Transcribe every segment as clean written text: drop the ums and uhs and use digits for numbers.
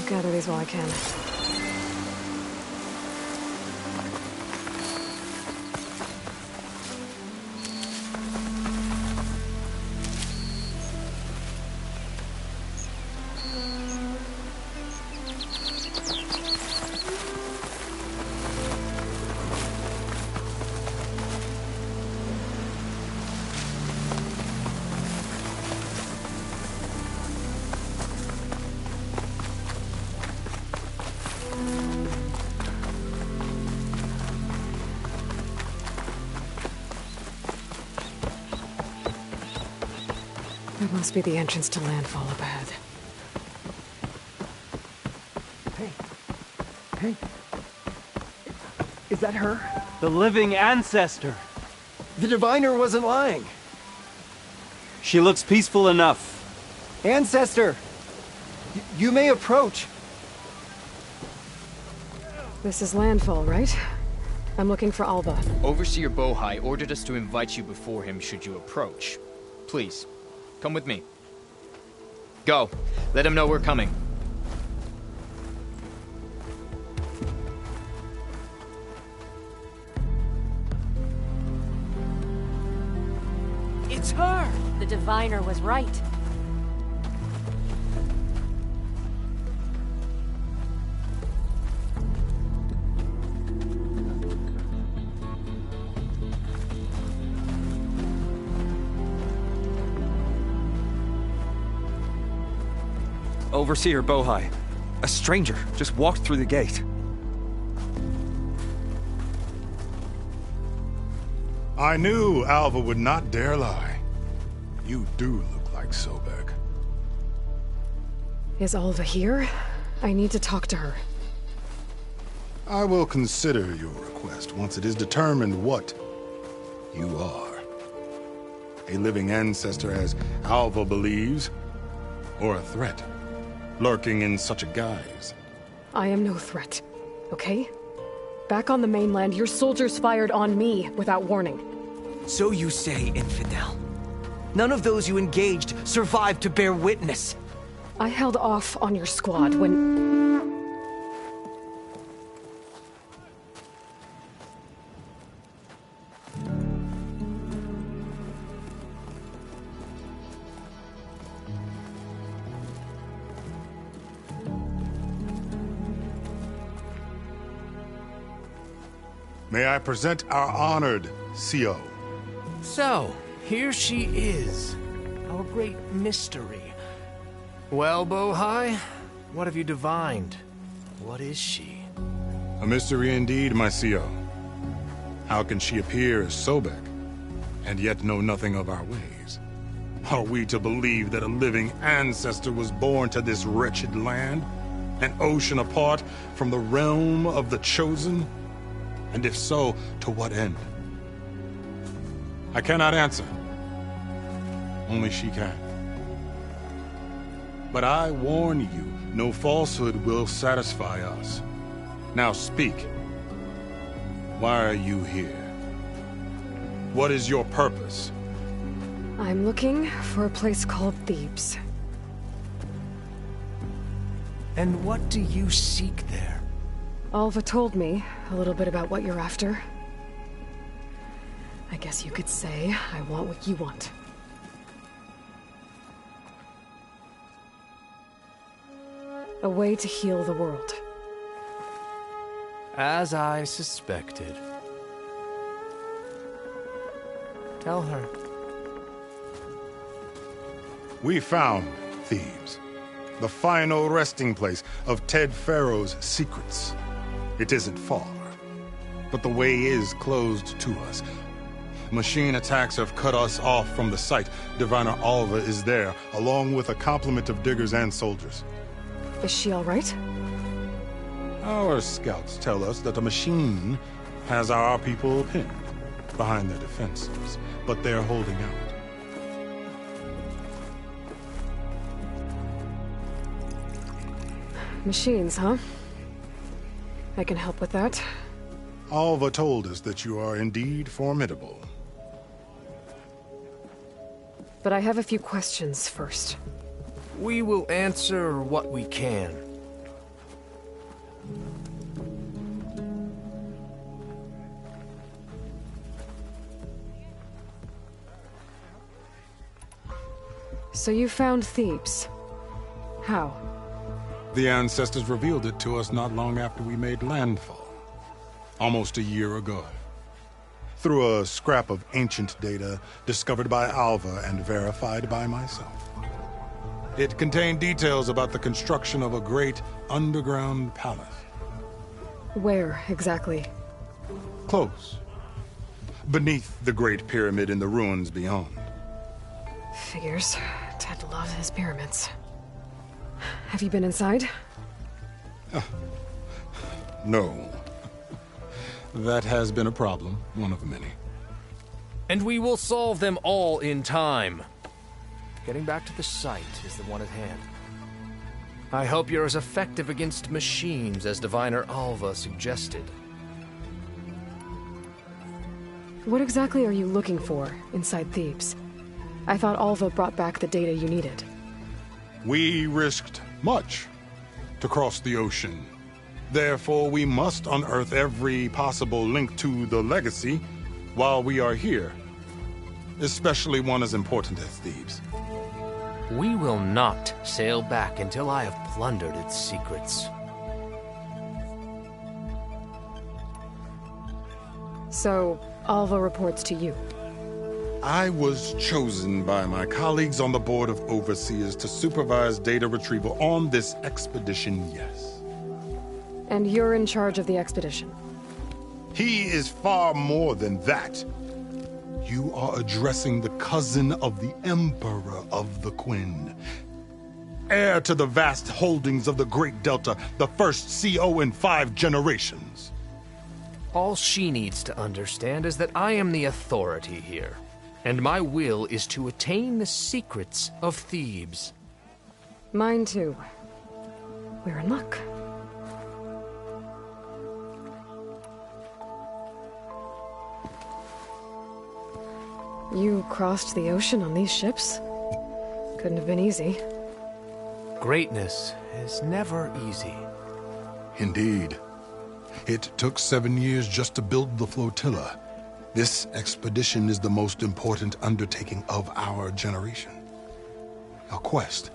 gather these while I can. That must be the entrance to Landfall up ahead. Hey. Is that her? The living ancestor. The diviner wasn't lying. She looks peaceful enough. Ancestor! You may approach. This is Landfall, right? I'm looking for Alva. Overseer Bohai ordered us to invite you before him should you approach. Please, come with me. Go. Let him know we're coming. It's her! The diviner was right. Overseer Bohai. A stranger just walked through the gate. I knew Alva would not dare lie. You do look like Sobek. Is Alva here? I need to talk to her. I will consider your request once it is determined what you are. A living ancestor, as Alva believes, or a threat, lurking in such a guise. I am no threat, okay? Back on the mainland, your soldiers fired on me without warning. So you say, infidel. None of those you engaged survived to bear witness. I held off on your squad when... May I present our honored CO? So, here she is. Our great mystery. Well, Bohai, what have you divined? What is she? A mystery indeed, my CO. How can she appear as Sobek, and yet know nothing of our ways? Are we to believe that a living ancestor was born to this wretched land? An ocean apart from the realm of the Chosen? And if so, to what end? I cannot answer. Only she can. But I warn you, no falsehood will satisfy us. Now speak. Why are you here? What is your purpose? I'm looking for a place called Thebes. And what do you seek there? Alva told me a little bit about what you're after. I guess you could say I want what you want. A way to heal the world. As I suspected. Tell her. We found Thebes, the final resting place of Ted Pharaoh's secrets. It isn't far, but the way is closed to us. Machine attacks have cut us off from the site. Diviner Alva is there, along with a complement of diggers and soldiers. Is she all right? Our scouts tell us that a machine has our people pinned behind their defenses, but they're holding out. Machines, huh? I can help with that. Alva told us that you are indeed formidable. But I have a few questions first. We will answer what we can. So you found Thebes. How? The ancestors revealed it to us not long after we made landfall. Almost a year ago. Through a scrap of ancient data discovered by Alva and verified by myself. It contained details about the construction of a great underground palace. Where, exactly? Close. Beneath the Great Pyramid in the ruins beyond. Figures. Ted loves his pyramids. Have you been inside? No. That has been a problem, one of many. And we will solve them all in time. Getting back to the site is the one at hand. I hope you're as effective against machines as Diviner Alva suggested. What exactly are you looking for inside Thebes? I thought Alva brought back the data you needed. We risked much to cross the ocean. Therefore, we must unearth every possible link to the legacy while we are here. Especially one as important as Thebes. We will not sail back until I have plundered its secrets. So, Alva reports to you. I was chosen by my colleagues on the Board of Overseers to supervise data retrieval on this expedition, yes. And you're in charge of the expedition? He is far more than that. You are addressing the cousin of the Emperor of the Quen. Heir to the vast holdings of the Great Delta, the first CO in 5 generations. All she needs to understand is that I am the authority here, and my will is to attain the secrets of Thebes. Mine too. We're in luck. You crossed the ocean on these ships? Couldn't have been easy. Greatness is never easy. Indeed. It took 7 years just to build the flotilla. This expedition is the most important undertaking of our generation. A quest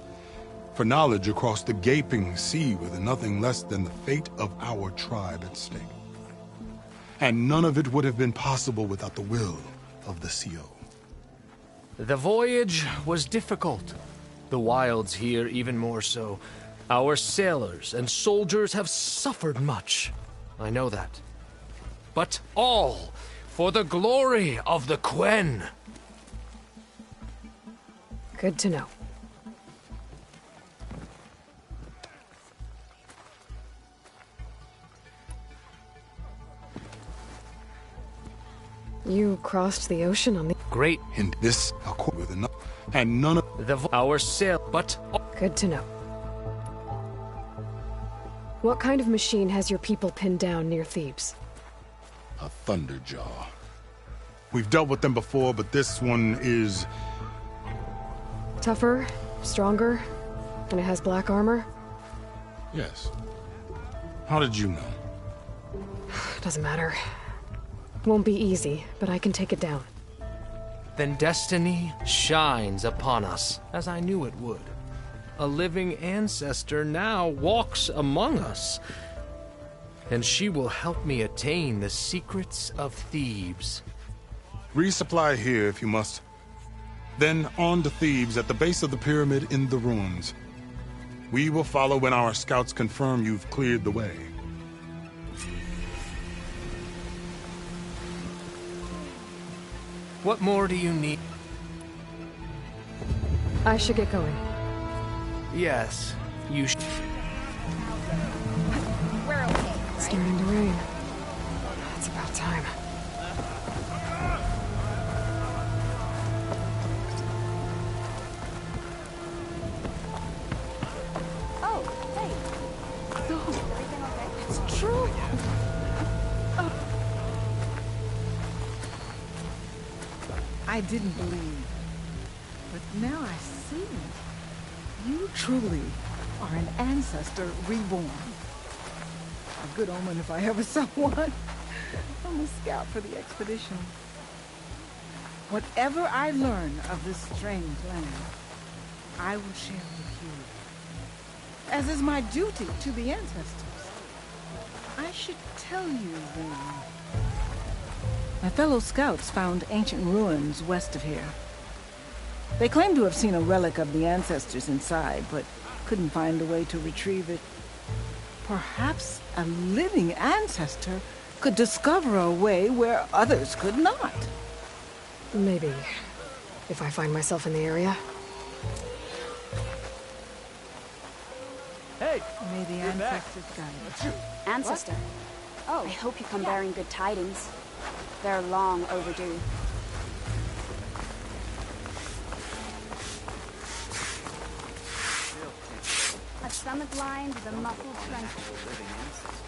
for knowledge across the gaping sea with nothing less than the fate of our tribe at stake. And none of it would have been possible without the will of the CO. The voyage was difficult. The wilds here even more so. Our sailors and soldiers have suffered much. I know that. But all for the glory of the Quen. Good to know. You crossed the ocean on the... Great. In this, with enough, and none of Our sail, but... Good to know. What kind of machine has your people pinned down near Thebes? a Thunderjaw. We've dealt with them before, but this one is... Tougher, stronger, and it has black armor? Yes. How did you know? Doesn't matter. Won't be easy, but I can take it down. Then destiny shines upon us, as I knew it would. A living ancestor now walks among us, and she will help me attain the secrets of Thebes. Resupply here if you must. Then on to Thebes at the base of the pyramid in the ruins. We will follow when our scouts confirm you've cleared the way. What more do you need? I should get going. Yes, you should. We're okay, right? It's starting to rain. It's about time. Oh, hey. No, Everything okay? it's true. I didn't believe, but now I see. You truly are an ancestor reborn. A good omen if I ever saw one. I'm a scout for the expedition. Whatever I learn of this strange land, I will share with you, as is my duty to the ancestors. I should tell you then. My fellow scouts found ancient ruins west of here. They claim to have seen a relic of the ancestors inside, but couldn't find a way to retrieve it. Perhaps a living ancestor could discover a way where others could not. Maybe. If I find myself in the area. May the ancestors guide us. Ancestor. Oh. I hope you come bearing good tidings. They're long overdue. A stomach lined with a muffled trench.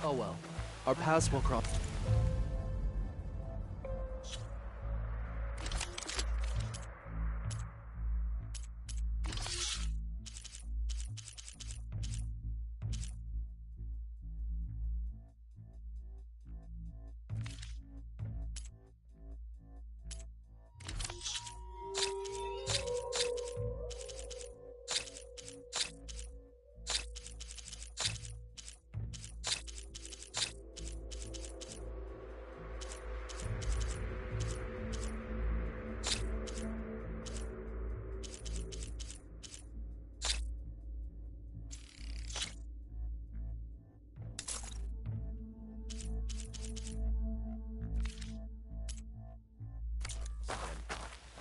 Oh well. Our paths will cross.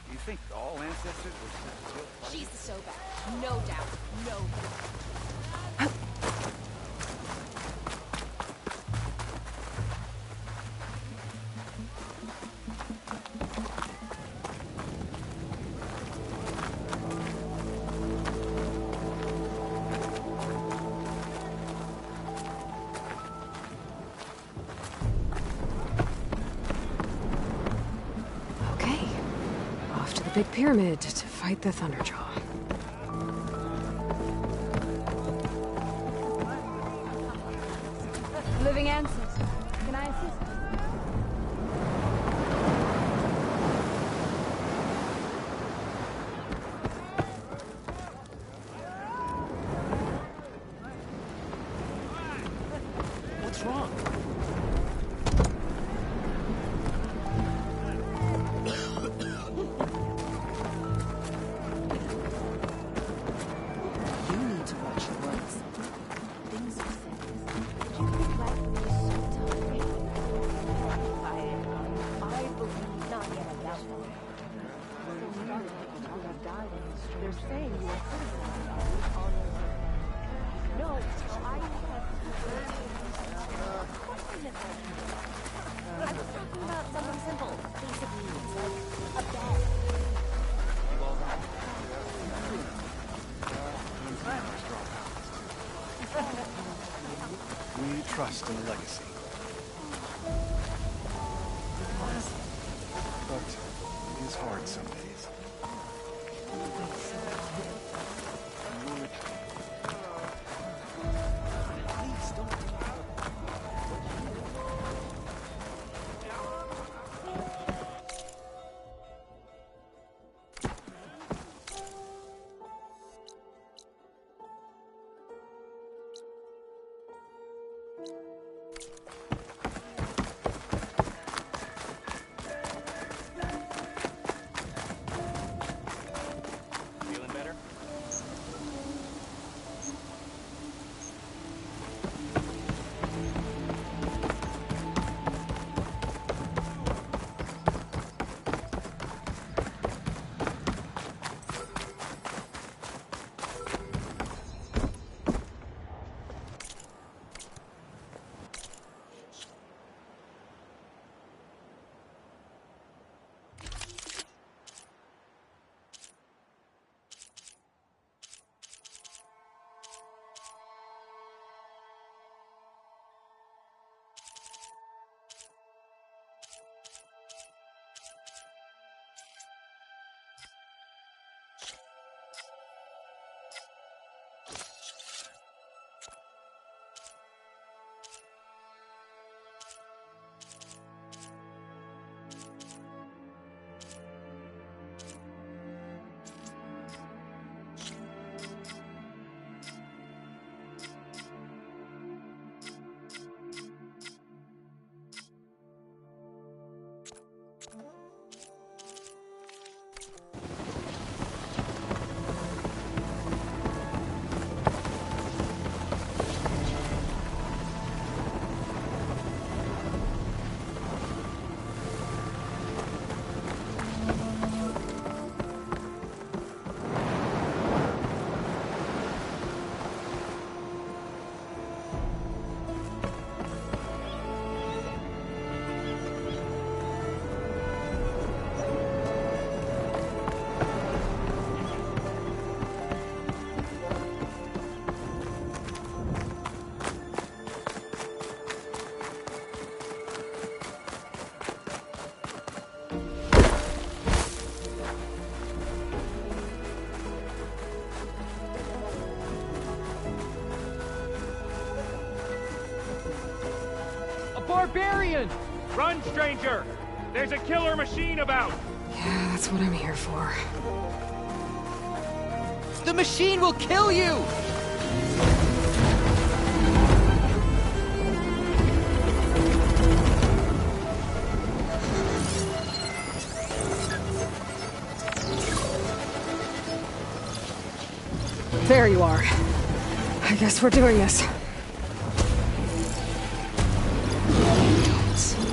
Do you think all ancestors were... She's the Sobek. No doubt. No doubt. Okay. Off to the big pyramid to fight the Thunderjaw. Living ancestor. Can I assist? What's wrong? You need to watch your words. Things you said. They're saying you are criticizing our honor. No, I have... I was talking about something simple. Basic needs, like a bed. We need trust in the legacy. But it is hard some days. Please don't. Feeling better? barbarian! Run, stranger! There's a killer machine about! Yeah, that's what I'm here for. The machine will kill you! There you are. I guess we're doing this. Don't see me.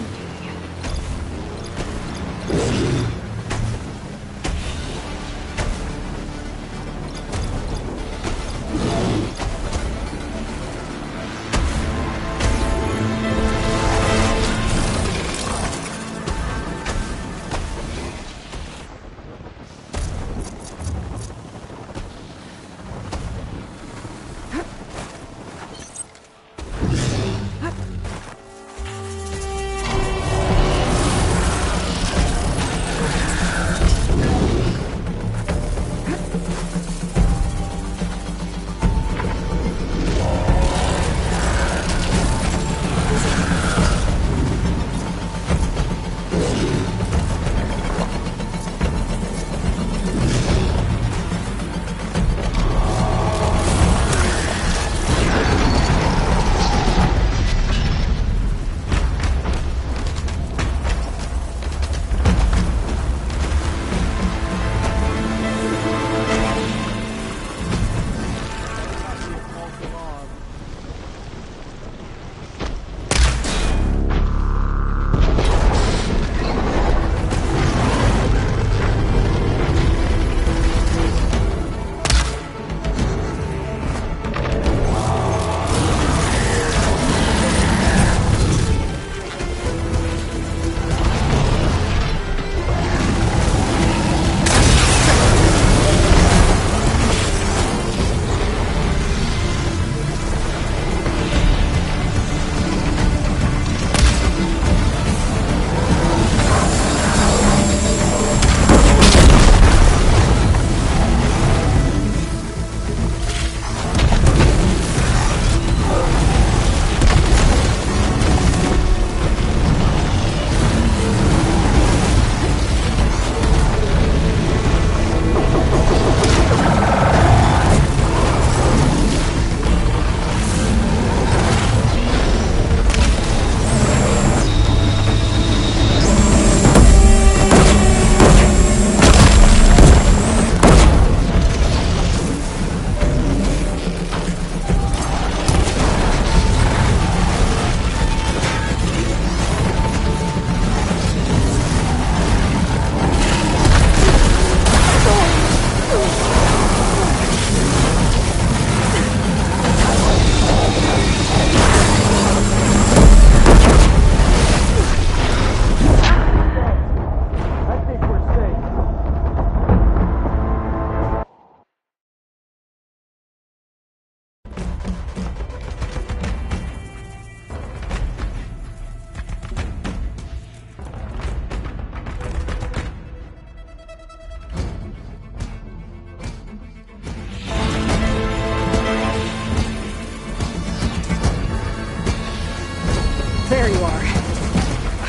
There you are.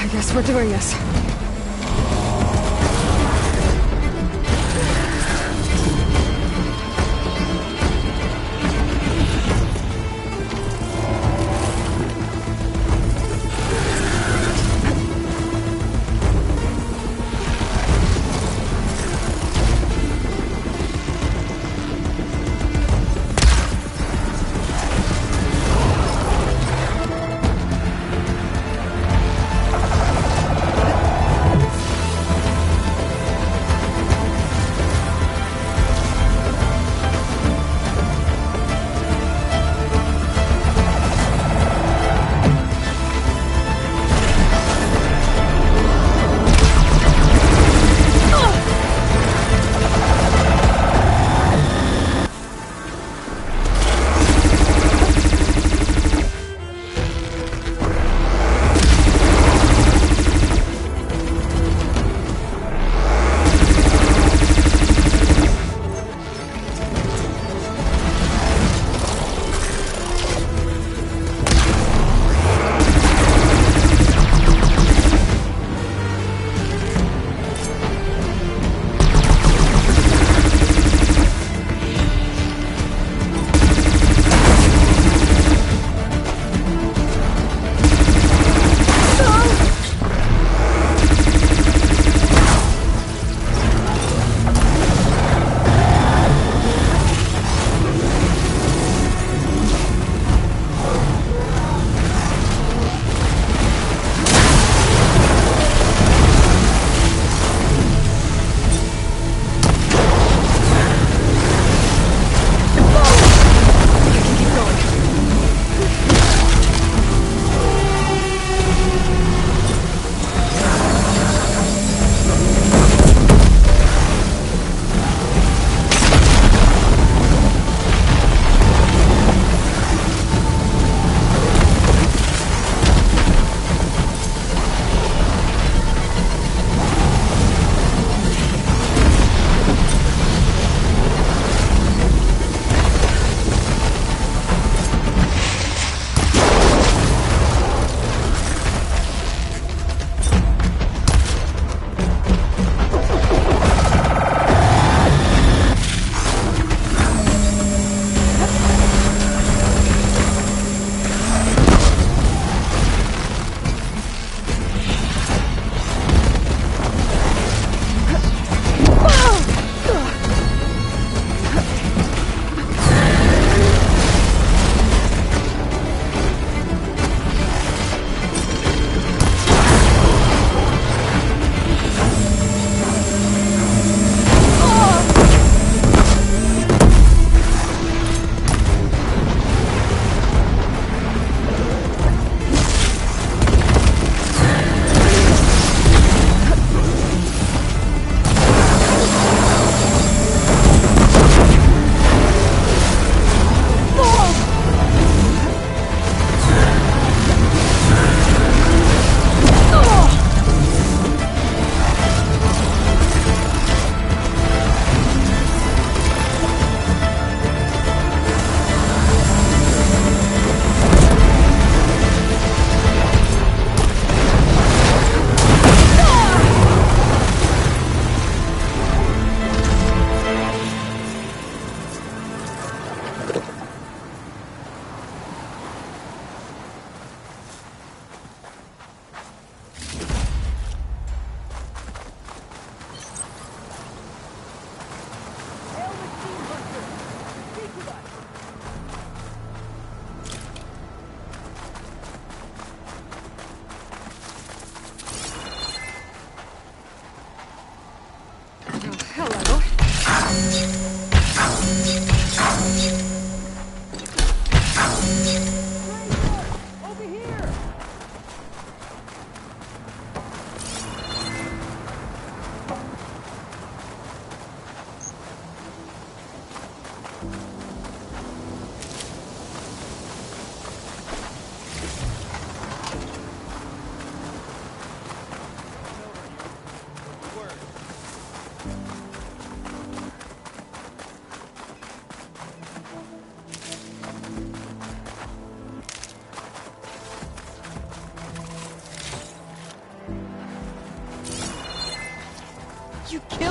I guess we're doing this.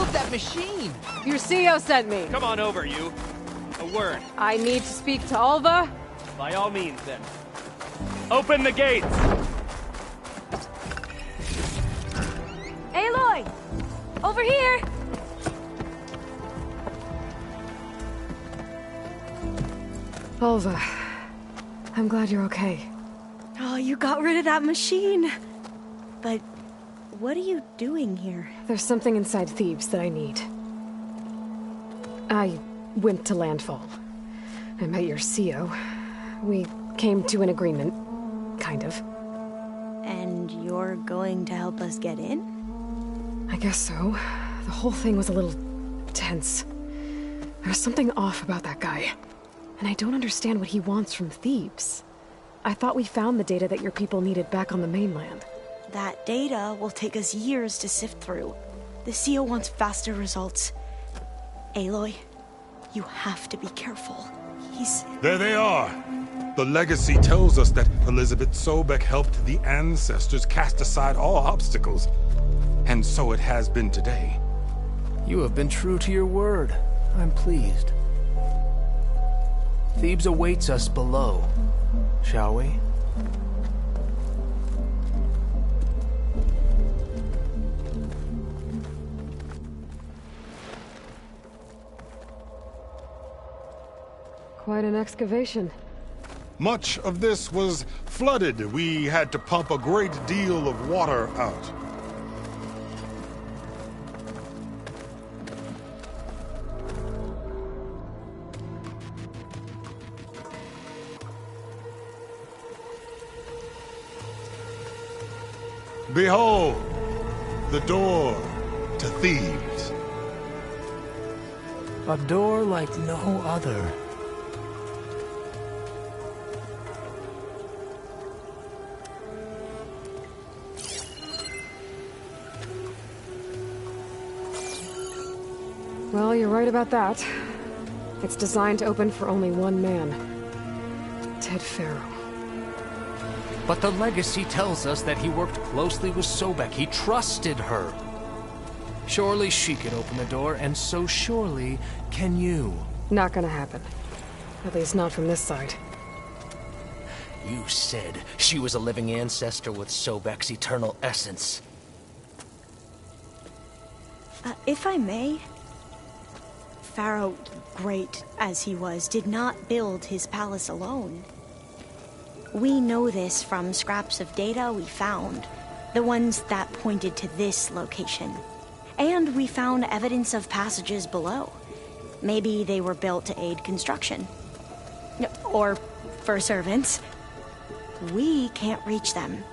with that machine? Your CEO sent me. Come on over, you. A word. I need to speak to Alva. By all means, then. Open the gates! Aloy! Over here! Alva, I'm glad you're okay. Oh, you got rid of that machine. But what are you doing here? There's something inside Thebes that I need. I went to Landfall. I met your CEO. We came to an agreement, kind of. And you're going to help us get in? I guess so. The whole thing was a little tense. There was something off about that guy. And I don't understand what he wants from Thebes. I thought we found the data that your people needed back on the mainland. That data will take us years to sift through. The CEO wants faster results. Aloy, you have to be careful. There they are! The legacy tells us that Elizabeth Sobek helped the ancestors cast aside all obstacles. And so it has been today. You have been true to your word. I'm pleased. Thebes awaits us below, shall we? Quite an excavation. Much of this was flooded. We had to pump a great deal of water out. Behold, the door to Thebes. A door like no other. Well, you're right about that. It's designed to open for only one man. Ted Faro. But the legacy tells us that he worked closely with Sobek. He trusted her. Surely she can open the door, and so surely can you. Not gonna happen. At least not from this side. You said she was a living ancestor with Sobek's eternal essence. If I may, Pharaoh, great as he was, did not build his palace alone. We know this from scraps of data we found, the ones that pointed to this location. And we found evidence of passages below. Maybe they were built to aid construction. Or for servants. We can't reach them.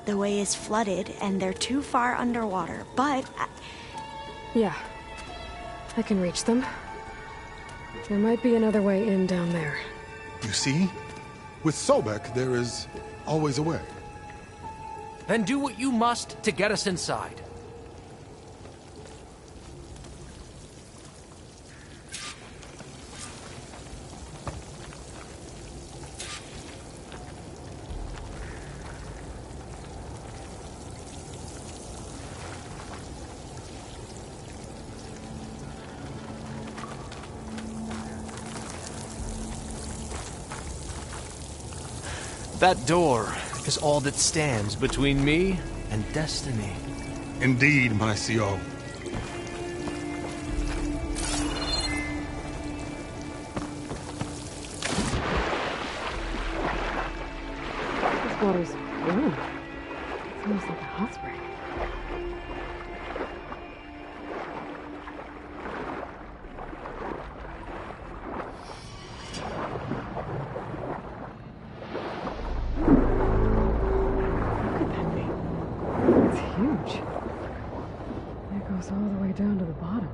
The way is flooded and they're too far underwater, but... Yeah. I can reach them. There might be another way in down there. You see? With Sobek, there is always a way. Then do what you must to get us inside. That door is all that stands between me and destiny. Indeed, my CO. This water's warm. It's almost like a hot spring. Huge. It goes all the way down to the bottom.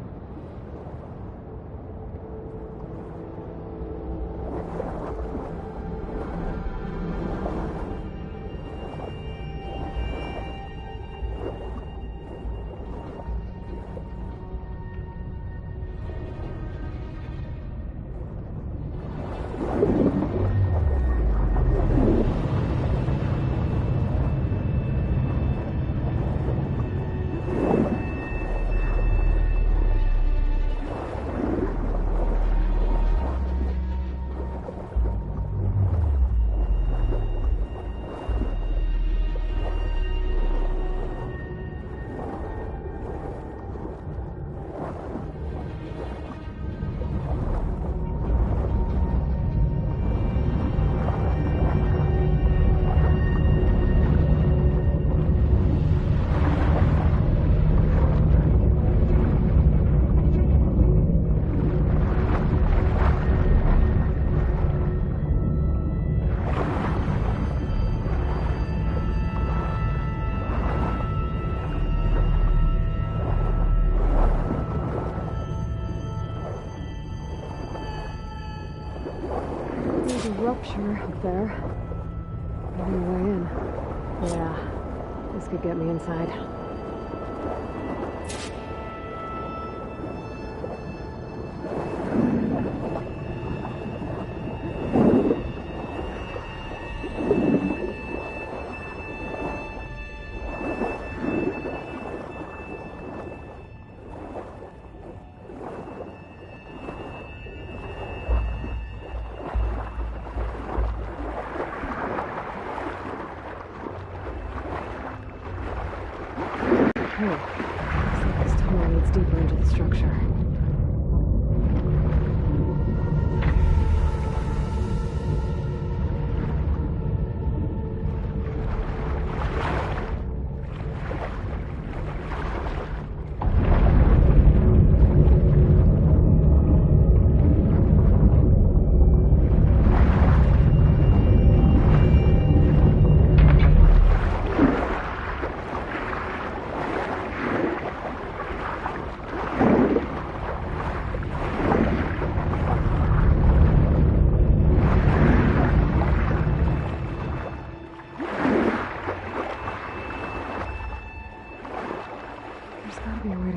There's a rupture up there. On the way in. Yeah, this could get me inside. Deeper into the structure.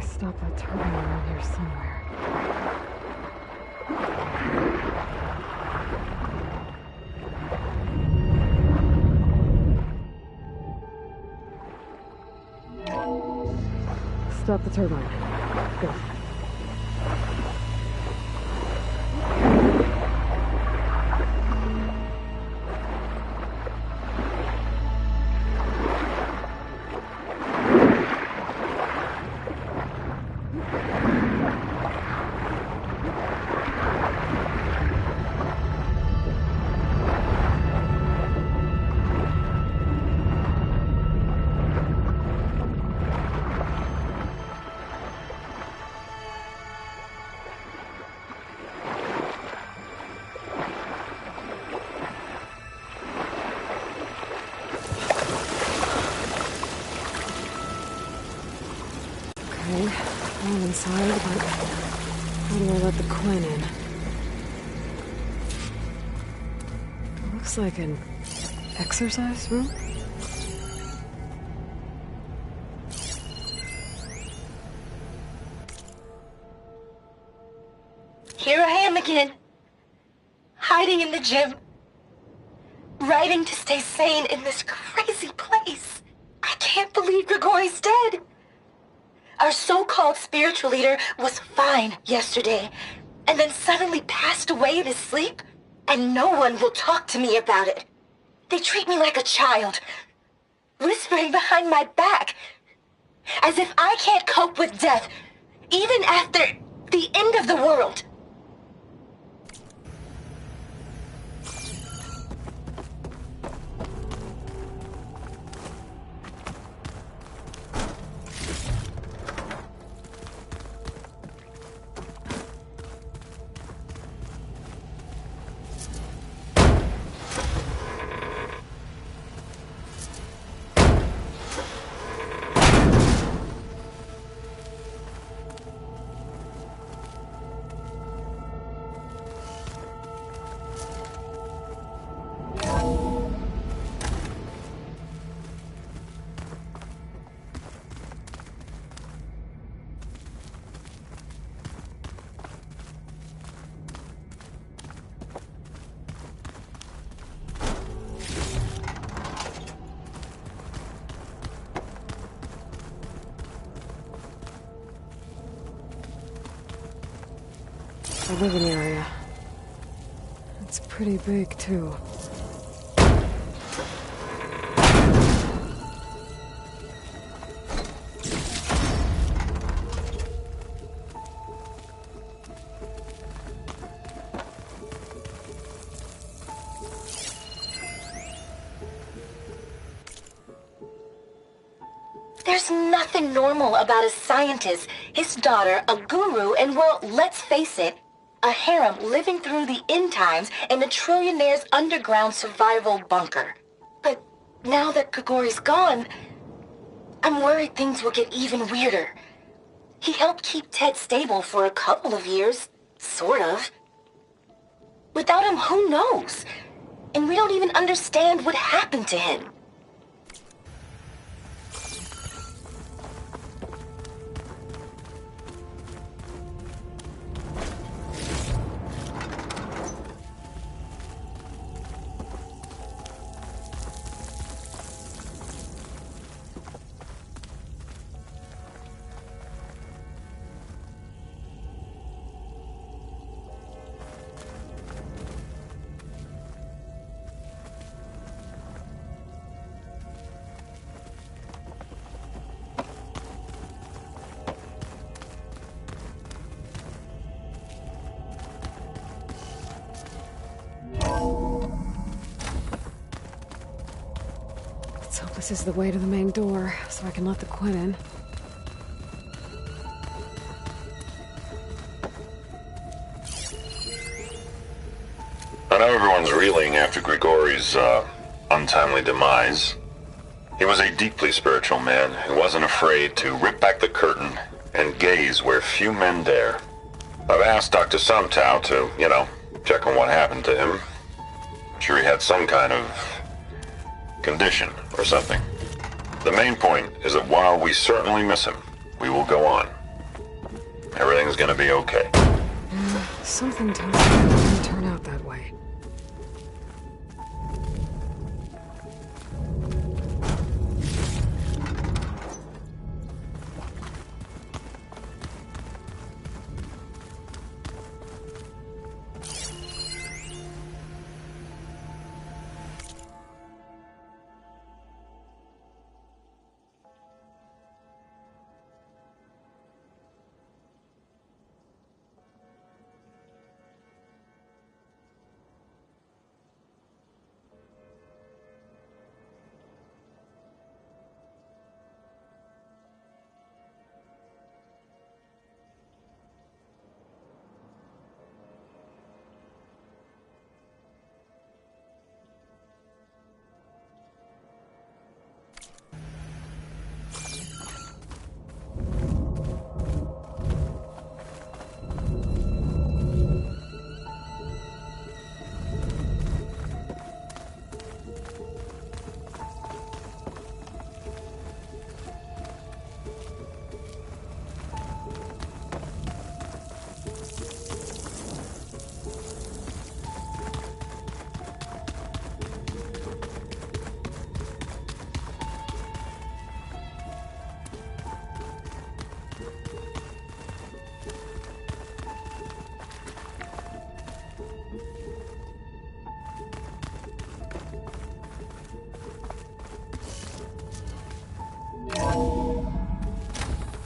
Stop that turbine around here somewhere. Stop the turbine. Go. I'm inside, but how do I let the Quinn in? It looks like an exercise room. Here I am again, hiding in the gym, writing to stay sane in this crazy place. I can't believe Grigori's dead. Our so-called spiritual leader was fine yesterday, and then suddenly passed away in his sleep, and no one will talk to me about it. They treat me like a child, whispering behind my back, as if I can't cope with death, even after the end of the world. The living area. It's pretty big, too. There's nothing normal about a scientist, his daughter, a guru, and well, let's face it, a harem living through the end times in a trillionaire's underground survival bunker. But now that Grigori's gone, I'm worried things will get even weirder. He helped keep Ted stable for a couple of years, sort of. Without him, who knows? And we don't even understand what happened to him. Let's hope this is the way to the main door, so I can let the Quinn in. I know everyone's reeling after Grigori's, untimely demise. He was a deeply spiritual man who wasn't afraid to rip back the curtain and gaze where few men dare. I've asked Dr. Sumtow to, check on what happened to him. I'm sure he had some kind of condition or something. The main point is that while we certainly miss him, we will go on. Everything's gonna be okay. Something tells me it didn't turn out that way.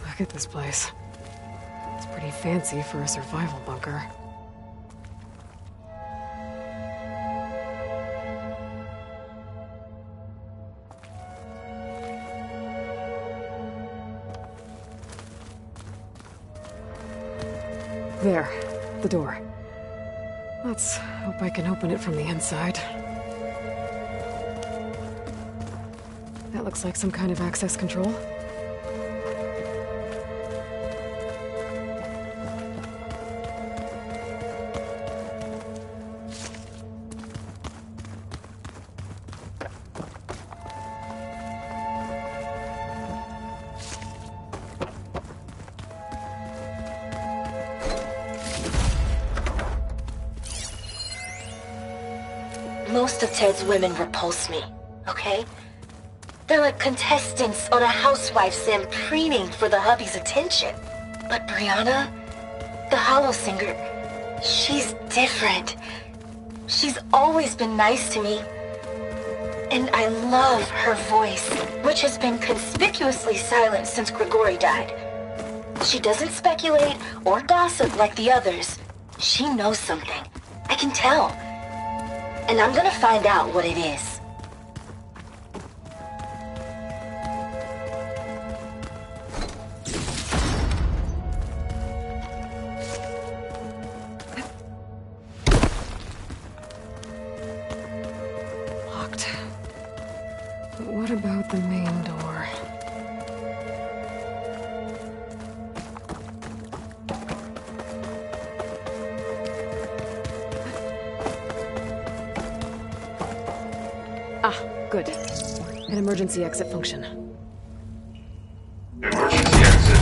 Look at this place. It's pretty fancy for a survival bunker. There, the door. Let's hope I can open it from the inside. That looks like some kind of access control. Most of Ted's women repulse me, okay? They're like contestants on a housewife sim preening for the hubby's attention. But Brianna, the Hollow Singer, she's different. She's always been nice to me. And I love her voice, which has been conspicuously silent since Grigori died. She doesn't speculate or gossip like the others. She knows something. I can tell. And I'm gonna find out what it is. Locked. But what about the main door? Ah, good. An emergency exit function. Emergency exit.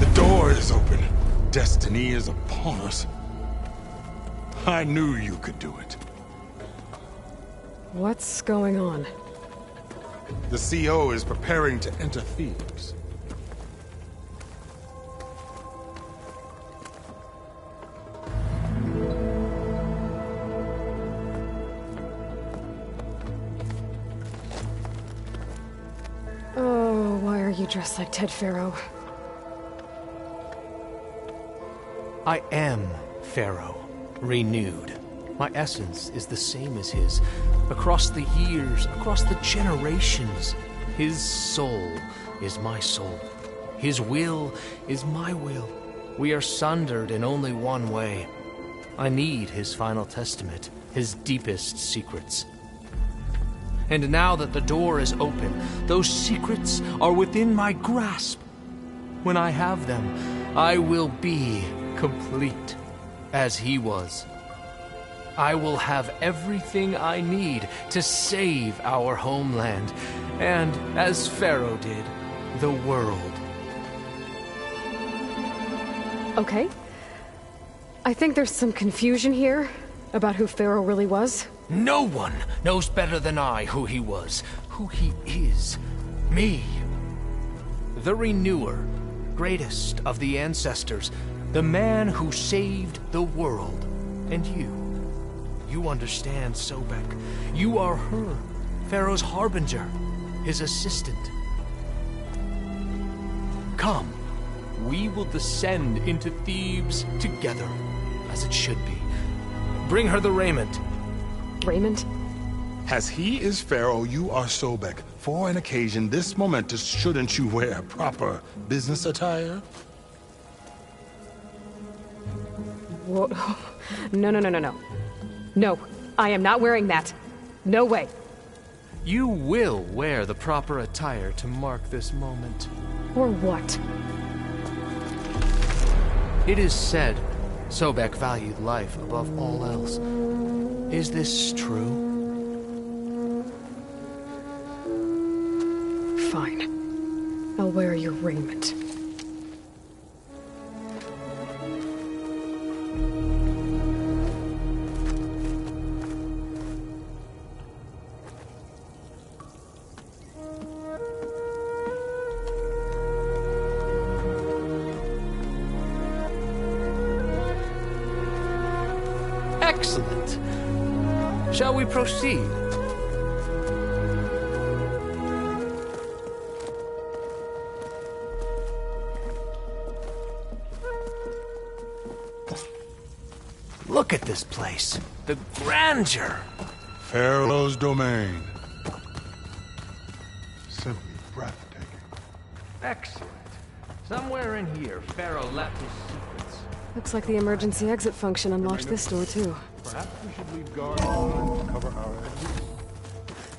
The door is open. Destiny is upon us. I knew you could do it. What's going on? The CO is preparing to enter Thebes. Oh, why are you dressed like Ted Faro? I am Pharaoh, renewed. My essence is the same as his. Across the years, across the generations, his soul is my soul. His will is my will. We are sundered in only one way. I need his final testament, his deepest secrets. And now that the door is open, those secrets are within my grasp. When I have them, I will be complete, as he was. I will have everything I need to save our homeland, and, as Pharaoh did, the world. Okay. I think there's some confusion here about who Pharaoh really was. No one knows better than I who he was, who he is. Me. The Renewer, greatest of the ancestors, the man who saved the world. And you. You understand, Sobek. You are her, Pharaoh's harbinger, his assistant. Come, we will descend into Thebes together, as it should be. Bring her the raiment. Raiment? As he is Pharaoh, you are Sobek. For an occasion this momentous, shouldn't you wear proper business attire? Whoa. No. No, I am not wearing that. No way. You will wear the proper attire to mark this moment. Or what? It is said Sobek valued life above all else. Is this true? Fine. I'll wear your raiment. Excellent. Shall we proceed? Look at this place. The grandeur. Pharaoh's domain. Simply breathtaking. Excellent. Somewhere in here, Pharaoh left his secrets. Looks like the emergency exit function unlocked this door, too. Perhaps we should leave guard on to cover our exits.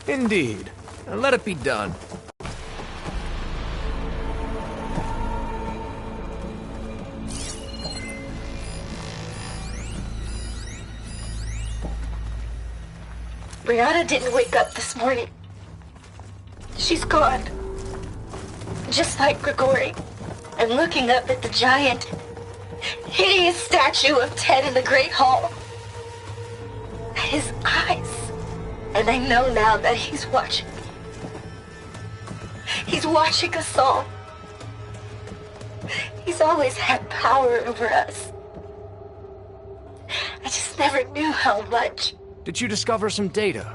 Indeed. Now let it be done. Brianna didn't wake up this morning. She's gone. Just like Grigori. I'm looking up at the giant, hideous statue of Ted in the Great Hall. At his eyes. And I know now that he's watching. He's watching us all. He's always had power over us. I just never knew how much. Did you discover some data?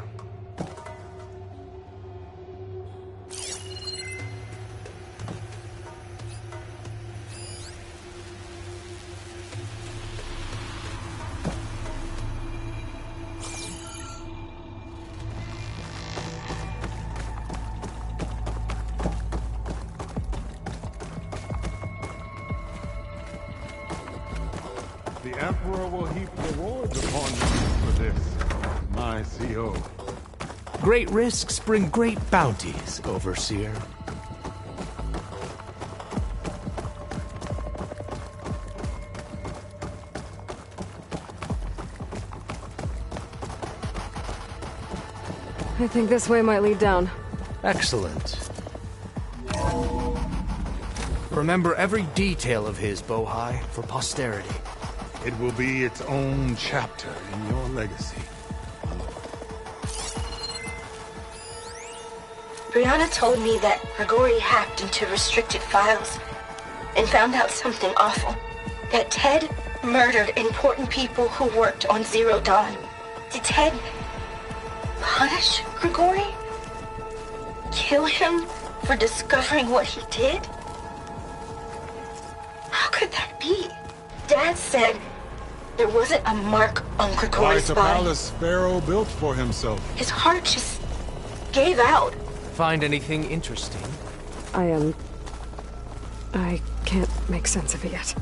The Emperor will heap rewards upon you for this, my CO. Great risks bring great bounties, Overseer. I think this way might lead down. Excellent. Remember every detail of his, Bohai, for posterity. It will be its own chapter in your legacy. Brianna told me that Grigori hacked into restricted files and found out something awful. That Ted murdered important people who worked on Zero Dawn. Did Ted punish Grigori? Kill him for discovering what he did? How could that be? Dad said there wasn't a mark on Why, Grigori's it's a body. palace Pharaoh built for himself. His heart just gave out. Find anything interesting? I can't make sense of it yet.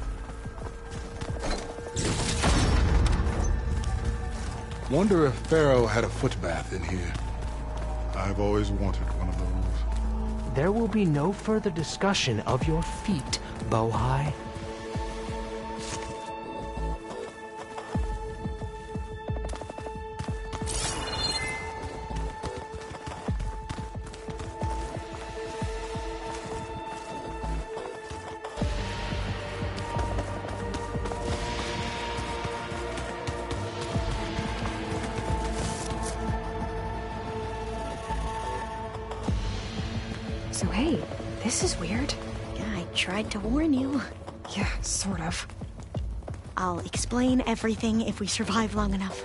Wonder if Pharaoh had a foot bath in here. I've always wanted one of those. There will be no further discussion of your feet, Bohai. So hey, this is weird. Yeah, I tried to warn you. Yeah, sort of. I'll explain everything if we survive long enough.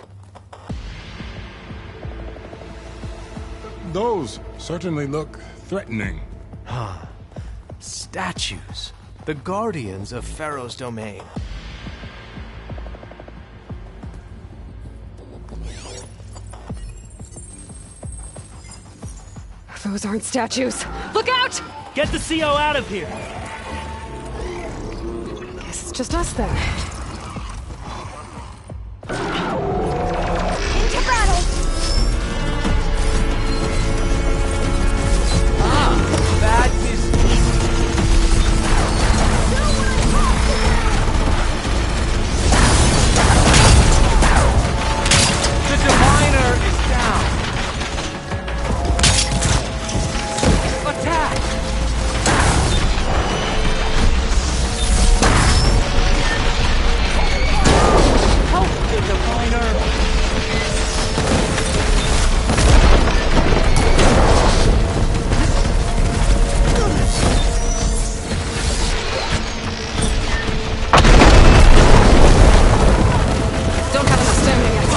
Those certainly look threatening. Huh. Statues. The guardians of Pharaoh's domain. Those aren't statues. Look out! Get the CO out of here! Guess it's just us then. Into battle! That is... The Diviner is down. Attack! Help the Diviner! Don't have enough stamina yet.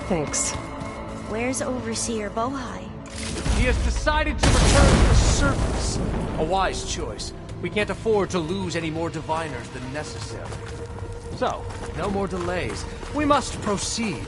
Thanks. Where's Overseer Bohai? He has decided to return to the surface. A wise choice. We can't afford to lose any more diviners than necessary. So, no more delays. We must proceed.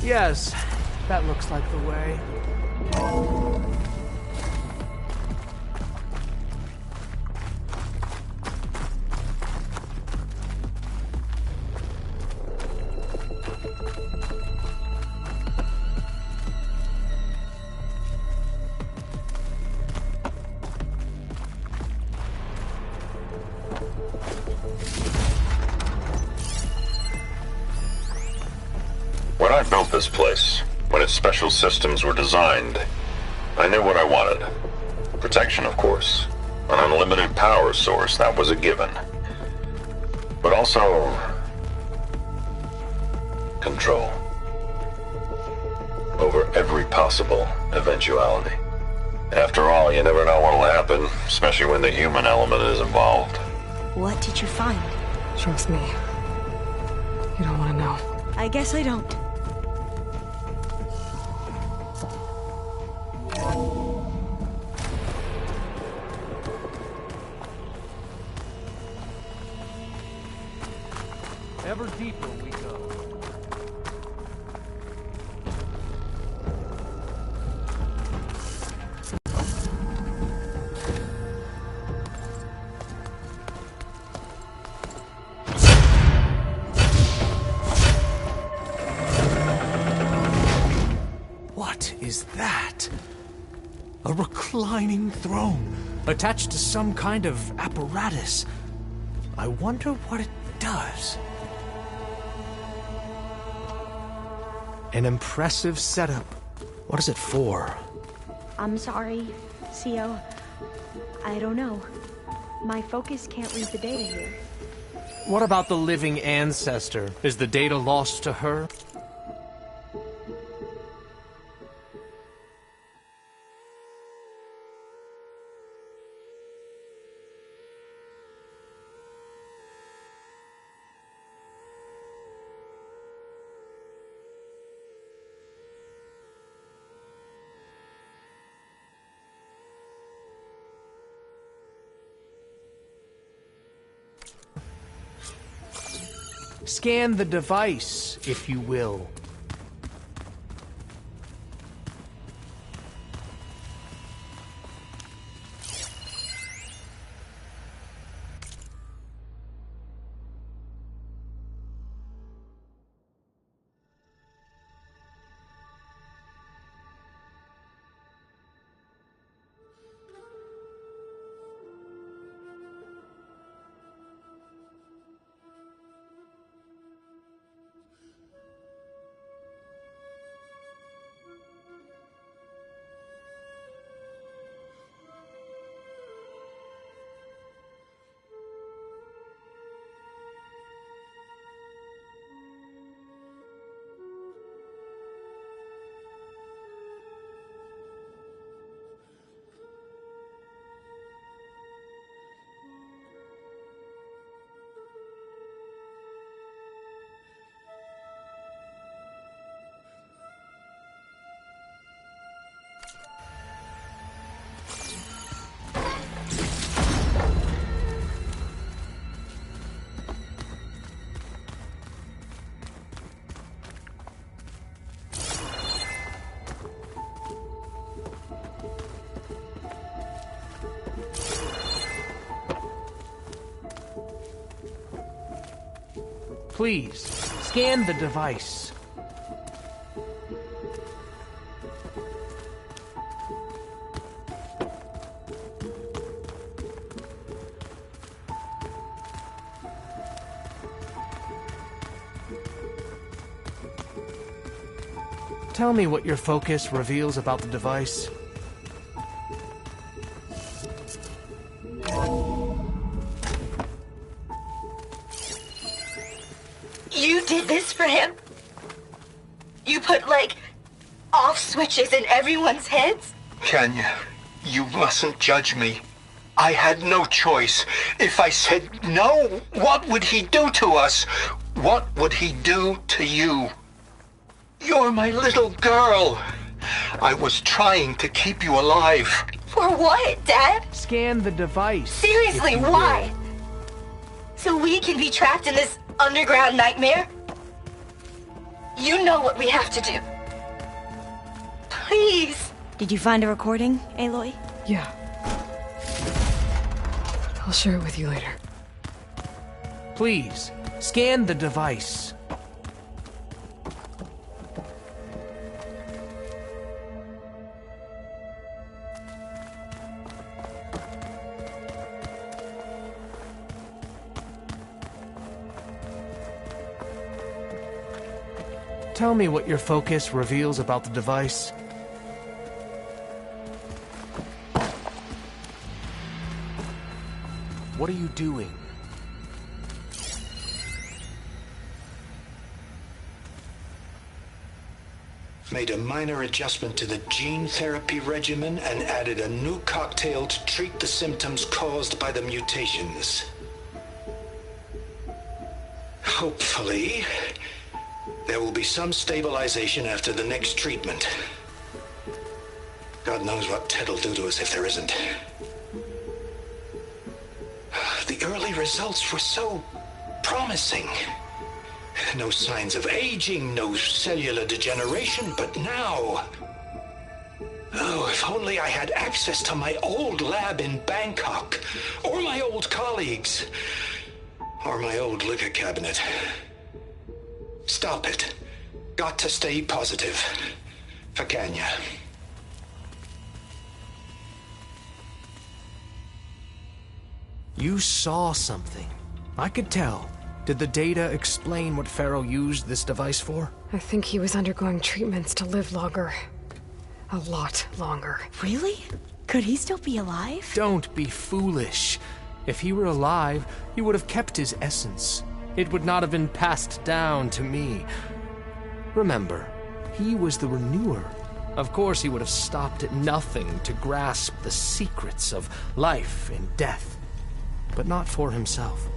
Yes, that looks like the way. When I built this place, when its special systems were designed, I knew what I wanted. Protection, of course. An unlimited power source, that was a given. But also... control. Over every possible eventuality. After all, you never know what'll happen, especially when the human element is involved. What did you find? Trust me. You don't want to know. I guess I don't. Ever deeper we go. What is that? A reclining throne, attached to some kind of apparatus. I wonder what it does. An impressive setup. What is it for? I'm sorry, CO. I don't know. My focus can't read the data here. What about the living ancestor? Is the data lost to her? Scan the device, if you will. Please, scan the device. Tell me what your focus reveals about the device. You did this for him? You put, like, off switches in everyone's heads? Kenya, you mustn't judge me. I had no choice. If I said no, what would he do to us? What would he do to you? You're my little girl. I was trying to keep you alive. For what, Dad? Scan the device. Seriously, why? So we can be trapped in this underground nightmare? You know what we have to do. Please. Did you find a recording, Aloy? Yeah. I'll share it with you later. Please, scan the device. Tell me what your focus reveals about the device. What are you doing? Made a minor adjustment to the gene therapy regimen and added a new cocktail to treat the symptoms caused by the mutations. Hopefully, there will be some stabilization after the next treatment. God knows what Ted'll do to us if there isn't. The early results were so promising. No signs of aging, no cellular degeneration, but now... Oh, if only I had access to my old lab in Bangkok, or my old colleagues, or my old liquor cabinet. Stop it. Got to stay positive. For Kenya. You saw something. I could tell. Did the data explain what Pharaoh used this device for? I think he was undergoing treatments to live longer. A lot longer. Really? Could he still be alive? Don't be foolish. If he were alive, he would have kept his essence. It would not have been passed down to me. Remember, he was the renewer. Of course, he would have stopped at nothing to grasp the secrets of life and death. But not for himself.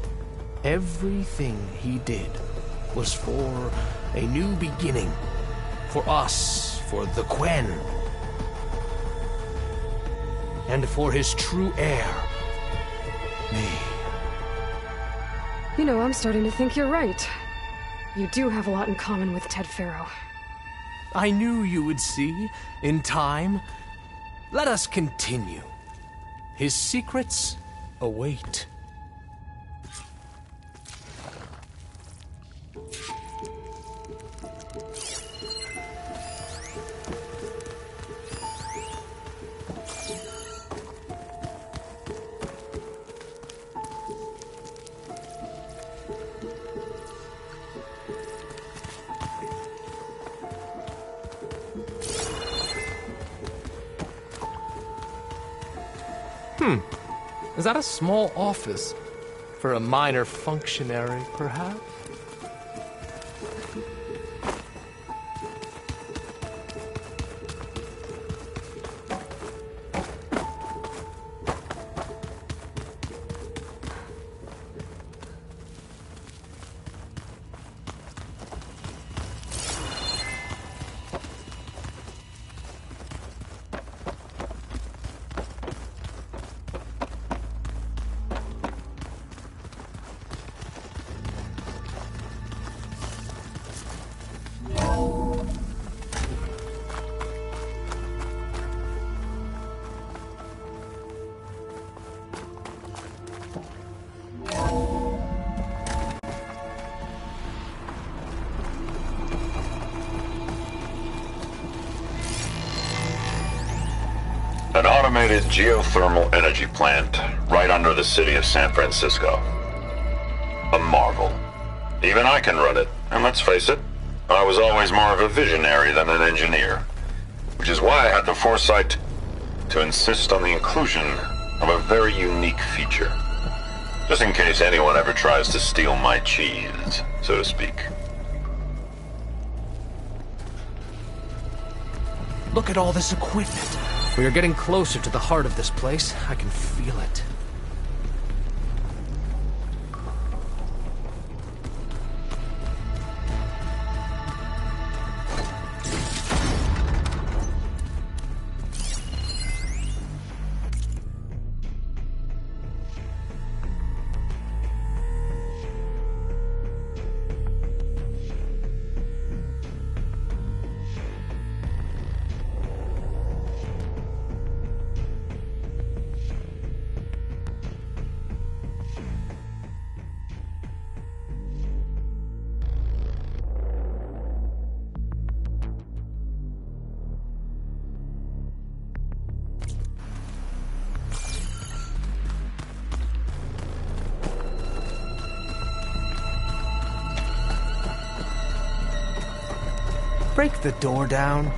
Everything he did was for a new beginning. For us, for the Quen. And for his true heir, me. You know, I'm starting to think you're right. You do have a lot in common with Ted Pharaoh. I knew you would see, in time. Let us continue. His secrets await. Is that a small office? For a minor functionary, perhaps? An automated geothermal energy plant right under the city of San Francisco. A marvel. Even I can run it, and let's face it, I was always more of a visionary than an engineer. Which is why I had the foresight to insist on the inclusion of a very unique feature. Just in case anyone ever tries to steal my cheese, so to speak. Look at all this equipment. We are getting closer to the heart of this place. I can feel it. break the door down?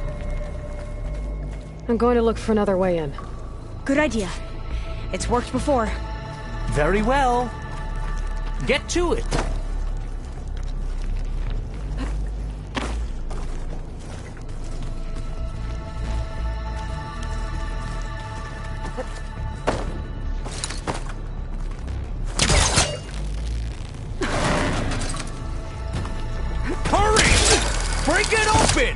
I'm going to look for another way in. Good idea. It's worked before. Very well. Get to it. Hurry! Break it open!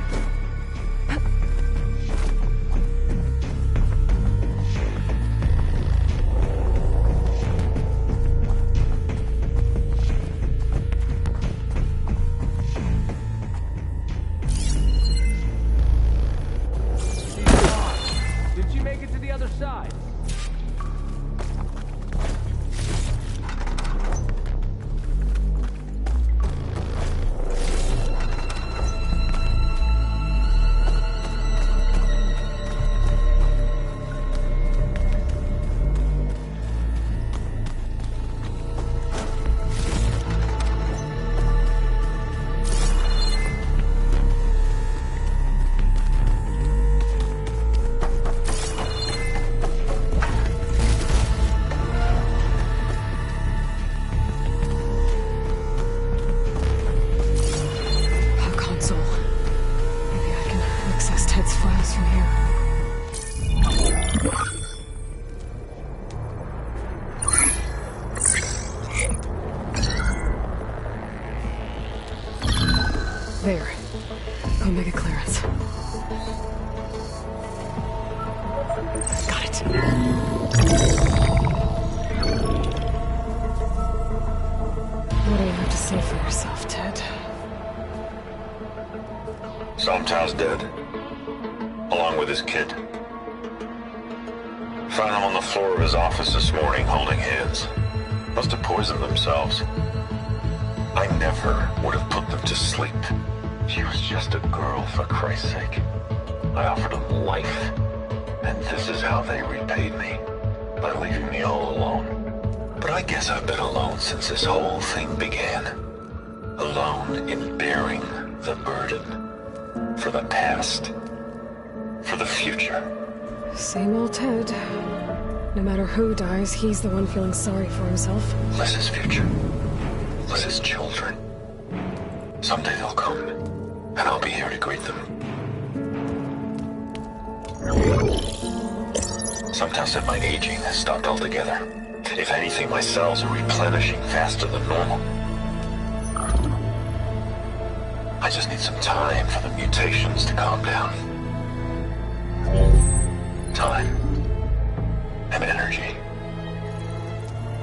There. Omega clearance. Got it. What do you have to say for yourself, Ted? Somtown's dead. Along with his kid. Found him on the floor of his office this morning, holding hands. Must have poisoned themselves. I never would have put them to sleep. She was just a girl, for Christ's sake. I offered them life, and this is how they repaid me, by leaving me all alone. But I guess I've been alone since this whole thing began. Alone in bearing the burden. For the past. For the future. Same old Ted. No matter who dies, he's the one feeling sorry for himself. Less his future. Less his children. Someday they'll come, and I'll be here to greet them. Sometimes said my aging has stopped altogether. If anything, my cells are replenishing faster than normal. I just need some time for the mutations to calm down. Time. And energy.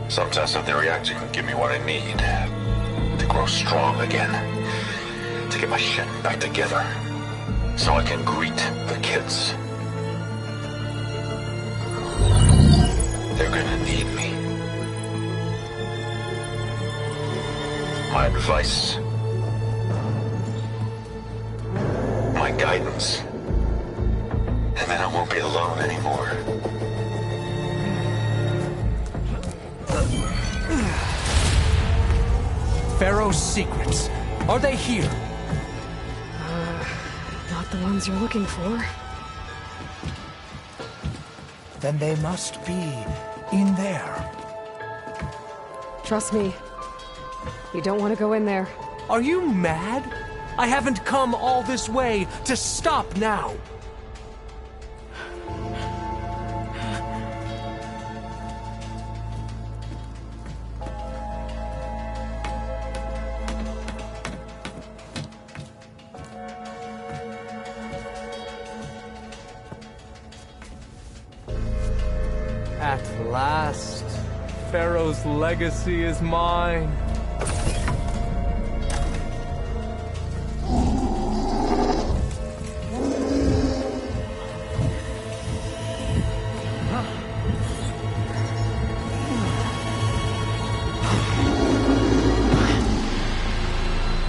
Sometimes the reactor can give me what I need to grow strong again. To get my shit back together. So I can greet the kids. They're gonna need me. My advice. My guidance. And then I won't be alone anymore. Pharaoh's secrets. Are they here? Not the ones you're looking for. Then they must be in there. Trust me. You don't want to go in there. Are you mad? I haven't come all this way to stop now. At last, Pharaoh's legacy is mine.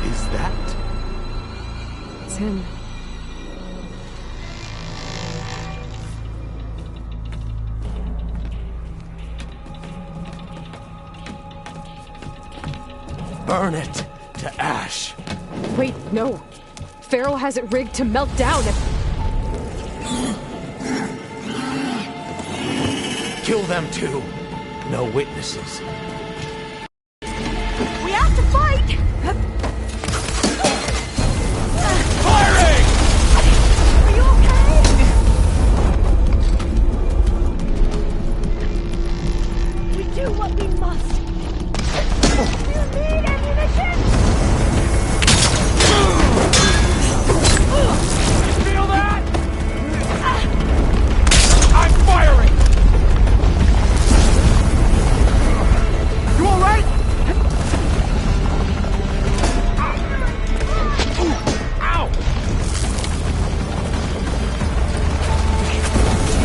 Is that? It's him. Burn it to ash. Wait, no. Pharaoh has it rigged to melt down if... Kill them too. No witnesses. We have to fight! Firing! Are you okay? We do what we must. Do you need ammunition? You feel that? I'm firing! You all right? Ow!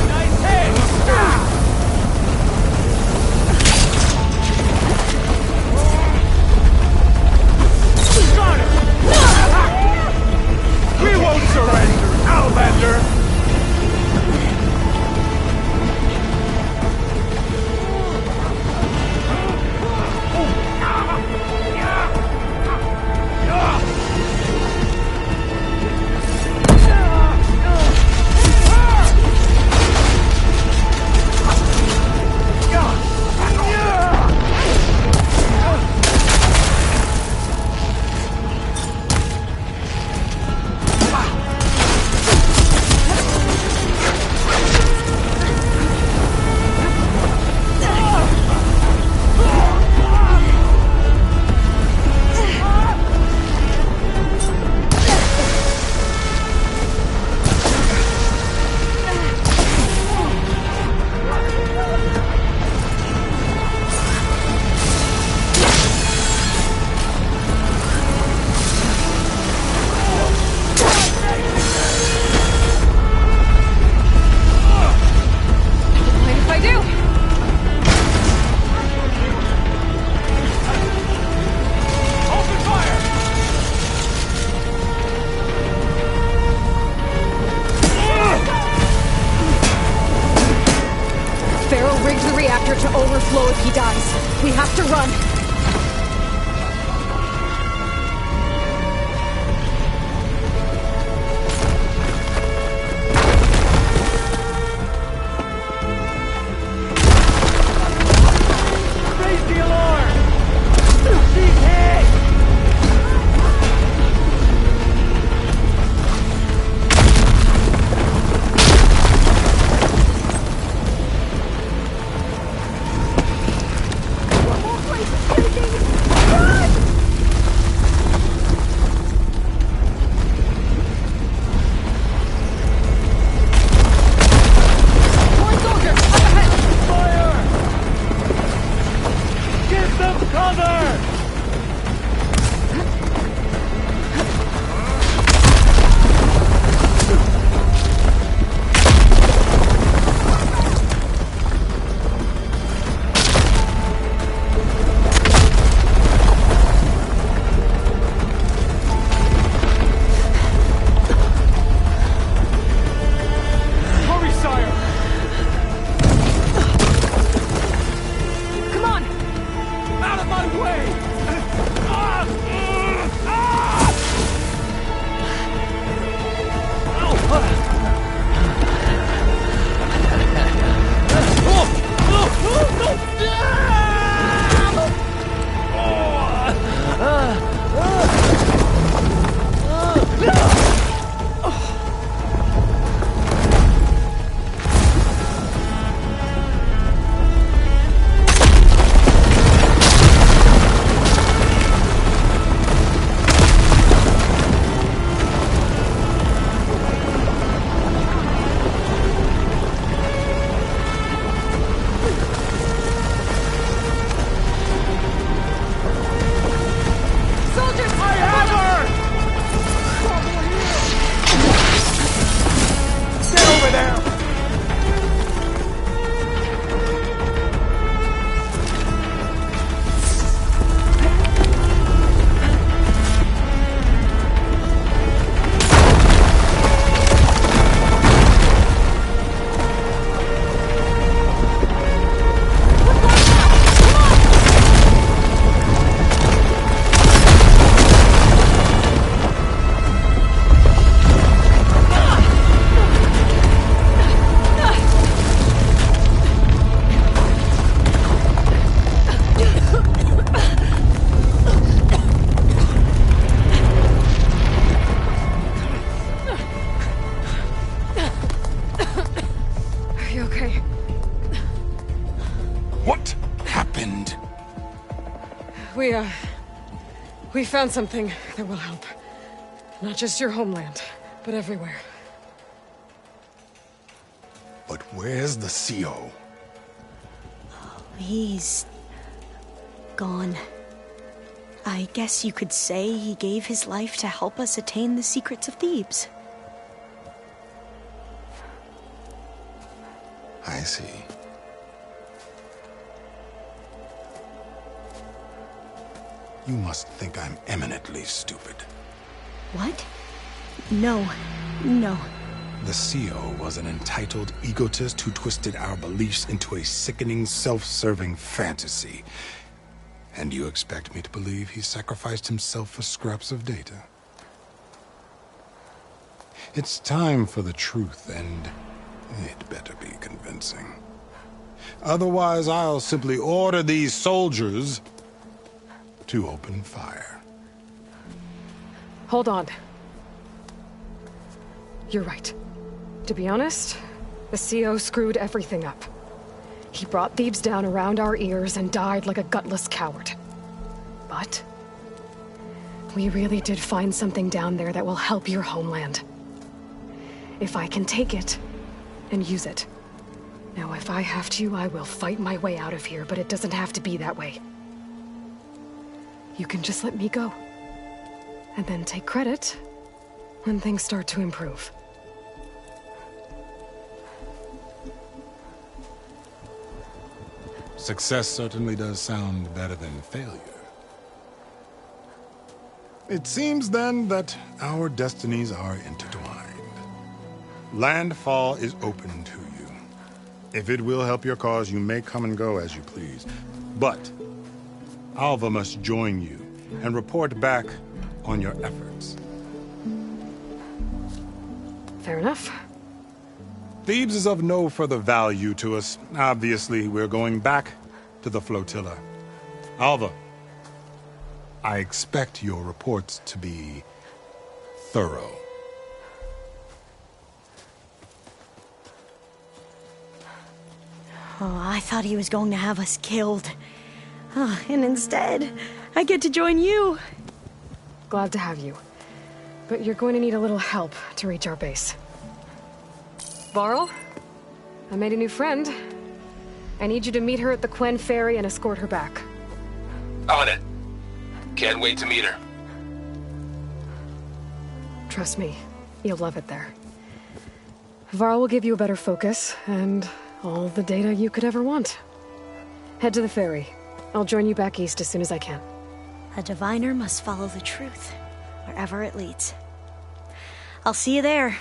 Nice hit! Got him! We won't surrender, Outlander! Mind if I do? Open fire! Pharaoh rigged the reactor to overflow if he dies. We have to run. Raise the alarm! She's hit! More places! We found something that will help. Not just your homeland, but everywhere. But where's the CO? He's gone. I guess you could say he gave his life to help us attain the secrets of Thebes. I see. You must think I'm eminently stupid. What? No. No. The CO was an entitled egotist who twisted our beliefs into a sickening, self-serving fantasy. And you expect me to believe he sacrificed himself for scraps of data? It's time for the truth, and it better be convincing. Otherwise, I'll simply order these soldiers to open fire. Hold on. You're right. To be honest, the CO screwed everything up. He brought Thebes down around our ears and died like a gutless coward. But we really did find something down there that will help your homeland. If I can take it and use it. Now, if I have to, I will fight my way out of here, but it doesn't have to be that way. You can just let me go. And then take credit when things start to improve. Success certainly does sound better than failure. It seems then that our destinies are intertwined. Landfall is open to you. If it will help your cause, you may come and go as you please. But Alva must join you and report back on your efforts. Fair enough. Thebes is of no further value to us. Obviously, we're going back to the flotilla. Alva, I expect your reports to be thorough. Oh, I thought he was going to have us killed. Oh, and instead, I get to join you. Glad to have you. But you're going to need a little help to reach our base. Varl, I made a new friend. I need you to meet her at the Quen Ferry and escort her back. On it. Can't wait to meet her. Trust me, you'll love it there. Varl will give you a better focus, and all the data you could ever want. Head to the ferry. I'll join you back east as soon as I can. A diviner must follow the truth, wherever it leads. I'll see you there.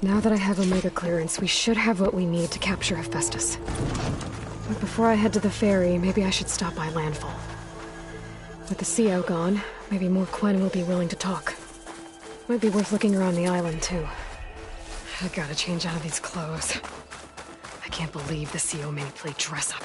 Now that I have Omega clearance, we should have what we need to capture Hephaestus. But before I head to the ferry, maybe I should stop by Landfall. With the CO gone, maybe more Quen will be willing to talk. Might be worth looking around the island, too. I gotta change out of these clothes. I can't believe the CO made me play dress up.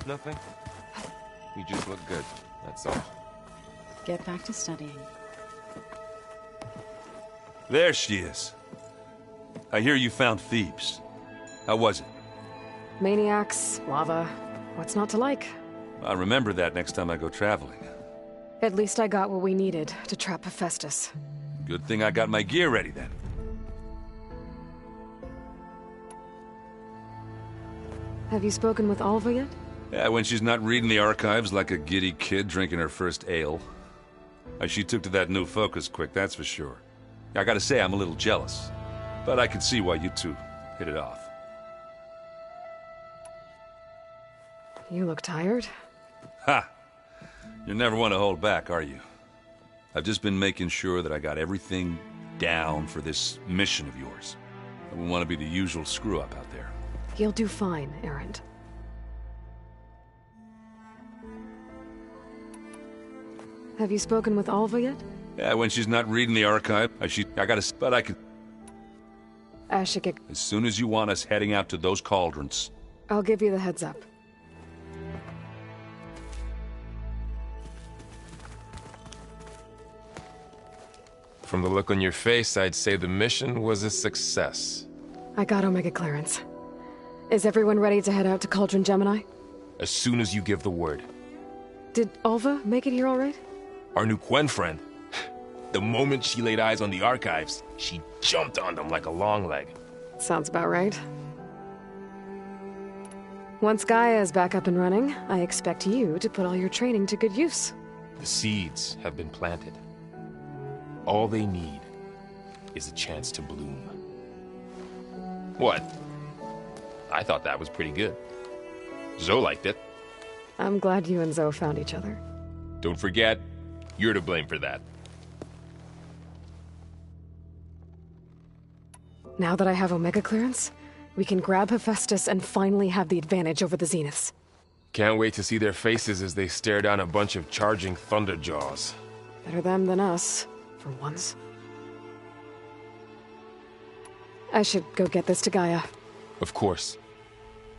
Nothing? You just look good, that's all. Get back to studying. There she is. I hear you found Thebes. How was it? Maniacs, lava. What's not to like? I'll remember that next time I go traveling. At least I got what we needed to trap Hephaestus. Good thing I got my gear ready then. Have you spoken with Alva yet? Yeah, when she's not reading the archives like a giddy kid drinking her first ale. She took to that new focus quick, that's for sure. I gotta say, I'm a little jealous. But I can see why you two hit it off. You look tired. Ha! You never want to hold back, are you? I've just been making sure that I got everything down for this mission of yours. I wouldn't want to be the usual screw-up out there. You'll do fine, Erend. Have you spoken with Alva yet? Yeah, when she's not reading the archive, but I can... Ashikik. As soon as you want us heading out to those cauldrons. I'll give you the heads up. From the look on your face, I'd say the mission was a success. I got Omega clearance. Is everyone ready to head out to Cauldron Gemini? As soon as you give the word. Did Alva make it here all right? Our new Quen friend. The moment she laid eyes on the archives, she jumped on them like a long leg. Sounds about right. Once Gaia is back up and running, I expect you to put all your training to good use. The seeds have been planted. All they need is a chance to bloom. What? I thought that was pretty good. Zoe liked it. I'm glad you and Zoe found each other. Don't forget, you're to blame for that. Now that I have Omega clearance, we can grab Hephaestus and finally have the advantage over the Zeniths. Can't wait to see their faces as they stare down a bunch of charging Thunderjaws. Better them than us, for once. I should go get this to Gaia. Of course.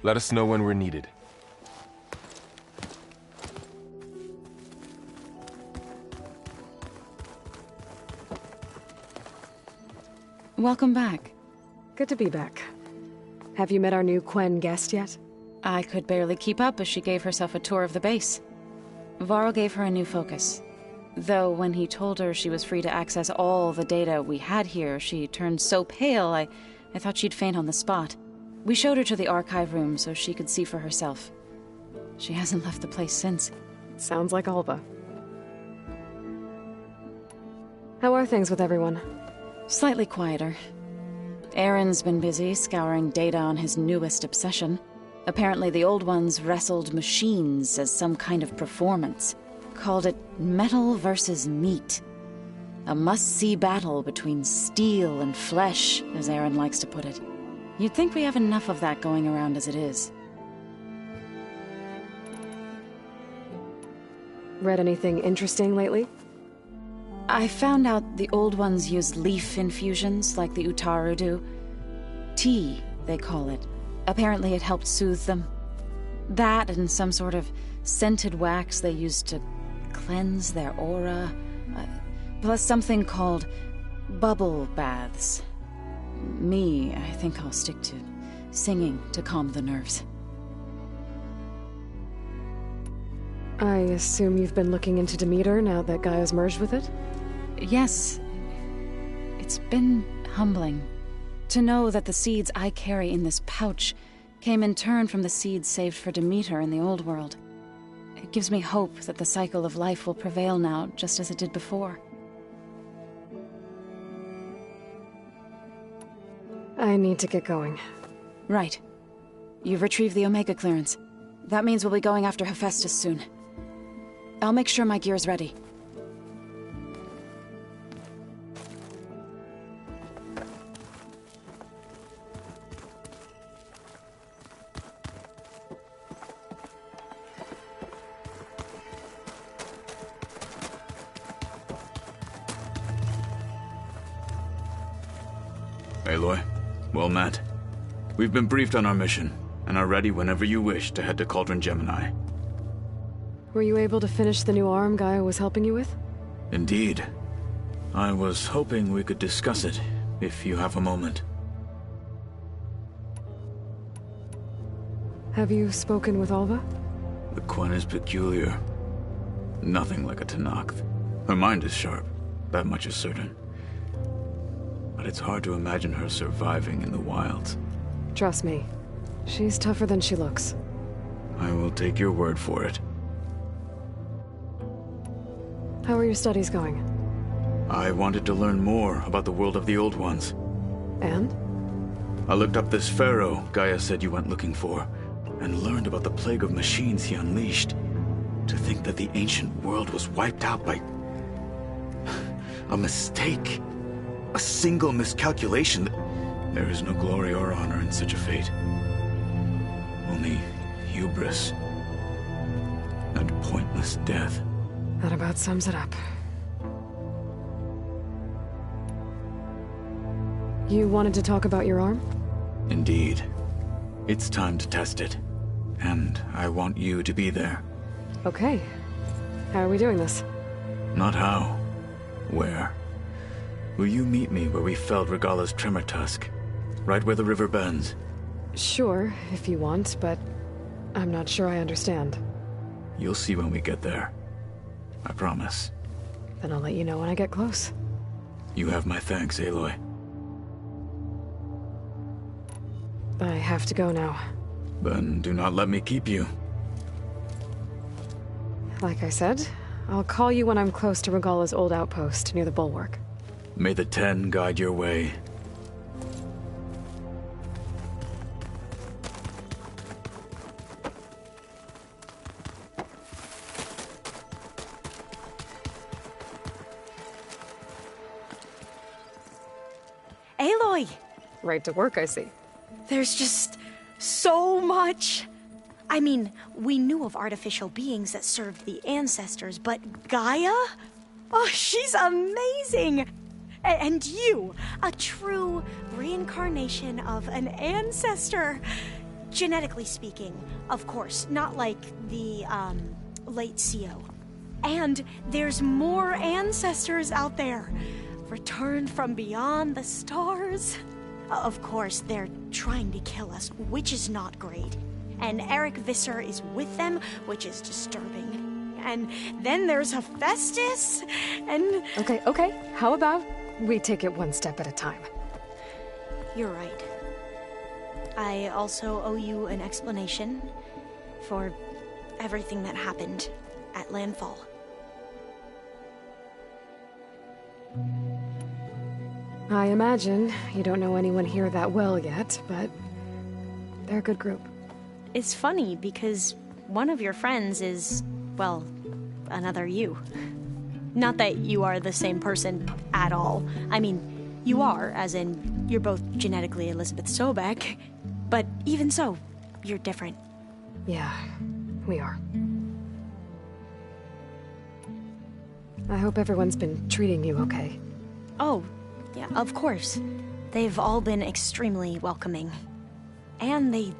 Let us know when we're needed. Welcome back. Good to be back. Have you met our new Quen guest yet? I could barely keep up as she gave herself a tour of the base. Varl gave her a new focus. Though when he told her she was free to access all the data we had here, she turned so pale I thought she'd faint on the spot. We showed her to the archive room so she could see for herself. She hasn't left the place since. Sounds like Alva. How are things with everyone? Slightly quieter. Aaron's been busy scouring data on his newest obsession. Apparently the old ones wrestled machines as some kind of performance. Called it metal versus meat. A must-see battle between steel and flesh, as Aaron likes to put it. You'd think we have enough of that going around as it is. Read anything interesting lately? I found out the old ones use leaf infusions like the Utaru do. Tea, they call it. Apparently it helped soothe them. That and some sort of scented wax they used to cleanse their aura. Plus something called bubble baths. Me, I think I'll stick to singing to calm the nerves. I assume you've been looking into Demeter now that Gaia's merged with it? Yes. It's been humbling to know that the seeds I carry in this pouch came in turn from the seeds saved for Demeter in the old world. It gives me hope that the cycle of life will prevail now, just as it did before. I need to get going. Right. You've retrieved the Omega clearance. That means we'll be going after Hephaestus soon. I'll make sure my gear's ready. Aloy. Well met. We've been briefed on our mission. and are ready whenever you wish to head to Cauldron Gemini. Were you able to finish the new arm Gaia was helping you with? Indeed. I was hoping we could discuss it, if you have a moment. Have you spoken with Alva? The Quen is peculiar. Nothing like a Tenakth. Her mind is sharp, that much is certain. But it's hard to imagine her surviving in the wilds. Trust me, she's tougher than she looks. I will take your word for it. How are your studies going? I wanted to learn more about the world of the Old Ones. And? I looked up this pharaoh Gaia said you went looking for, and learned about the plague of machines he unleashed. To think that the ancient world was wiped out by a mistake. A single miscalculation. There is no glory or honor in such a fate. Only hubris and pointless death. That about sums it up. You wanted to talk about your arm? Indeed. It's time to test it. And I want you to be there. Okay. How are we doing this? Not how. Where? Will you meet me where we felled Regalla's tremor tusk? Right where the river bends? Sure, if you want, but I'm not sure I understand. You'll see when we get there. I promise. Then I'll let you know when I get close. You have my thanks, Aloy. I have to go now. Then do not let me keep you. Like I said, I'll call you when I'm close to Regalla's old outpost near the bulwark. May the Ten guide your way. Aloy! Right to work, I see. There's just so much. I mean, we knew of artificial beings that served the ancestors, but Gaia? Oh, she's amazing! And you, a true reincarnation of an ancestor. Genetically speaking, of course, not like the, late CO. And there's more ancestors out there. Returned from beyond the stars. Of course, they're trying to kill us, which is not great. And Eric Visser is with them, which is disturbing. And then there's Hephaestus, and... Okay. How about we take it one step at a time? You're right. I also owe you an explanation for everything that happened at Landfall. I imagine you don't know anyone here that well yet, but they're a good group. It's funny because one of your friends is, well, another you. Not that you are the same person at all. I mean, you are, as in, you're both genetically Elizabeth Sobek, but even so, you're different. Yeah, we are. I hope everyone's been treating you okay. Oh, yeah, of course. They've all been extremely welcoming. And they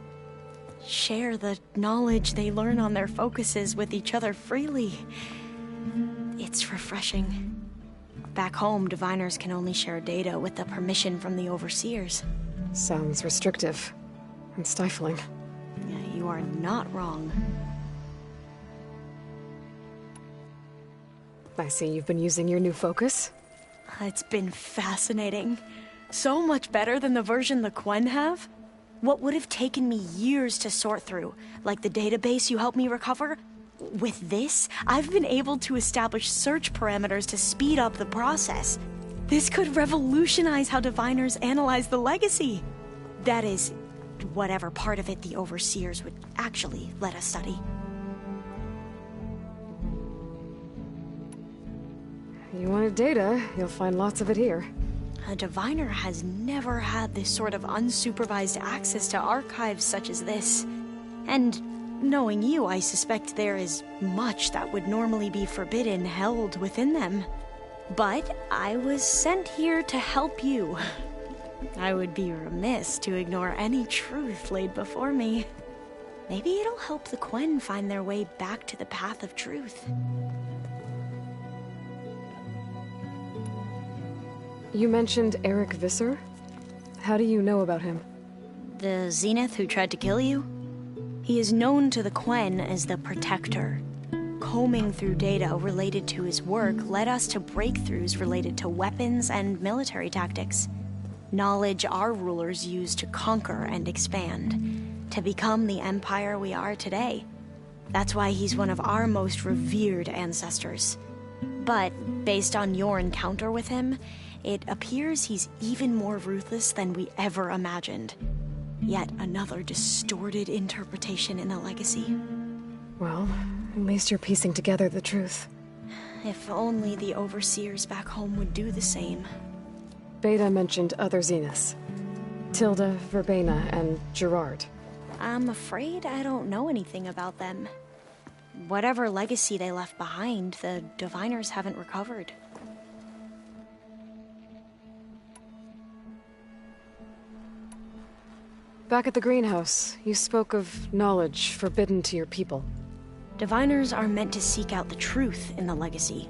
share the knowledge they learn on their focuses with each other freely. It's refreshing. Back home, diviners can only share data with the permission from the overseers. Sounds restrictive and stifling. Yeah, you are not wrong. I see you've been using your new focus. It's been fascinating. So much better than the version the Quen have. What would have taken me years to sort through, like the database you helped me recover, with this, I've been able to establish search parameters to speed up the process. This could revolutionize how diviners analyze the legacy. That is, whatever part of it the overseers would actually let us study. You wanted data, you'll find lots of it here. A diviner has never had this sort of unsupervised access to archives such as this. And knowing you, I suspect there is much that would normally be forbidden held within them. But I was sent here to help you. I would be remiss to ignore any truth laid before me. Maybe it'll help the Quen find their way back to the path of truth. You mentioned Eric Visser? How do you know about him? The Zenith who tried to kill you? He is known to the Quen as the Protector. Combing through data related to his work led us to breakthroughs related to weapons and military tactics. Knowledge our rulers used to conquer and expand, to become the empire we are today. That's why he's one of our most revered ancestors. But, based on your encounter with him, it appears he's even more ruthless than we ever imagined. Yet another distorted interpretation in the legacy. Well, at least you're piecing together the truth. If only the overseers back home would do the same. Beta mentioned other Zeniths. Tilda, Verbena, and Gerard. I'm afraid I don't know anything about them. Whatever legacy they left behind, the Diviners haven't recovered. Back at the greenhouse, you spoke of knowledge forbidden to your people. Diviners are meant to seek out the truth in the legacy,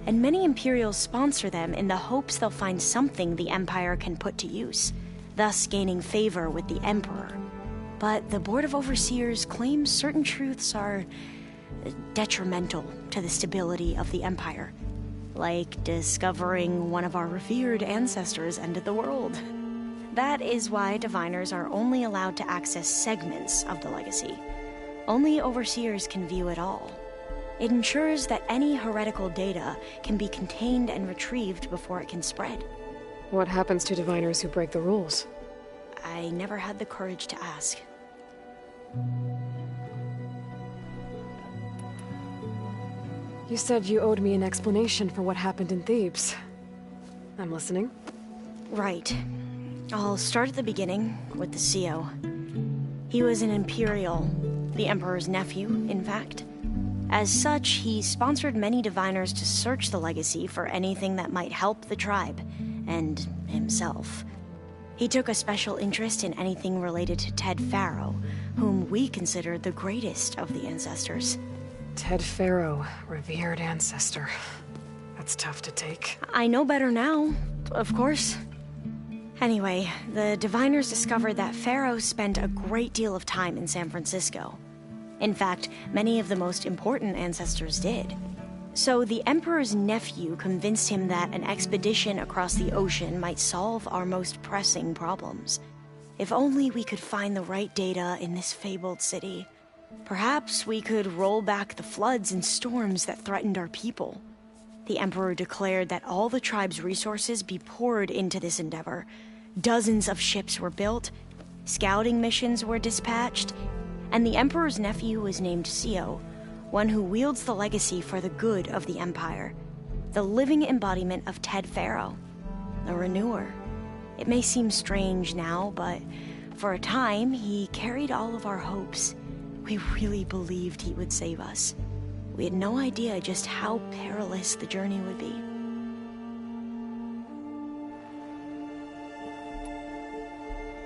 and many Imperials sponsor them in the hopes they'll find something the Empire can put to use, thus gaining favor with the Emperor. But the Board of Overseers claims certain truths are detrimental to the stability of the Empire, like discovering one of our revered ancestors ended the world. That is why Diviners are only allowed to access segments of the legacy. Only Overseers can view it all. It ensures that any heretical data can be contained and retrieved before it can spread. What happens to Diviners who break the rules? I never had the courage to ask. You said you owed me an explanation for what happened in Thebes. I'm listening. Right. I'll start at the beginning, with the CO. He was an Imperial, the Emperor's nephew, in fact. As such, he sponsored many Diviners to search the legacy for anything that might help the tribe, and himself. He took a special interest in anything related to Ted Faro, whom we consider the greatest of the ancestors. Ted Faro, revered ancestor. That's tough to take. I know better now, of course. Anyway, the Diviners discovered that Faro spent a great deal of time in San Francisco. In fact, many of the most important ancestors did. So the Emperor's nephew convinced him that an expedition across the ocean might solve our most pressing problems. If only we could find the right data in this fabled city. Perhaps we could roll back the floods and storms that threatened our people. The Emperor declared that all the tribe's resources be poured into this endeavor. Dozens of ships were built, scouting missions were dispatched, and the Emperor's nephew was named CO, one who wields the legacy for the good of the Empire, the living embodiment of Ted Faro, a renewer. It may seem strange now, but for a time, he carried all of our hopes. We really believed he would save us. We had no idea just how perilous the journey would be.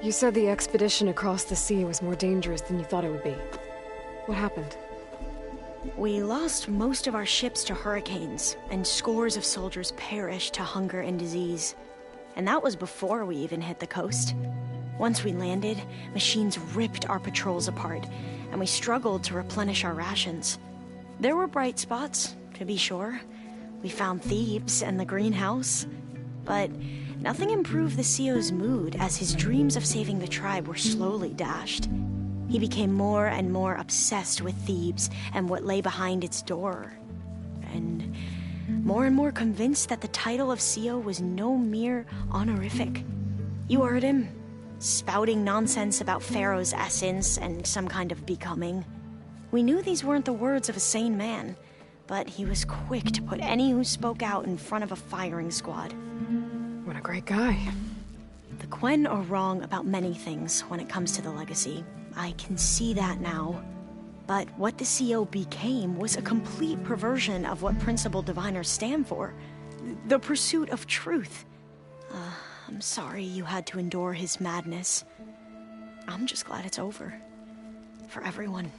You said the expedition across the sea was more dangerous than you thought it would be. What happened? We lost most of our ships to hurricanes, and scores of soldiers perished to hunger and disease. And that was before we even hit the coast. Once we landed, machines ripped our patrols apart, and we struggled to replenish our rations. There were bright spots, to be sure. We found Thebes and the greenhouse. But nothing improved the CO's mood as his dreams of saving the tribe were slowly dashed. He became more and more obsessed with Thebes and what lay behind its door. And more convinced that the title of CO was no mere honorific. You heard him, spouting nonsense about Pharaoh's essence and some kind of becoming. We knew these weren't the words of a sane man, but he was quick to put any who spoke out in front of a firing squad. What a great guy. The Quen are wrong about many things when it comes to the legacy. I can see that now. But what the CO became was a complete perversion of what Principal Diviners stand for. The pursuit of truth. I'm sorry you had to endure his madness. I'm just glad it's over. For everyone.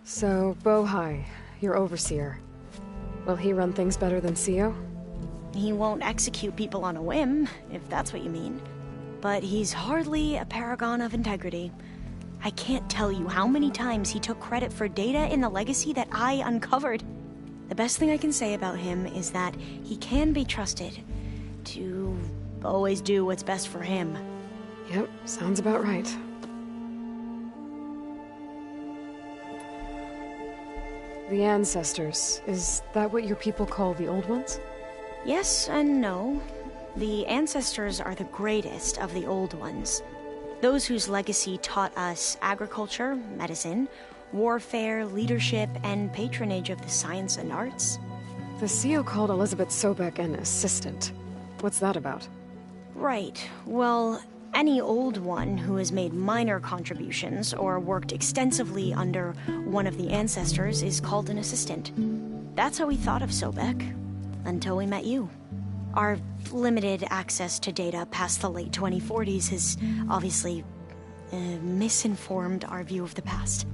So, Bohai, your overseer. Will he run things better than Sio? He won't execute people on a whim, if that's what you mean. But he's hardly a paragon of integrity. I can't tell you how many times he took credit for data in the legacy that I uncovered. The best thing I can say about him is that he can be trusted to always do what's best for him. Yep, sounds about right. The Ancestors, is that what your people call the Old Ones? Yes and no. The Ancestors are the greatest of the Old Ones. Those whose legacy taught us agriculture, medicine, warfare, leadership, and patronage of the science and arts. The CEO called Elizabeth Sobek an assistant. What's that about? Right. Well, any Old One who has made minor contributions or worked extensively under one of the Ancestors is called an assistant. That's how we thought of Sobek, until we met you. Our limited access to data past the late 2040s has obviously misinformed our view of the past.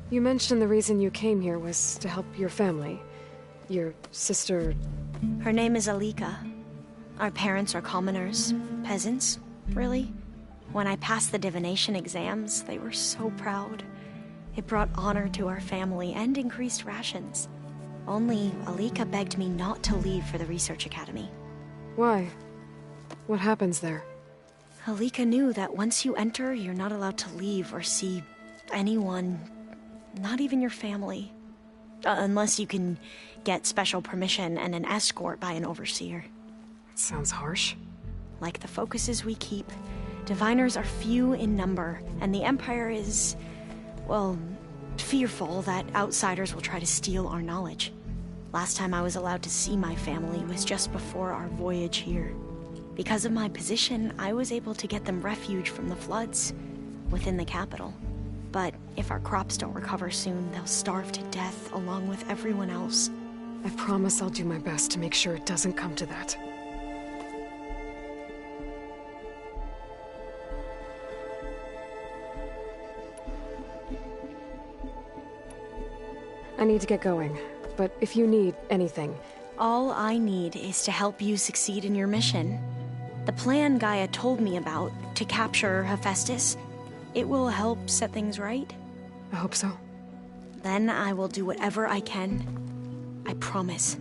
You mentioned the reason you came here was to help your family. Your sister... Her name is Alika. Our parents are commoners, peasants, really. When I passed the divination exams, they were so proud. It brought honor to our family and increased rations. Only Alika begged me not to leave for the Research Academy. Why? What happens there? Alika knew that once you enter, you're not allowed to leave or see anyone, not even your family. Unless you can get special permission and an escort by an overseer. That sounds harsh. Like the focuses we keep, diviners are few in number, and the Empire is, well, fearful that outsiders will try to steal our knowledge. Last time I was allowed to see my family was just before our voyage here. Because of my position, I was able to get them refuge from the floods within the capital. But if our crops don't recover soon, they'll starve to death along with everyone else. I promise I'll do my best to make sure it doesn't come to that. I need to get going, but if you need anything... All I need is to help you succeed in your mission. The plan Gaia told me about, to capture Hephaestus, it will help set things right. I hope so. Then I will do whatever I can. I promise.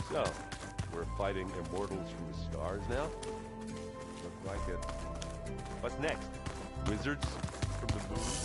So, we're fighting immortals from the stars now? Look like it. What's next? Wizards from the moon?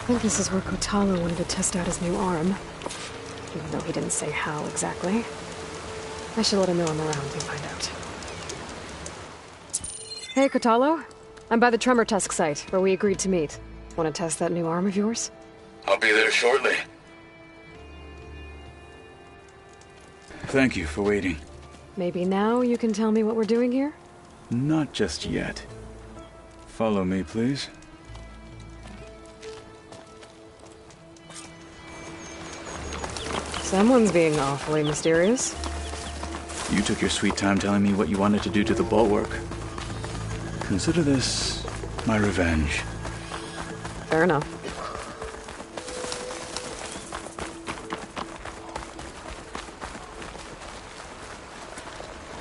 think this is where Kotalo wanted to test out his new arm. Even though he didn't say how exactly. I should let him know I'm around and find out. Hey, Kotalo. I'm by the Tremor Tusk site, where we agreed to meet. Want to test that new arm of yours? I'll be there shortly. Thank you for waiting. Maybe now you can tell me what we're doing here? Not just yet. Follow me, please. Someone's being awfully mysterious. You took your sweet time telling me what you wanted to do to the bulwark. Consider this my revenge. Fair enough.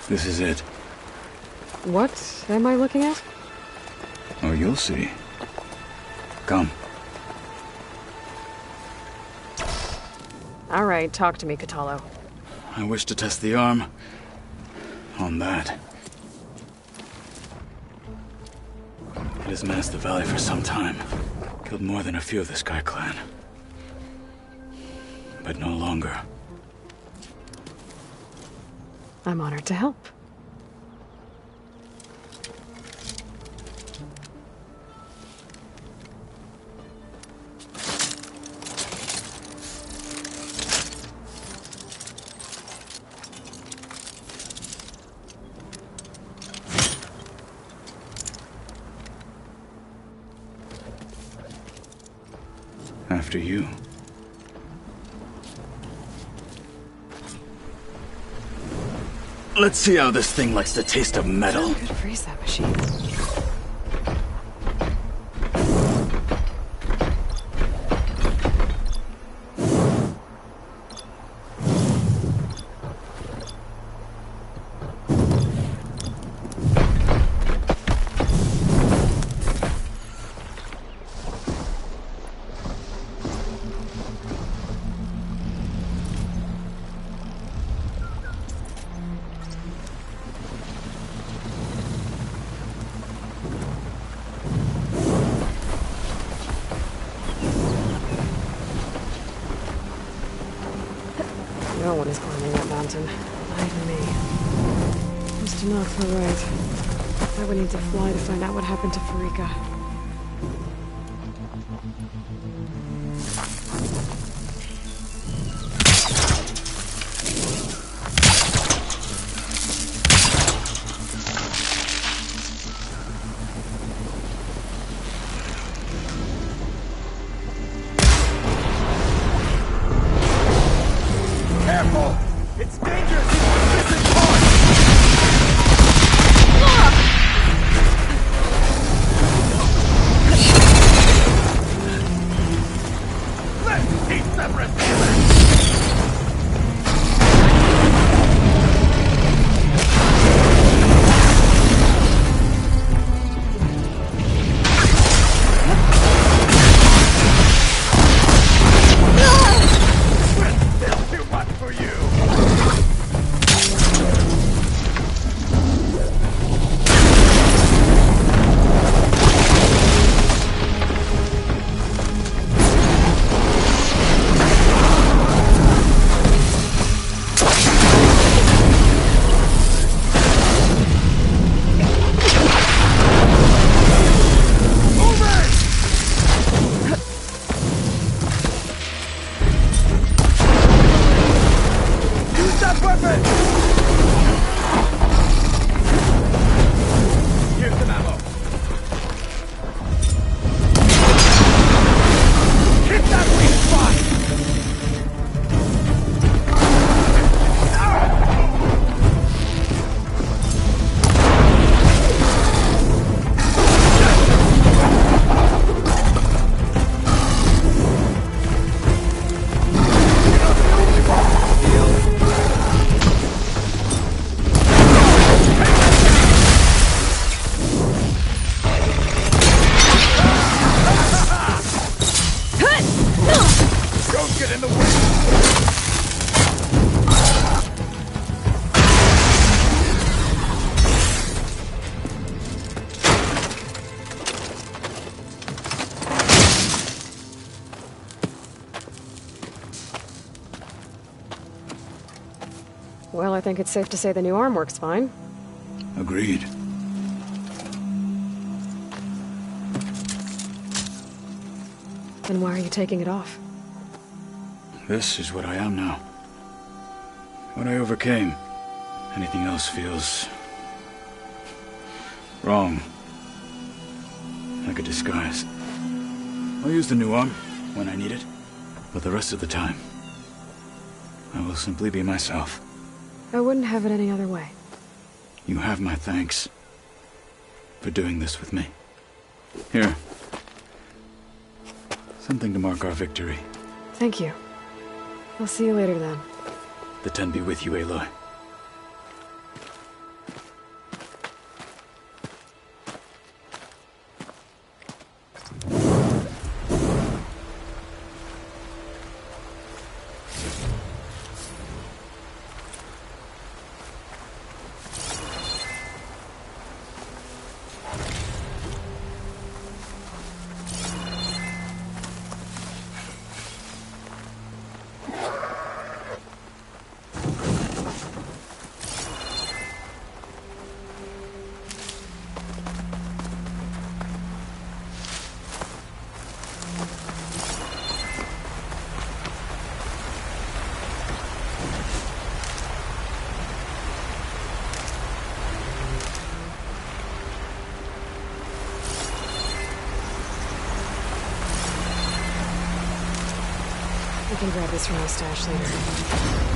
This is it. What am I looking at? Oh, you'll see. Come. All right, talk to me, Kotalo. I wish to test the arm on that. It has menaced the valley for some time. Killed more than a few of the Sky Clan. But no longer. I'm honored to help. After you. Let's see how this thing likes the taste of metal. Could freeze that machine. No one is climbing that mountain. Not even me. Mr. Knox were right. I would need to fly to find out what happened to Farika. Careful! It's dangerous! Let's eat separate! Still too much for you! Well, I think it's safe to say the new arm works fine. Agreed. Then why are you taking it off? This is what I am now. What I overcame. Anything else feels... wrong. Like a disguise. I'll use the new arm when I need it, but the rest of the time, I will simply be myself. I wouldn't have it any other way. You have my thanks for doing this with me. Here. Something to mark our victory. Thank you. I'll see you later then. The Ten be with you, Aloy. I can grab this from my stash later.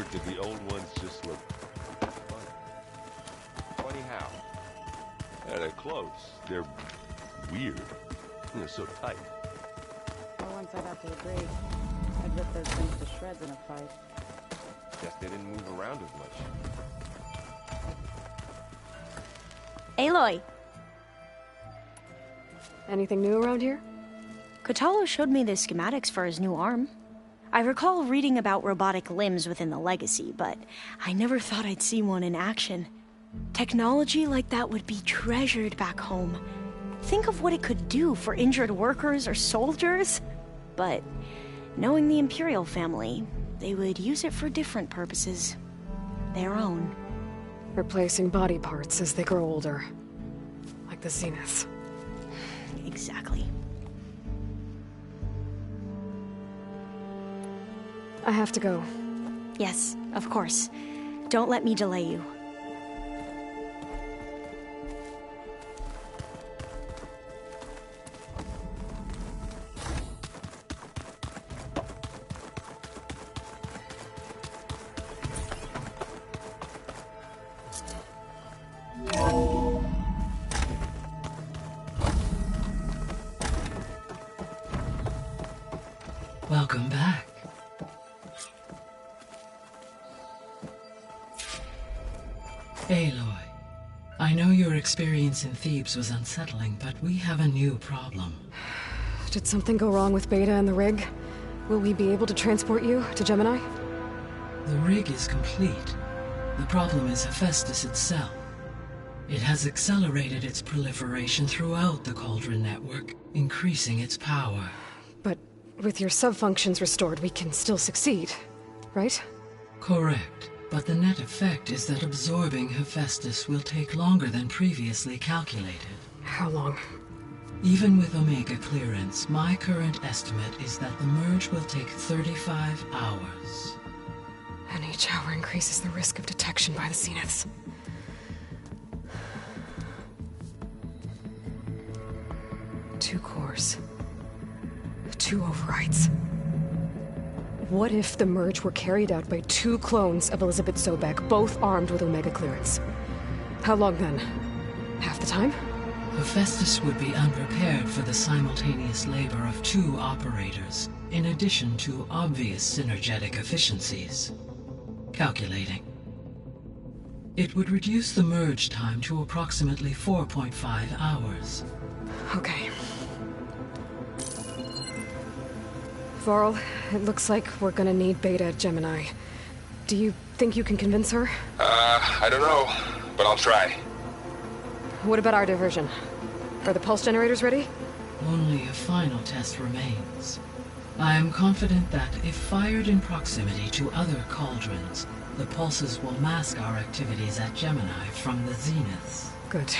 Or did the old ones just look funny? Funny how? Yeah, they're close. They're weird. They're so tight. Well, once I got to the brig, I'd rip those things to shreds in a fight. Guess they didn't move around as much. Aloy! Anything new around here? Kotallo showed me the schematics for his new arm. I recall reading about robotic limbs within the Legacy, but I never thought I'd see one in action. Technology like that would be treasured back home. Think of what it could do for injured workers or soldiers. But knowing the Imperial family, they would use it for different purposes. Their own. Replacing body parts as they grow older. Like the Zeniths. Exactly. I have to go. Yes, of course. Don't let me delay you. Welcome back. Aloy, I know your experience in Thebes was unsettling, but we have a new problem. Did something go wrong with Beta and the rig? Will we be able to transport you to Gemini? The rig is complete. The problem is Hephaestus itself. It has accelerated its proliferation throughout the Cauldron network, increasing its power. But with your sub-functions restored, we can still succeed, right? Correct. But the net effect is that absorbing Hephaestus will take longer than previously calculated. How long? Even with Omega clearance, my current estimate is that the merge will take 35 hours. And each hour increases the risk of detection by the Zeniths. Two cores. 2 overrides. What if the merge were carried out by 2 clones of Elizabeth Sobek, both armed with Omega clearance? How long then? Half the time? Hephaestus would be unprepared for the simultaneous labor of 2 operators, in addition to obvious synergetic efficiencies. Calculating. It would reduce the merge time to approximately 4.5 hours. Okay. Varl, it looks like we're gonna need Beta at Gemini. Do you think you can convince her? I don't know, but I'll try. What about our diversion? Are the pulse generators ready? Only a final test remains. I am confident that if fired in proximity to other cauldrons, the pulses will mask our activities at Gemini from the Zeniths. Good.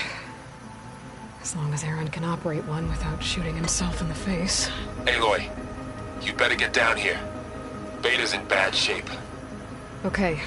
As long as Aaron can operate one without shooting himself in the face. Aloy, you better get down here. Beta's in bad shape. Okay.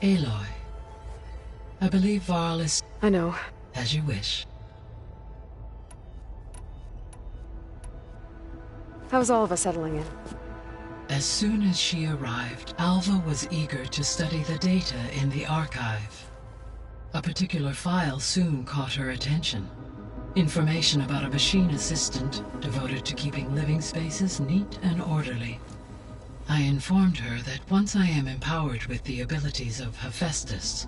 Aloy. I believe Varl is... I know. As you wish. How's all of us settling in? As soon as she arrived, Alva was eager to study the data in the archive. A particular file soon caught her attention. Information about a machine assistant devoted to keeping living spaces neat and orderly. I informed her that once I am empowered with the abilities of Hephaestus,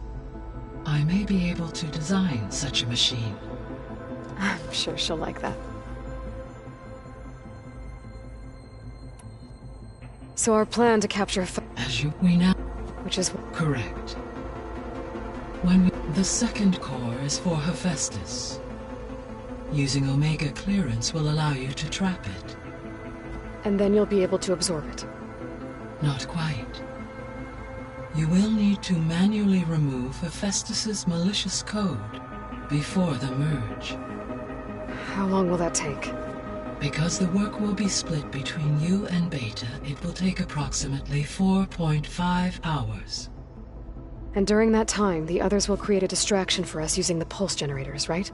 I may be able to design such a machine. I'm sure she'll like that. So our plan to capture we now... Which is... Correct. The second core is for Hephaestus. Using Omega clearance will allow you to trap it. And then you'll be able to absorb it. Not quite. You will need to manually remove Hephaestus's malicious code before the merge. How long will that take? Because the work will be split between you and Beta, it will take approximately 4.5 hours. And during that time, the others will create a distraction for us using the pulse generators, right?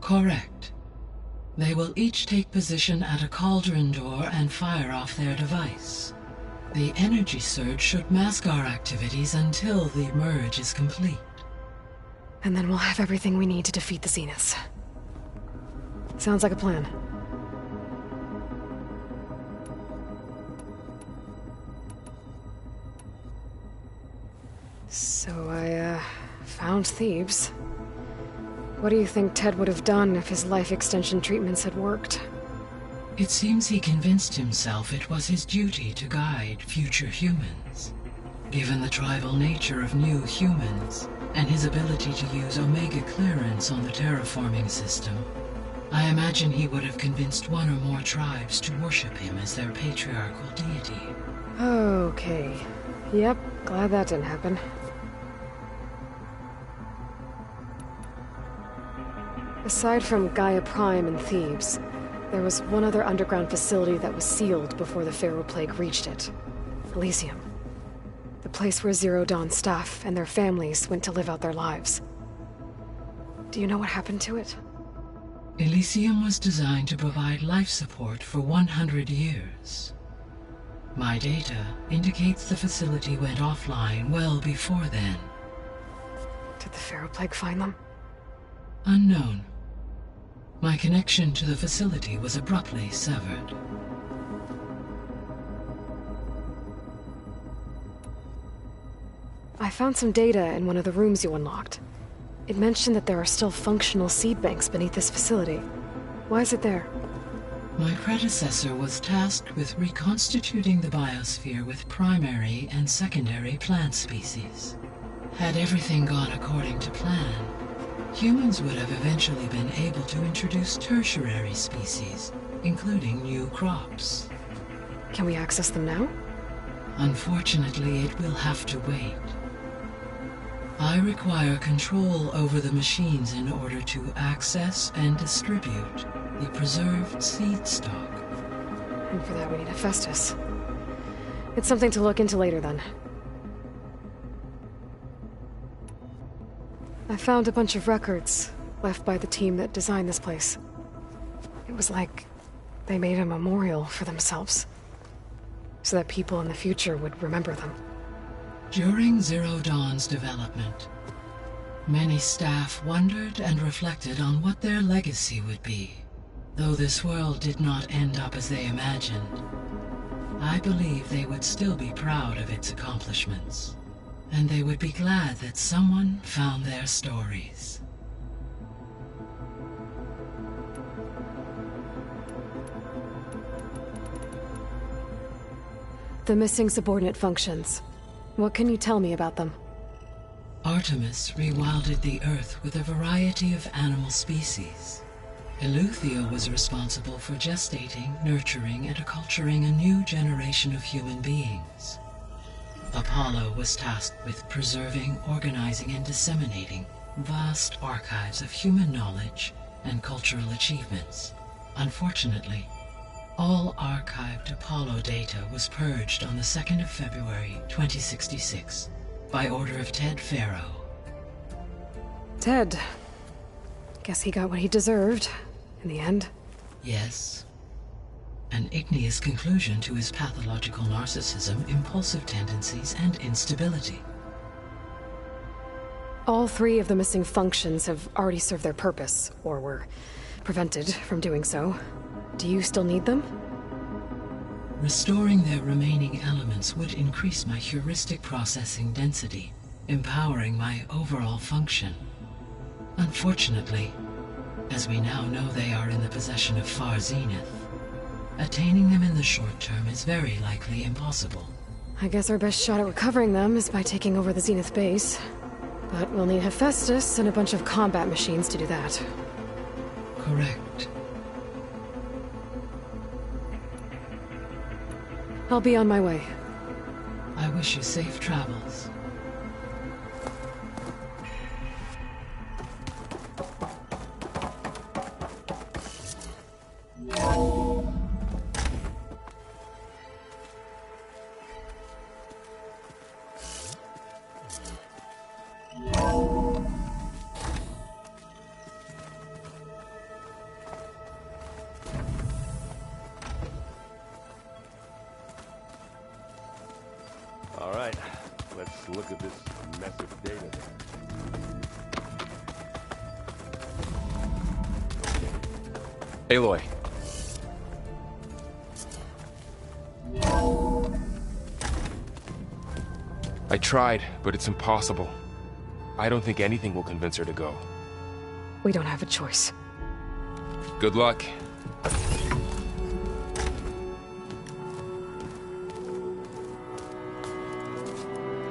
Correct. They will each take position at a cauldron door and fire off their device. The energy surge should mask our activities until the merge is complete. And then we'll have everything we need to defeat the Zeniths. Sounds like a plan. So I, found Thebes. What do you think Ted would have done if his life extension treatments had worked? It seems he convinced himself it was his duty to guide future humans. Given the tribal nature of new humans, and his ability to use Omega clearance on the terraforming system, I imagine he would have convinced one or more tribes to worship him as their patriarchal deity. Okay. Yep, glad that didn't happen. Aside from Gaia Prime and Thebes, there was one other underground facility that was sealed before the Pharaoh Plague reached it. Elysium. The place where Zero Dawn staff and their families went to live out their lives. Do you know what happened to it? Elysium was designed to provide life support for 100 years. My data indicates the facility went offline well before then. Did the Pharaoh Plague find them? Unknown. My connection to the facility was abruptly severed. I found some data in one of the rooms you unlocked. It mentioned that there are still functional seed banks beneath this facility. Why is it there? My predecessor was tasked with reconstituting the biosphere with primary and secondary plant species. Had everything gone according to plan, humans would have eventually been able to introduce tertiary species, including new crops. Can we access them now? Unfortunately, it will have to wait. I require control over the machines in order to access and distribute the preserved seed stock. And for that we need Hephaestus. It's something to look into later then. I found a bunch of records left by the team that designed this place. It was like they made a memorial for themselves, so that people in the future would remember them. During Zero Dawn's development, many staff wondered and reflected on what their legacy would be. Though this world did not end up as they imagined, I believe they would still be proud of its accomplishments, and they would be glad that someone found their stories. The missing subordinate functions. What can you tell me about them? Artemis rewilded the Earth with a variety of animal species. Eleuthia was responsible for gestating, nurturing, and acculturating a new generation of human beings. Apollo was tasked with preserving, organizing, and disseminating vast archives of human knowledge and cultural achievements. Unfortunately, all archived Apollo data was purged on the 2nd of February, 2066, by order of Ted Faro. Ted. Guess he got what he deserved, in the end. Yes. An igneous conclusion to his pathological narcissism, impulsive tendencies, and instability. All 3 of the missing functions have already served their purpose, or were prevented from doing so. Do you still need them? Restoring their remaining elements would increase my heuristic processing density, empowering my overall function. Unfortunately, as we now know they are in the possession of Far Zenith, attaining them in the short term is very likely impossible. I guess our best shot at recovering them is by taking over the Zenith base. But we'll need Hephaestus and a bunch of combat machines to do that. Correct. I'll be on my way. I wish you safe travels. All right, let's look at this mess of data then. Aloy. I tried, but it's impossible. I don't think anything will convince her to go. We don't have a choice. Good luck.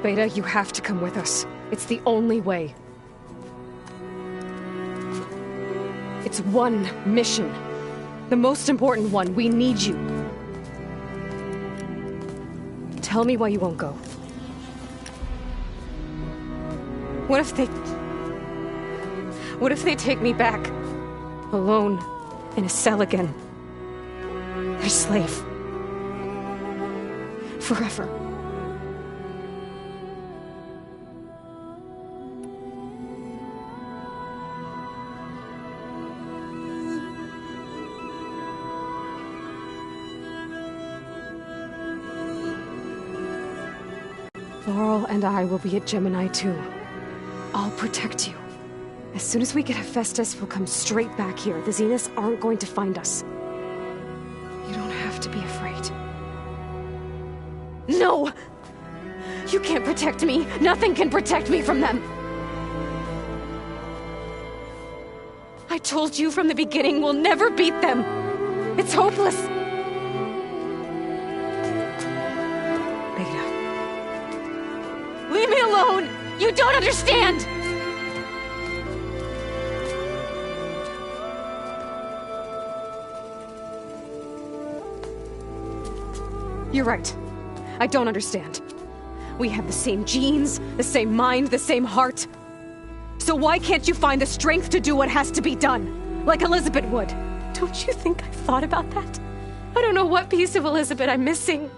Beta, you have to come with us. It's the only way. It's one mission. The most important one. We need you. Tell me why you won't go. What if they take me back? Alone. In a cell again. Their slave. Forever. Laurel and I will be at Gemini too. I'll protect you. As soon as we get Hephaestus, we'll come straight back here. The Zeniths aren't going to find us. You don't have to be afraid. No! You can't protect me. Nothing can protect me from them. I told you from the beginning we'll never beat them. It's hopeless. Beta. Leave me alone! You don't understand! You're right. I don't understand. We have the same genes, the same mind, the same heart. So why can't you find the strength to do what has to be done? Like Elizabeth would. Don't you think I've thought about that? I don't know what piece of Elizabeth I'm missing.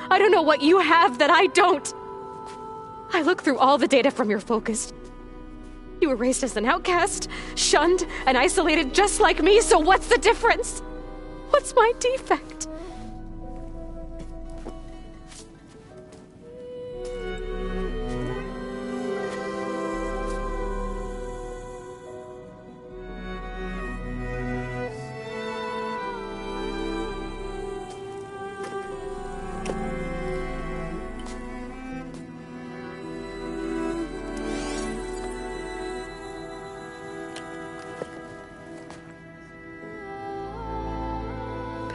I don't know what you have that I don't. I look through all the data from your focus. You were raised as an outcast, shunned, and isolated just like me, so what's the difference? What's my defect?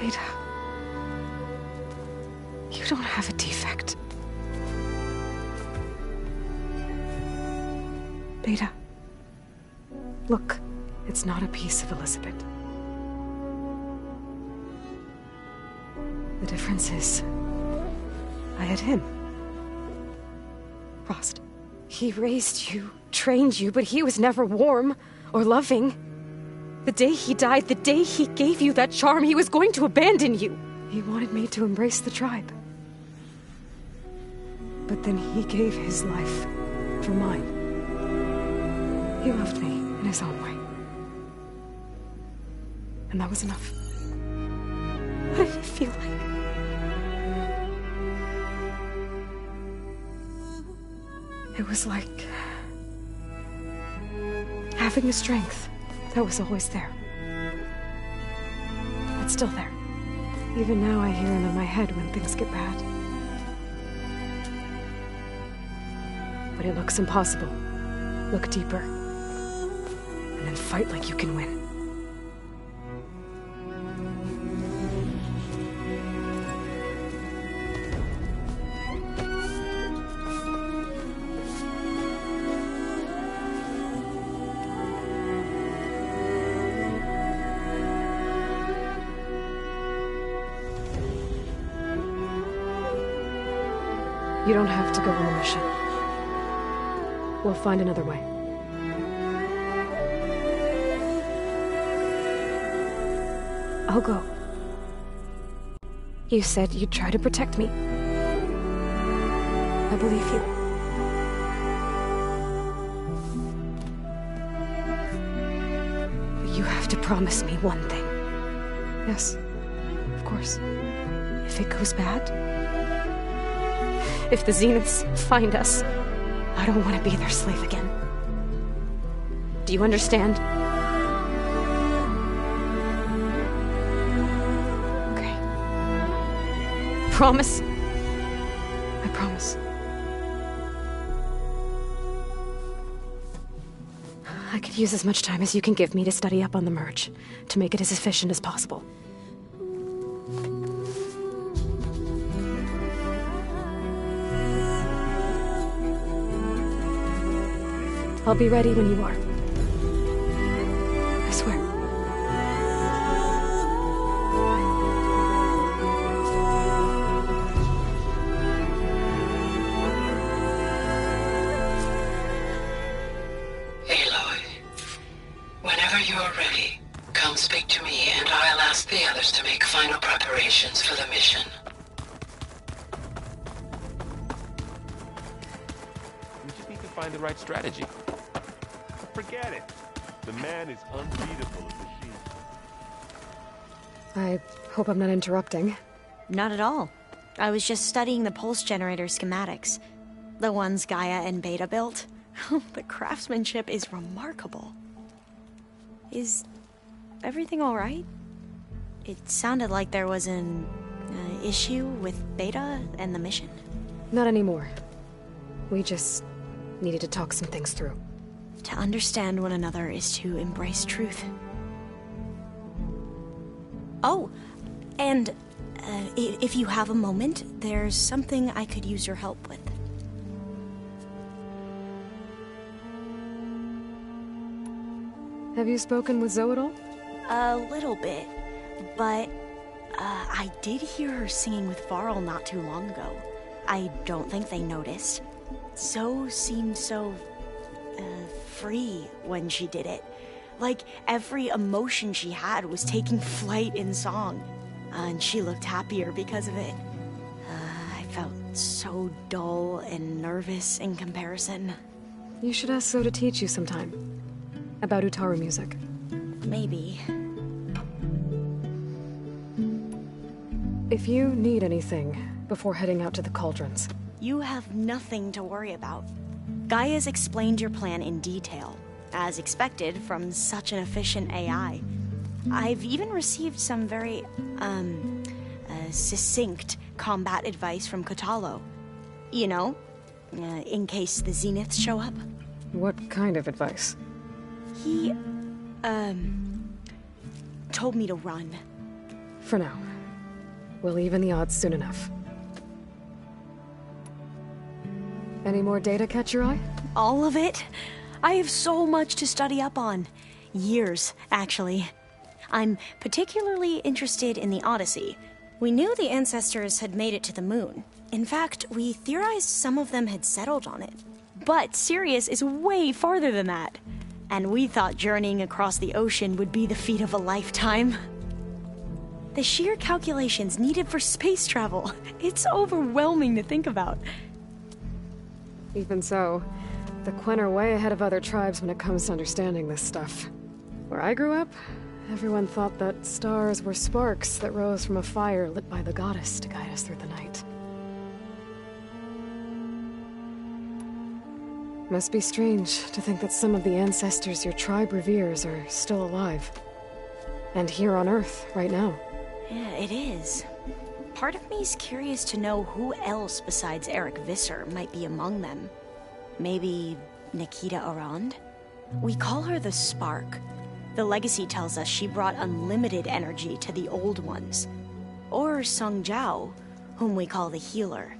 Beta, you don't have a defect. Beta, look, it's not a piece of Elizabeth. The difference is, I had him. Frost. He raised you, trained you, but he was never warm or loving. The day he died, the day he gave you that charm, he was going to abandon you. He wanted me to embrace the tribe. But then he gave his life for mine. He loved me in his own way. And that was enough. What did it feel like? It was like having a strength that was always there. It's still there. Even now I hear him in my head when things get bad. But it looks impossible. Look deeper. And then fight like you can win. You don't have to go on the mission. We'll find another way. I'll go. You said you'd try to protect me. I believe you. But you have to promise me one thing. Yes, of course. If it goes bad, if the Zeniths find us, I don't want to be their slave again. Do you understand? Okay. Promise? I promise. I could use as much time as you can give me to study up on the merge, to make it as efficient as possible. I'll be ready when you are. I swear. Aloy, whenever you are ready, come speak to me and I'll ask the others to make final preparations for the mission. We just need to find the right strategy. Forget it. The man is unbeatable as a machine. I hope I'm not interrupting. Not at all. I was just studying the pulse generator schematics. The ones Gaia and Beta built. The craftsmanship is remarkable. Is everything all right? It sounded like there was an issue with Beta and the mission. Not anymore. We just needed to talk some things through. To understand one another is to embrace truth. Oh, and if you have a moment, there's something I could use your help with. Have you spoken with Zoe at all? A little bit, but I did hear her singing with Varl not too long ago. I don't think they noticed. Zoe seemed so free when she did it. Like every emotion she had was taking flight in song. And she looked happier because of it. I felt so dull and nervous in comparison. You should ask Zoe to teach you sometime. About Utaru music. Maybe. If you need anything before heading out to the cauldrons. You have nothing to worry about. Gaia's explained your plan in detail, as expected from such an efficient AI. I've even received some very, succinct combat advice from Kotallo. You know, in case the Zeniths show up. What kind of advice? He, told me to run. For now. We'll even the odds soon enough. Any more data catch your eye? All of it? I have so much to study up on. Years, actually. I'm particularly interested in the Odyssey. We knew the ancestors had made it to the moon. In fact, we theorized some of them had settled on it. But Sirius is way farther than that. And we thought journeying across the ocean would be the feat of a lifetime. The sheer calculations needed for space travel, it's overwhelming to think about. Even so, the Quen are way ahead of other tribes when it comes to understanding this stuff. Where I grew up, everyone thought that stars were sparks that rose from a fire lit by the goddess to guide us through the night. Must be strange to think that some of the ancestors your tribe reveres are still alive. And here on Earth, right now. Yeah, it is. Part of me's curious to know who else besides Eric Visser might be among them. Maybe Nikita Arand? We call her the Spark. The legacy tells us she brought unlimited energy to the Old Ones. Or Sung Jiao, whom we call the Healer.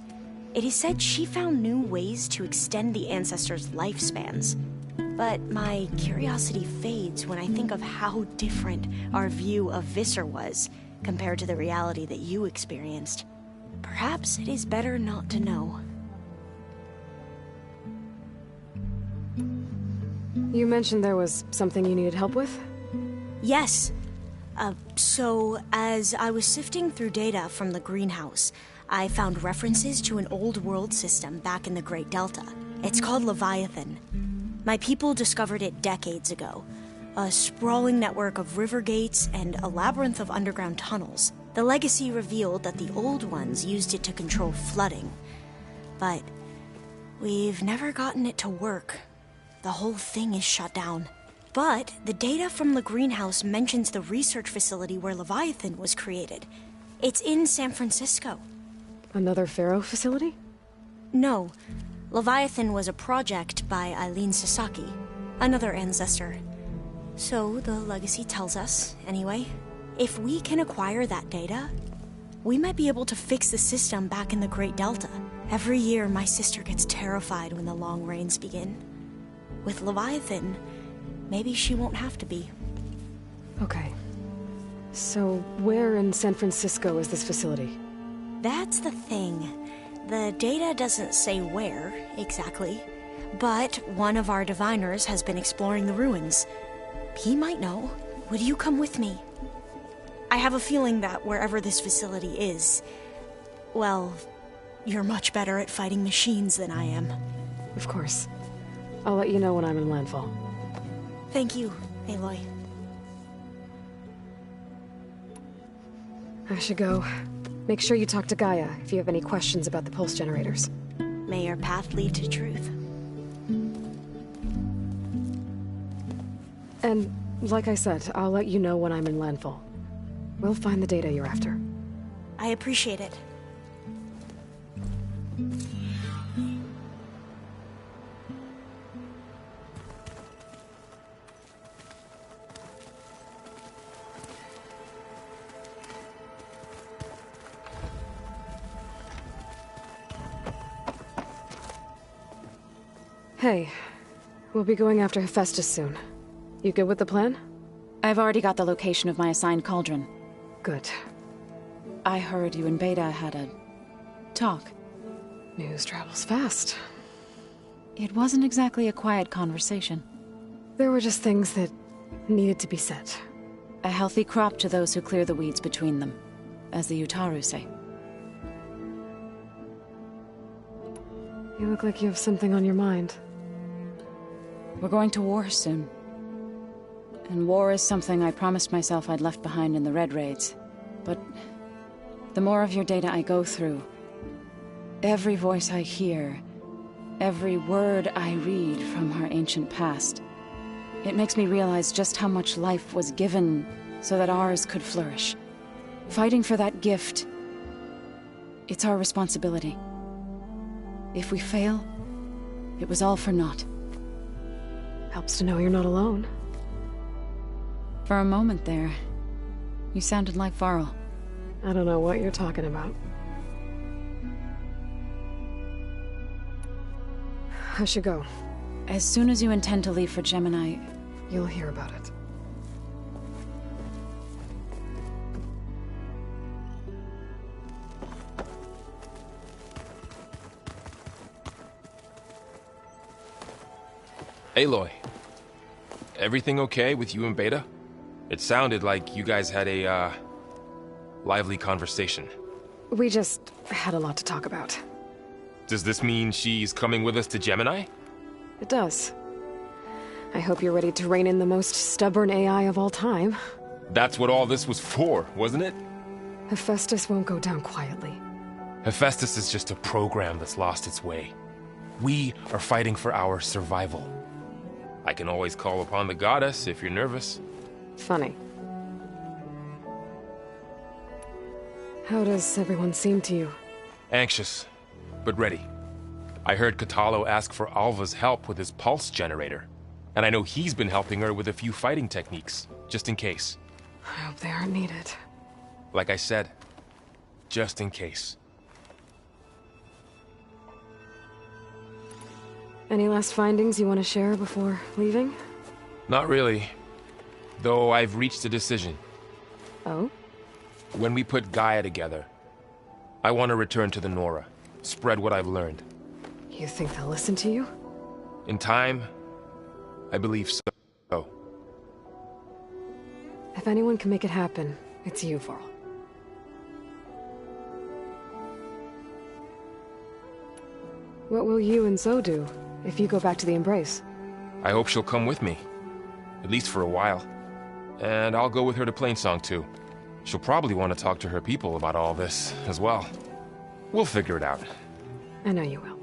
It is said she found new ways to extend the ancestors' lifespans. But my curiosity fades when I think of how different our view of Visser was compared to the reality that you experienced. Perhaps it is better not to know. You mentioned there was something you needed help with? Yes. So, as I was sifting through data from the greenhouse, I found references to an old world system back in the Great Delta. It's called Leviathan. My people discovered it decades ago. A sprawling network of river gates and a labyrinth of underground tunnels. The legacy revealed that the Old Ones used it to control flooding. But we've never gotten it to work. The whole thing is shut down. But the data from the greenhouse mentions the research facility where Leviathan was created. It's in San Francisco. Another Pharaoh facility? No. Leviathan was a project by Eileen Sasaki, another ancestor. So the legacy tells us, anyway, if we can acquire that data, we might be able to fix the system back in the Great Delta. Every year, my sister gets terrified when the long rains begin. With Leviathan, maybe she won't have to be. Okay. So, where in San Francisco is this facility? That's the thing. The data doesn't say where, exactly. But one of our diviners has been exploring the ruins. He might know. Would you come with me? I have a feeling that wherever this facility is, well, you're much better at fighting machines than I am. Of course. I'll let you know when I'm in landfall. Thank you, Aloy. I should go. Make sure you talk to Gaia if you have any questions about the pulse generators. May your path lead to truth. And, like I said, I'll let you know when I'm in landfall. We'll find the data you're after. I appreciate it. Hey, we'll be going after Hephaestus soon. You good with the plan? I've already got the location of my assigned cauldron. Good. I heard you and Beta had a talk. News travels fast. It wasn't exactly a quiet conversation. There were just things that needed to be said. A healthy crop to those who clear the weeds between them, as the Utaru say. You look like you have something on your mind. We're going to war soon. And war is something I promised myself I'd left behind in the Red Raids. But the more of your data I go through, every voice I hear, every word I read from our ancient past, it makes me realize just how much life was given so that ours could flourish. Fighting for that gift, it's our responsibility. If we fail, it was all for naught. Helps to know you're not alone. For a moment there, you sounded like Varl. I don't know what you're talking about. I should go. As soon as you intend to leave for Gemini, you'll hear about it. Aloy, everything okay with you and Beta? It sounded like you guys had a, lively conversation. We just had a lot to talk about. Does this mean she's coming with us to Gemini? It does. I hope you're ready to rein in the most stubborn AI of all time. That's what all this was for, wasn't it? Hephaestus won't go down quietly. Hephaestus is just a program that's lost its way. We are fighting for our survival. I can always call upon the goddess if you're nervous. Funny. How does everyone seem to you? Anxious, but ready. I heard Kotallo ask for Alva's help with his pulse generator. And I know he's been helping her with a few fighting techniques, just in case. I hope they aren't needed. Like I said, just in case. Any last findings you want to share before leaving? Not really. Though I've reached a decision. Oh? When we put Gaia together, I want to return to the Nora. Spread what I've learned. You think they'll listen to you? In time, I believe so. If anyone can make it happen, it's you, Varl. What will you and Zoe do if you go back to the Embrace? I hope she'll come with me. At least for a while. And I'll go with her to Plainsong too. She'll probably want to talk to her people about all this as well. We'll figure it out. I know you will.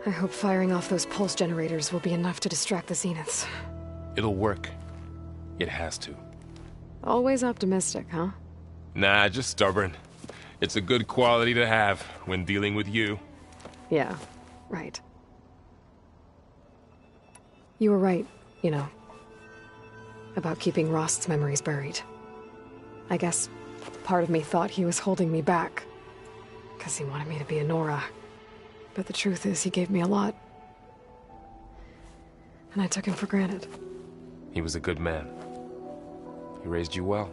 I hope firing off those pulse generators will be enough to distract the Zeniths. It'll work. It has to. Always optimistic, huh? Nah, just stubborn. It's a good quality to have when dealing with you. Yeah, right. You were right, you know. About keeping Rost's memories buried. I guess part of me thought he was holding me back. Because he wanted me to be a Nora. But the truth is, he gave me a lot. And I took him for granted. He was a good man. He raised you well.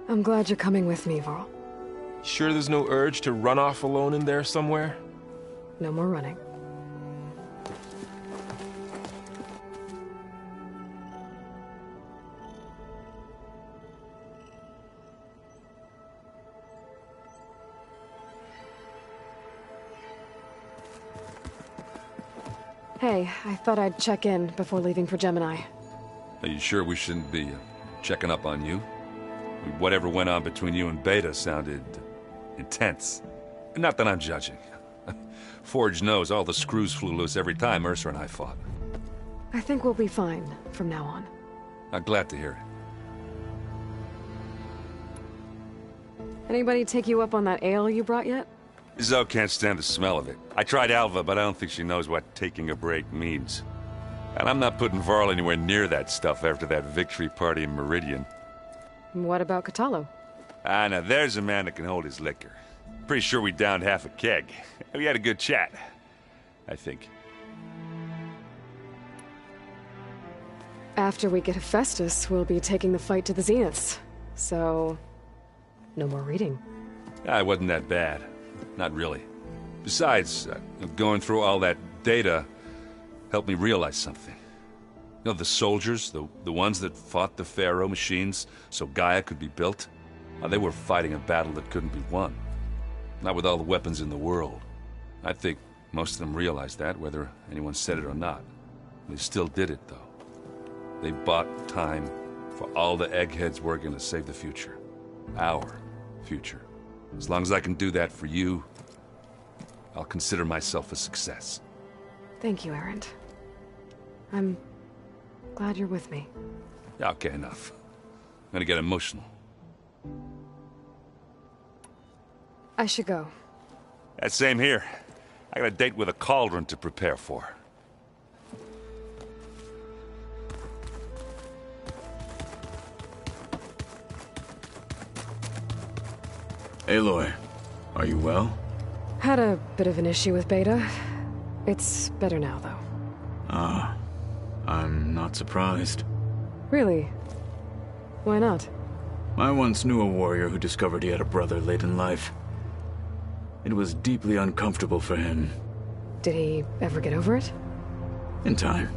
I'm glad you're coming with me, Varl. Sure there's no urge to run off alone in there somewhere? No more running. Hey, I thought I'd check in before leaving for Gemini. Are you sure we shouldn't be checking up on you? Whatever went on between you and Beta sounded intense. Not that I'm judging. Forge knows all the screws flew loose every time Ursa and I fought. I think we'll be fine from now on. I'm glad to hear it. Anybody take you up on that ale you brought yet? Zoe can't stand the smell of it. I tried Alva, but I don't think she knows what taking a break means. And I'm not putting Varl anywhere near that stuff after that victory party in Meridian. What about Kotallo? Ah, now there's a man that can hold his liquor. Pretty sure we downed half a keg. We had a good chat, I think. After we get Hephaestus, we'll be taking the fight to the Zeniths. So, no more reading. Ah, it wasn't that bad. Not really. Besides, going through all that data helped me realize something. You know, the soldiers, the ones that fought the Pharaoh machines so Gaia could be built, they were fighting a battle that couldn't be won. Not with all the weapons in the world. I think most of them realized that, whether anyone said it or not. They still did it, though. They bought time for all the eggheads working to save the future. Our future. As long as I can do that for you, I'll consider myself a success. Thank you, Erend. I'm glad you're with me. Okay, enough. I'm gonna get emotional. I should go. Same here. I got a date with a cauldron to prepare for. Aloy, are you well? Had a bit of an issue with Beta. It's better now, though. Ah, I'm not surprised. Really? Why not? I once knew a warrior who discovered he had a brother late in life. It was deeply uncomfortable for him. Did he ever get over it? In time.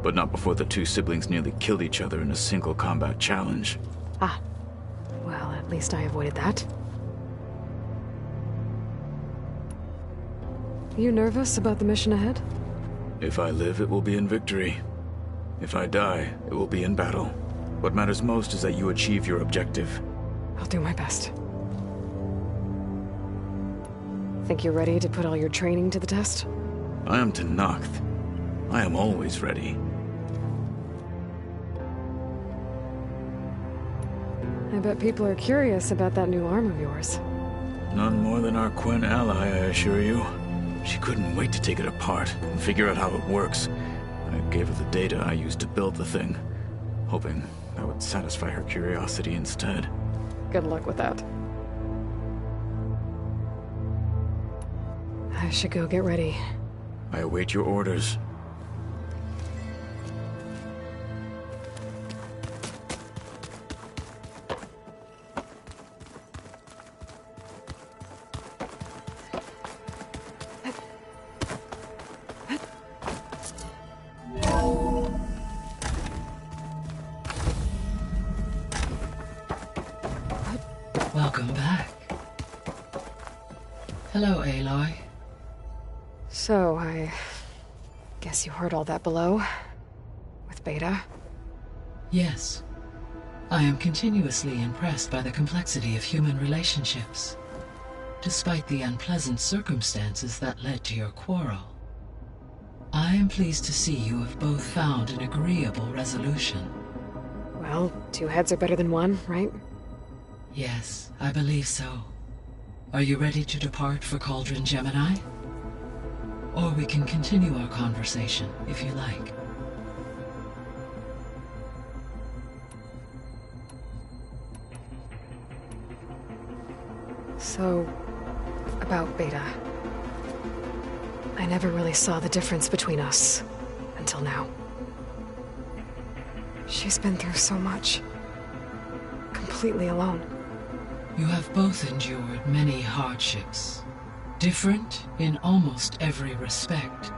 but not before the two siblings nearly killed each other in a single combat challenge. Ah. Well, at least I avoided that. You nervous about the mission ahead? If I live, it will be in victory. If I die, it will be in battle. What matters most is that you achieve your objective. I'll do my best. Think you're ready to put all your training to the test? I am Tenakth. I am always ready. I bet people are curious about that new arm of yours. None more than our Quen ally, I assure you. She couldn't wait to take it apart and figure out how it works. I gave her the data I used to build the thing, hoping that would satisfy her curiosity instead. Good luck with that. I should go get ready. I await your orders. Welcome back. Hello, Aloy. So, I guess you heard all that below? With Beta? Yes. I am continuously impressed by the complexity of human relationships, despite the unpleasant circumstances that led to your quarrel. I am pleased to see you have both found an agreeable resolution. Well, two heads are better than one, right? Yes, I believe so. Are you ready to depart for Cauldron Gemini? Or we can continue our conversation, if you like. So, about Beta. I never really saw the difference between us, until now. She's been through so much. Completely alone. You have both endured many hardships. Different in almost every respect,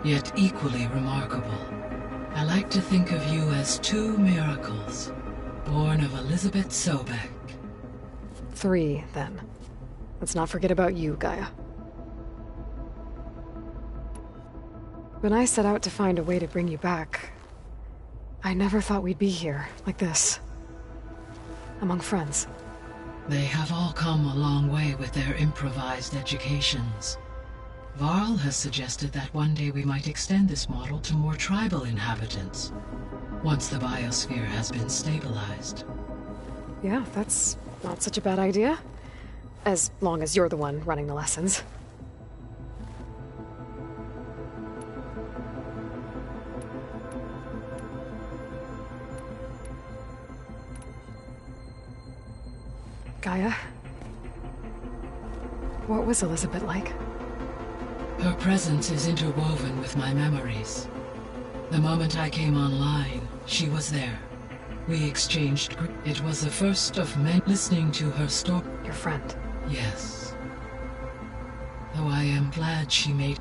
yet equally remarkable. I like to think of you as two miracles, born of Elizabeth Sobek. 3, then. Let's not forget about you, Gaia. When I set out to find a way to bring you back, I never thought we'd be here, like this. Among friends. They have all come a long way with their improvised educations. Varl has suggested that one day we might extend this model to more tribal inhabitants, once the biosphere has been stabilized. Yeah, that's not such a bad idea. As long as you're the one running the lessons. Gaia? What was Elizabeth like? Her presence is interwoven with my memories. The moment I came online, she was there. We exchanged. It was the first of many. Listening to her story. Your friend? Yes. Though I am glad she made.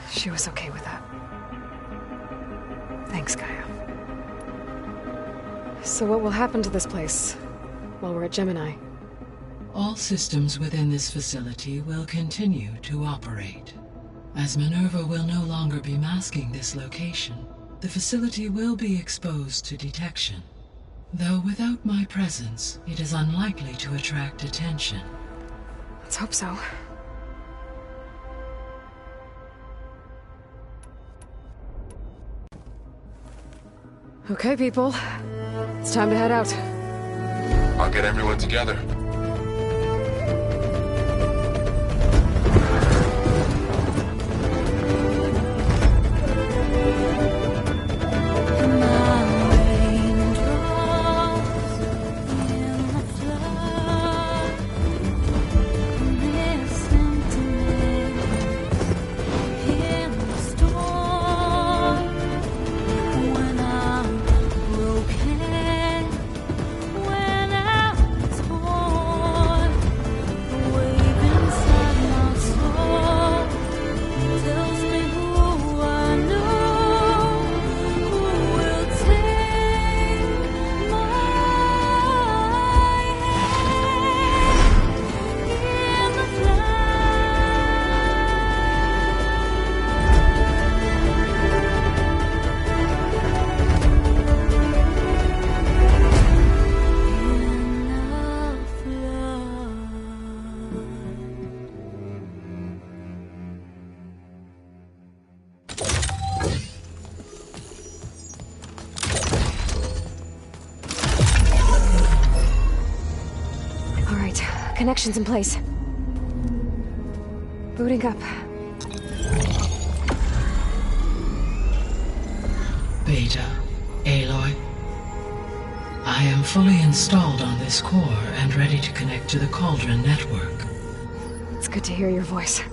She was okay with that. Thanks, Gaia. So what will happen to this place while we're at Gemini? All systems within this facility will continue to operate. As Minerva will no longer be masking this location, the facility will be exposed to detection. Though without my presence, it is unlikely to attract attention. Let's hope so. Okay, people. It's time to head out. I'll get everyone together. When I was born Connections in place. Booting up. Beta, Aloy. I am fully installed on this core and ready to connect to the Cauldron network. It's good to hear your voice.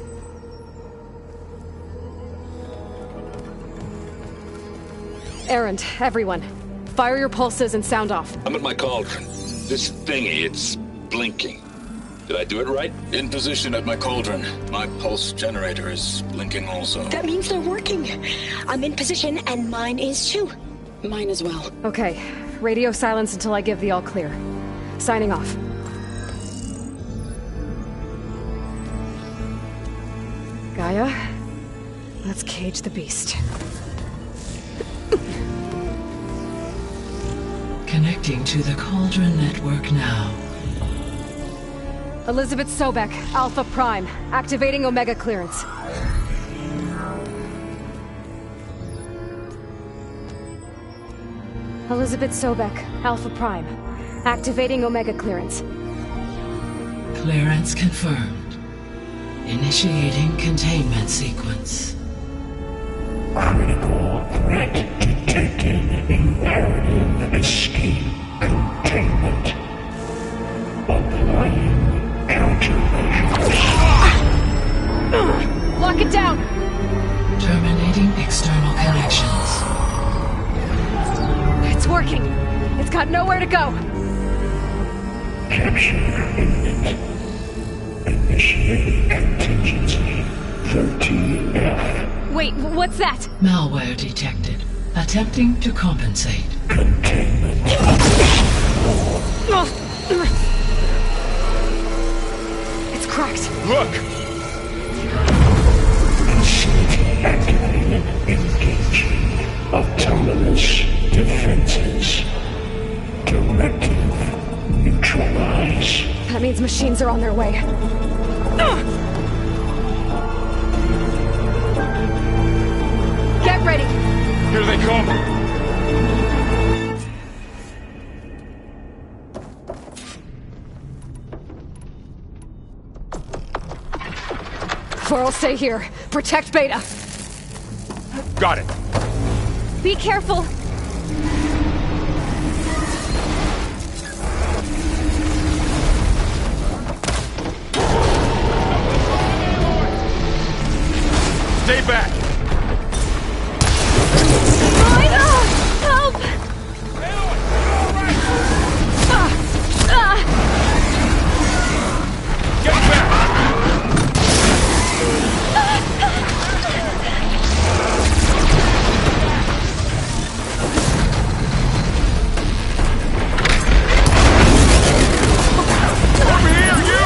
Erend, everyone. Fire your pulses and sound off. I'm at my cauldron. This thingy, it's blinking. Did I do it right? In position at my cauldron. My pulse generator is blinking also. That means they're working. I'm in position, and mine is too. Mine as well. Okay. Radio silence until I give the all clear. Signing off. Gaia, let's cage the beast. Connecting to the Cauldron network now. Elizabeth Sobek, Alpha Prime, activating Omega clearance. Elizabeth Sobek, Alpha Prime, activating Omega clearance. Clearance confirmed. Initiating containment sequence. Critical threat detected. Imperative escape containment. Applying countermeasures. Lock it down! Terminating external connections. It's working. It's got nowhere to go. Capture imminent. Initiating contingency 13F. Wait, what's that? Malware detected. Attempting to compensate. Containment. It's cracked. Look! Facility activated. Engaging. Autonomous defenses. Directive. Neutralize. That means machines are on their way. Get ready! Here they come! Varl, stay here. Protect Beta. Got it. Be careful. Stay back! Help! Get back! Over here, you!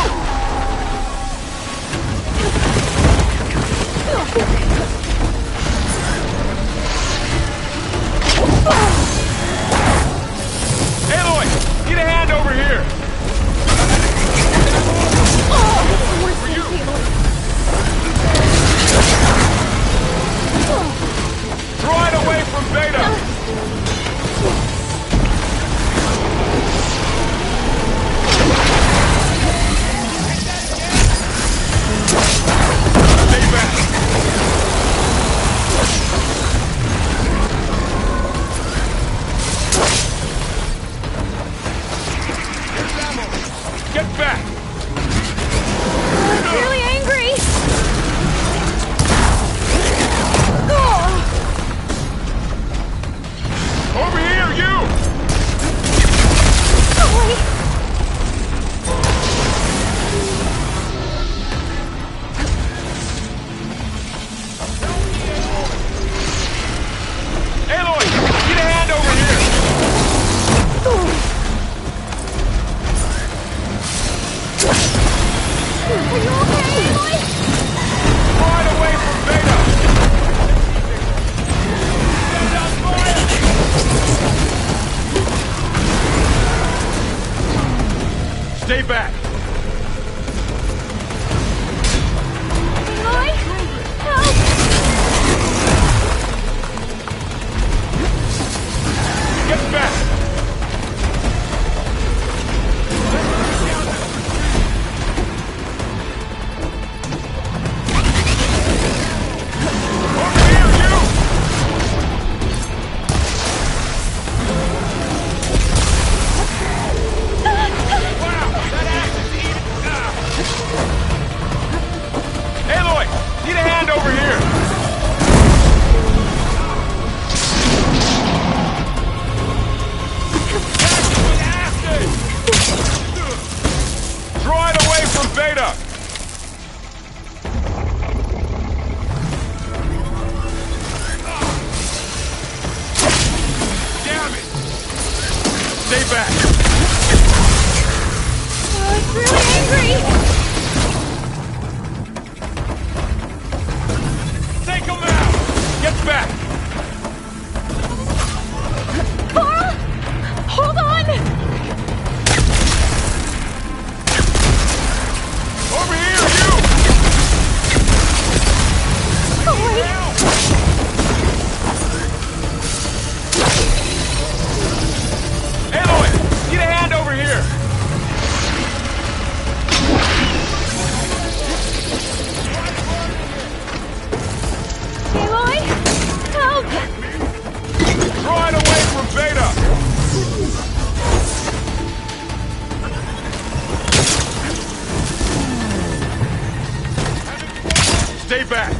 Stay back!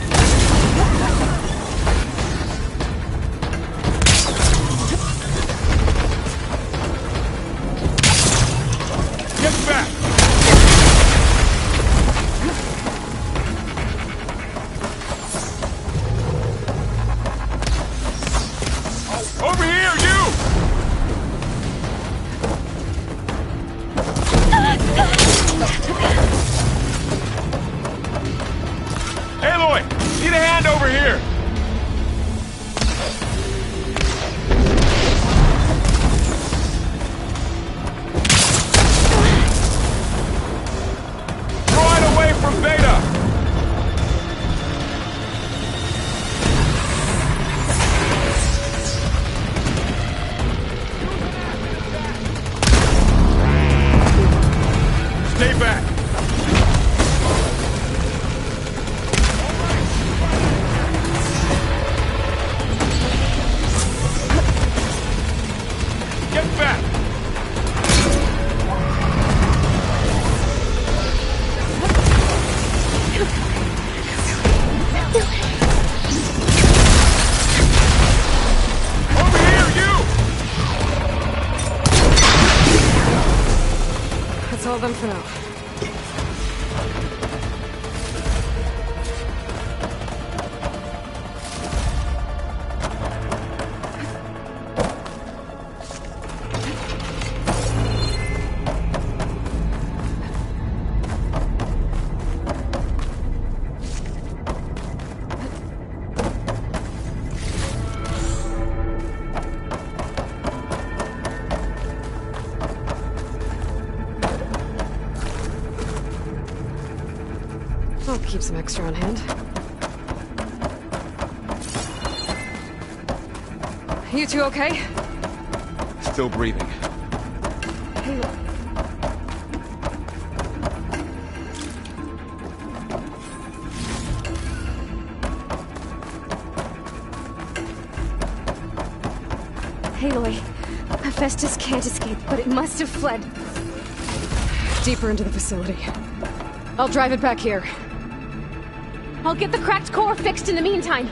Get back! Over here, you! Aloy! Need a hand over here! Draw it away from Beta! Stay back! Get back! Over here, you! That's all of them for now. I'll keep some extra on hand. You two okay? Still breathing. Hey, Aloy, Hephaestus can't escape, but it must have fled. deeper into the facility. I'll drive it back here. I'll get the cracked core fixed in the meantime.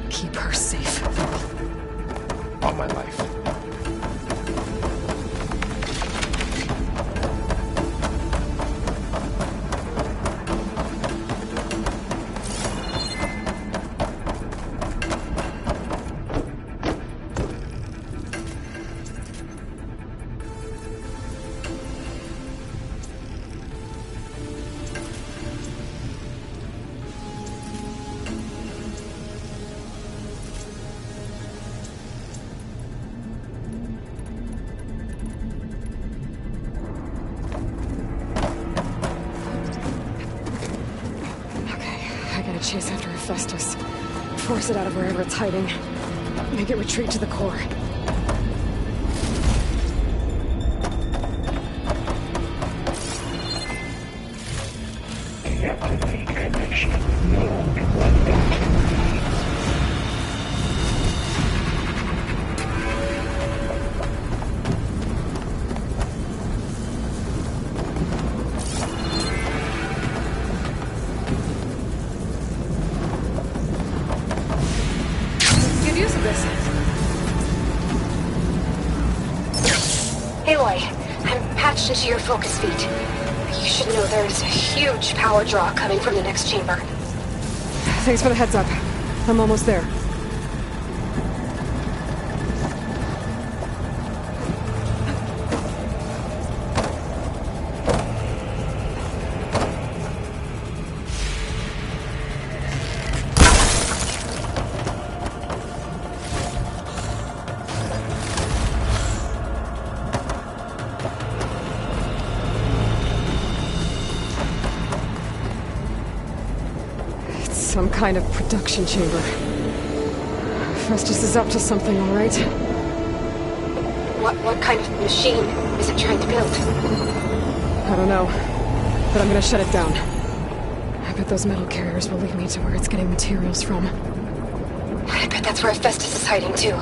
Keep her safe. All my life. Chase after Hephaestus. Force it out of wherever it's hiding. Make it retreat to the core. Deactivate connection with Node 1.3. Aloy, I'm patched into your focus feed. You should know there's a huge power draw coming from the next chamber. Thanks for the heads up. I'm almost there. Some kind of production chamber. Hephaestus is up to something, all right? What kind of machine is it trying to build? I don't know, but I'm gonna shut it down. I bet those metal carriers will lead me to where it's getting materials from. I bet that's where Hephaestus is hiding, too.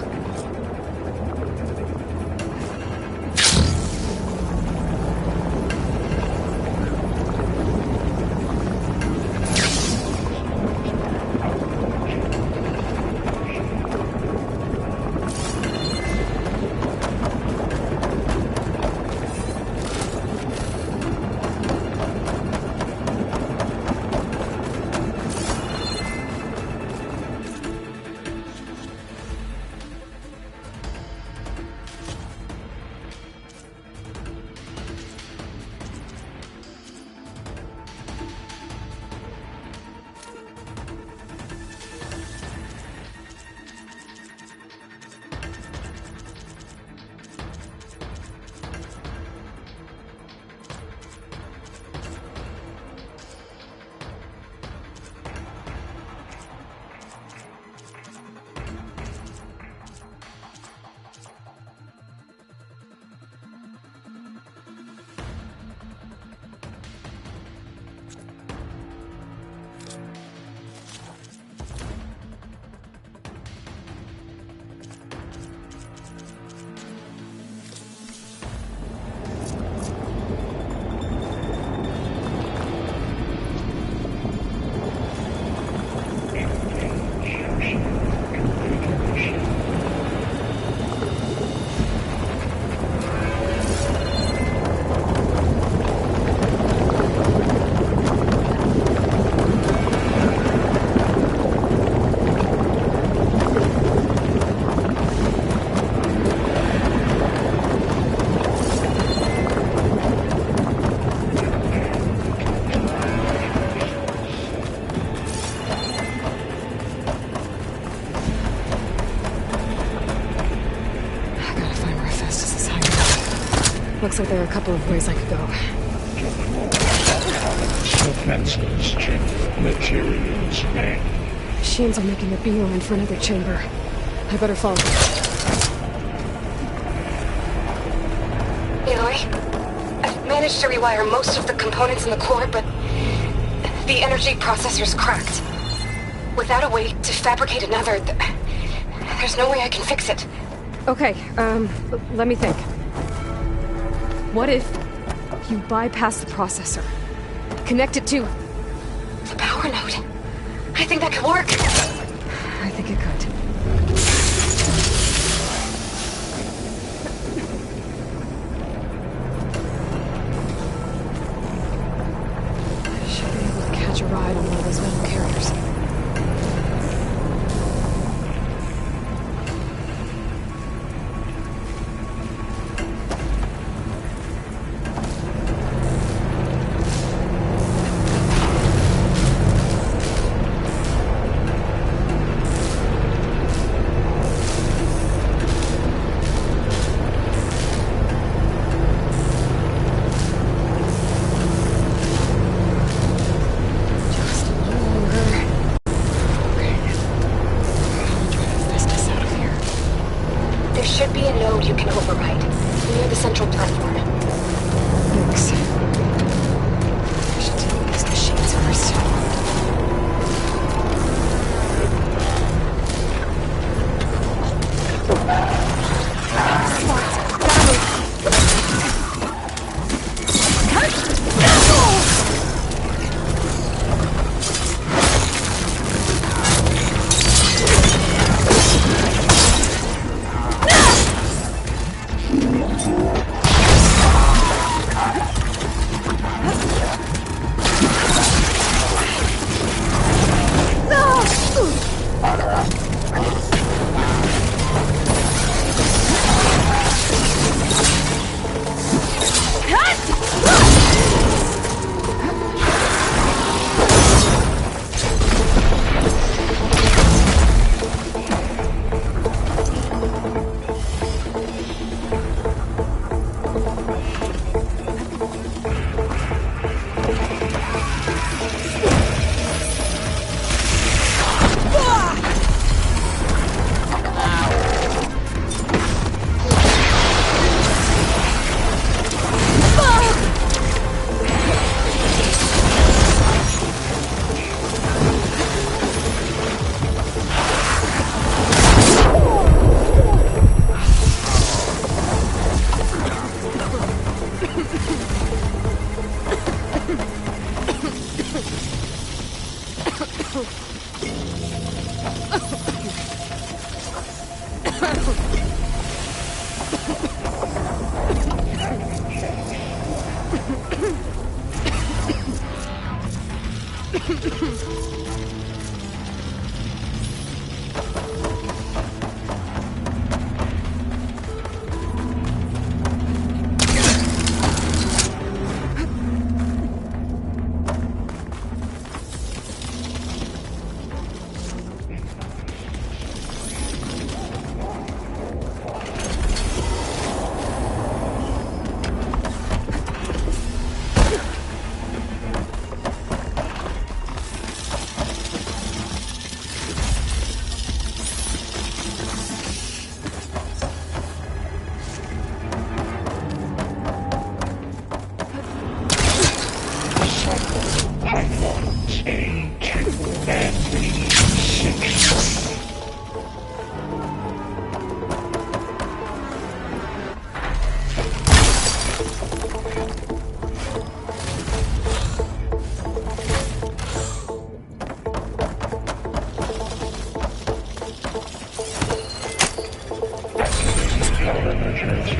Looks like there are a couple of ways I could go. Defenses, chip materials, man. Machines are making a beeline for another chamber. I better follow. Aloy, I've managed to rewire most of the components in the core, but the energy processor's cracked. Without a way to fabricate another, there's no way I can fix it. Okay, let me think. What if you bypass the processor? Connect it to the power node. I think that could work. I think it could. I should be able to catch a ride on one of those metal carriers.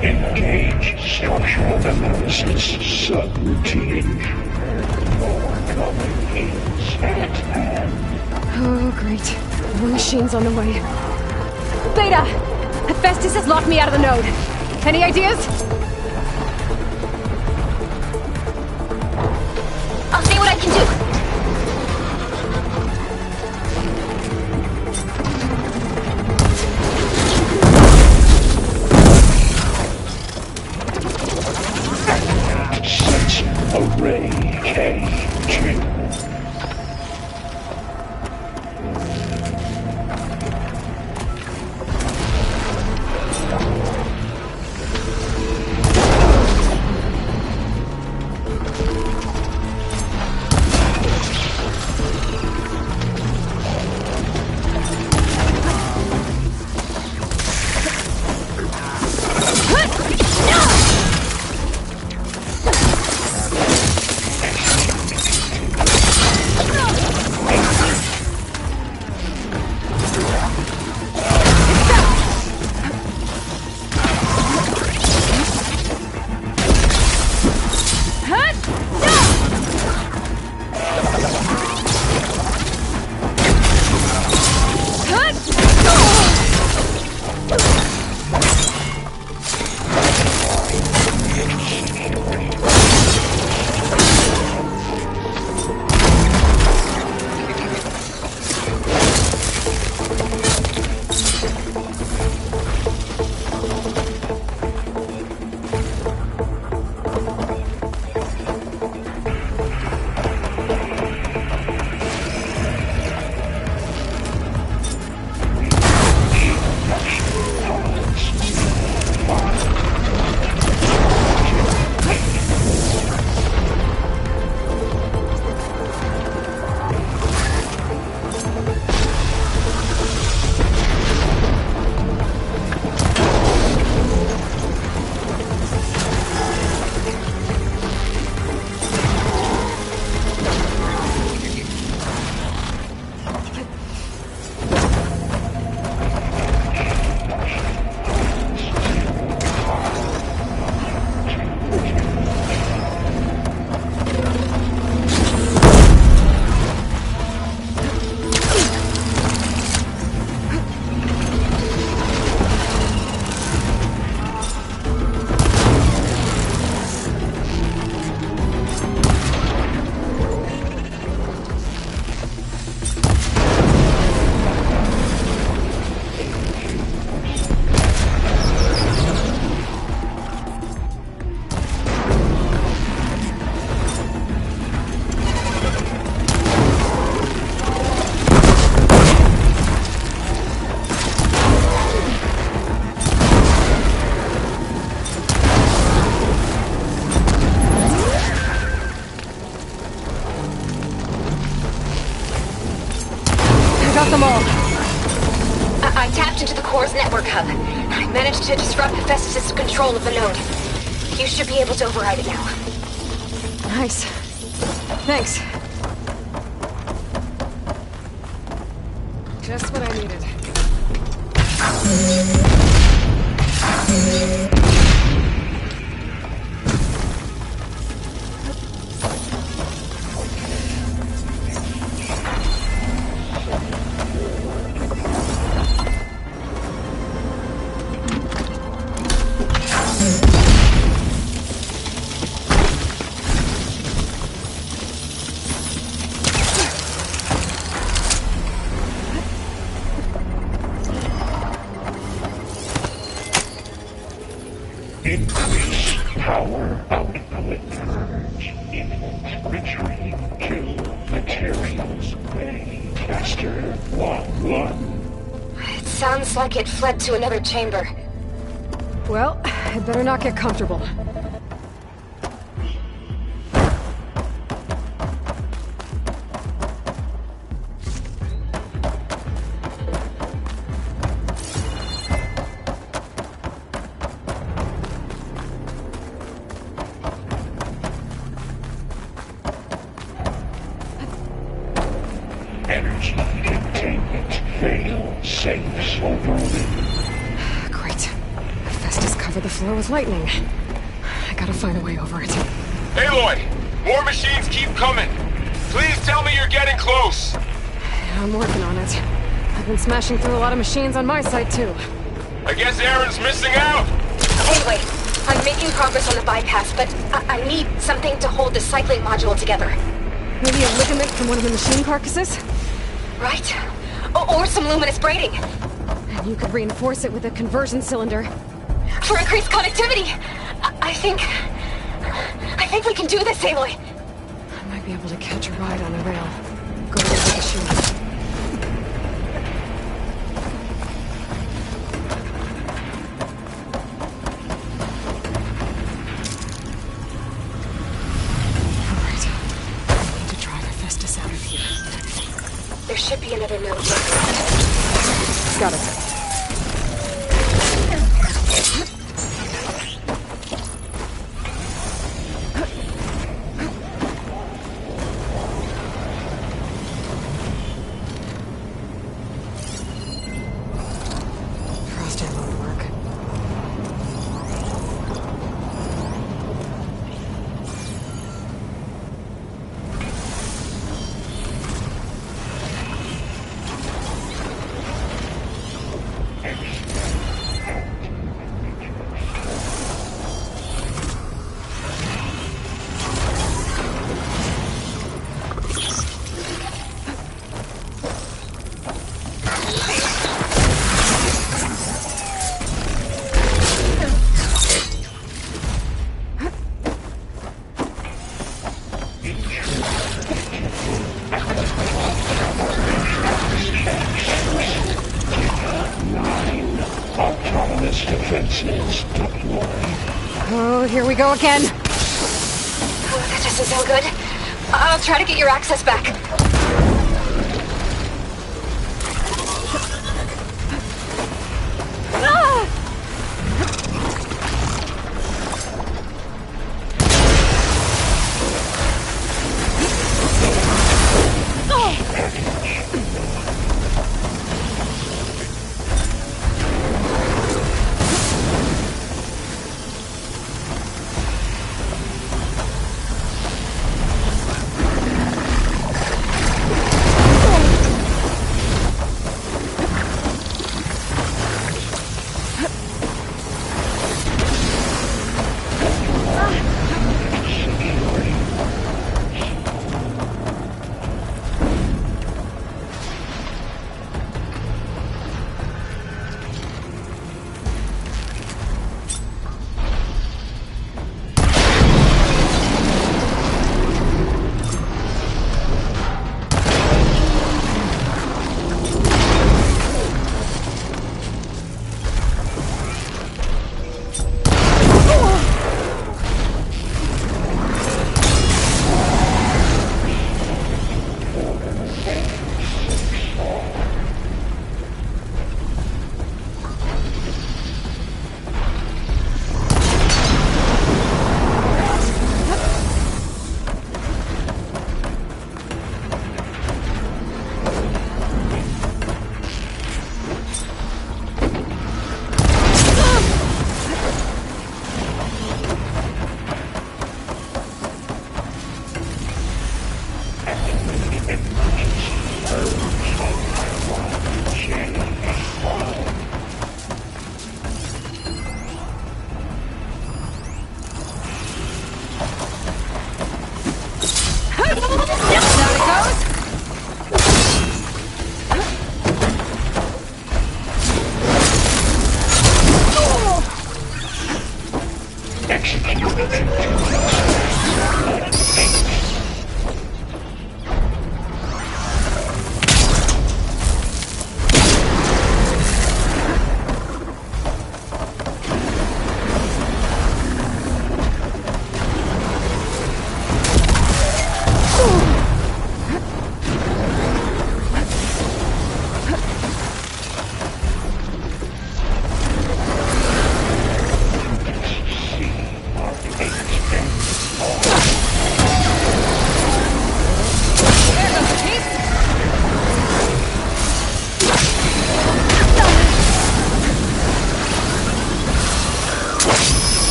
Engage structural analysis subroutine. More complications at hand. Oh, great. More machines on the way. Beta! Hephaestus has locked me out of the node. Any ideas? I'll see what I can do. got them all. I tapped into the core's network hub. I managed to disrupt Hephaestus' control of the node. You should be able to override it now. Nice. Thanks. Just what I needed. Increase power output. Retrieve kill materials. Faster. 1-1. It sounds like it fled to another chamber. Well, I'd better not get comfortable. Energy containment. Fail. Safes overloaded. Great. Hephaestus covered the floor with lightning. I gotta find a way over it. Aloy! More machines keep coming! Please tell me you're getting close! Yeah, I'm working on it. I've been smashing through a lot of machines on my side, too. I guess Aaron's missing out! Anyway, I'm making progress on the bypass, but I need something to hold the cycling module together. Maybe a ligament from one of the machine carcasses? Right. Or some luminous braiding. And you could reinforce it with a conversion cylinder. For increased connectivity! I think we can do this, Aloy! I might be able to catch a ride on the rail. Go to the machine. There should be another node. Got it. Frosted won't work. Autonomous defenses deployed. Oh, here we go again. Oh, that doesn't sound good. I'll try to get your access back.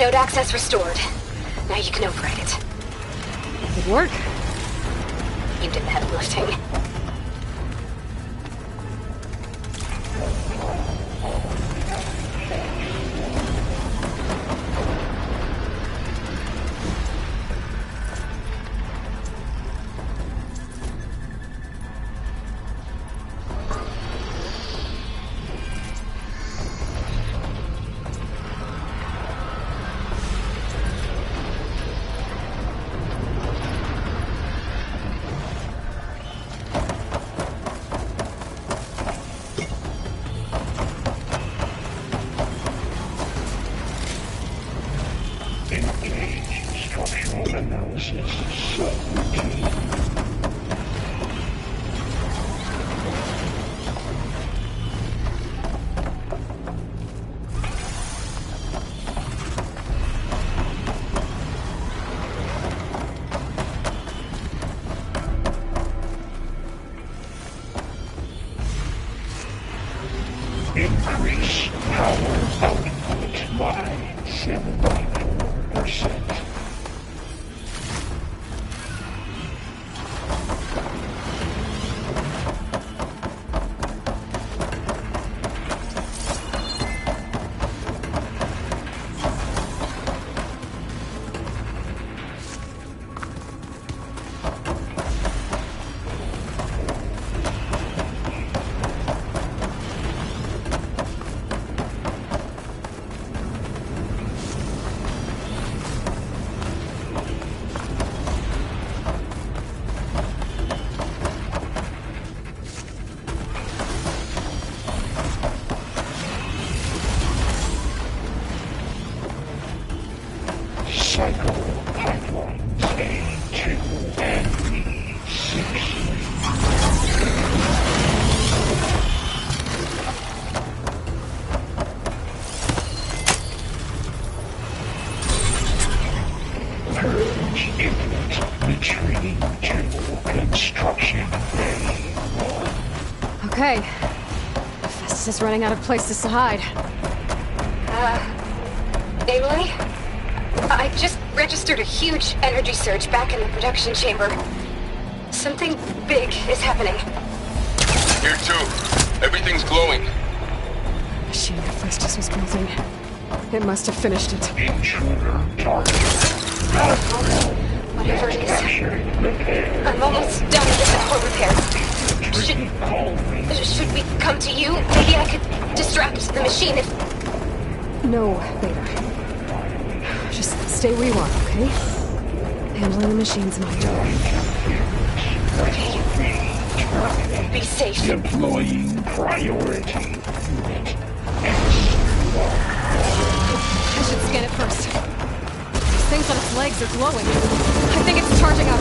Node access restored. Now you can override it. Good work. You did the heavy lifting. Increase power output by 74%. Cycle pipelines A2 and B6. Purge inlet, retreating to construction bay 1. Okay. Festus is running out of places to hide. Aloy? I just registered a huge energy surge back in the production chamber. Something big is happening. Here too. Everything's glowing. The machine that Festus was building. It must have finished it. Intruder target. Whatever it is. I'm almost done with the core repairs. Should we come to you? Maybe I could distract the machine if... No, Beta. Just stay where you are, okay? Handling the machine's my job. Okay. Be safe. Deploying priority. I should scan it first. These things on its legs are glowing. I think it's charging up.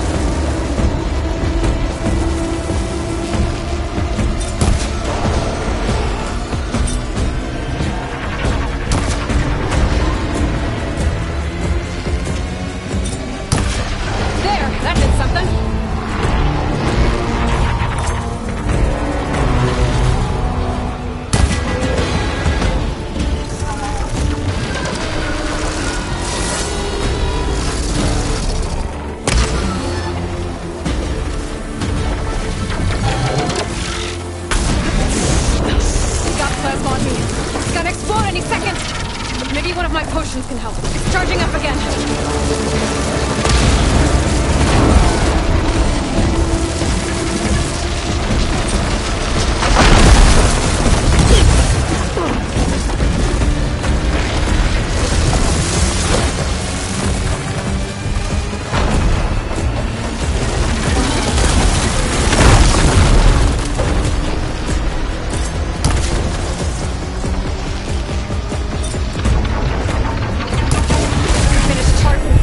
That did something. We got plasma on me. It's gonna explode any second. Maybe one of my potions can help. It's charging up again. Finish charging.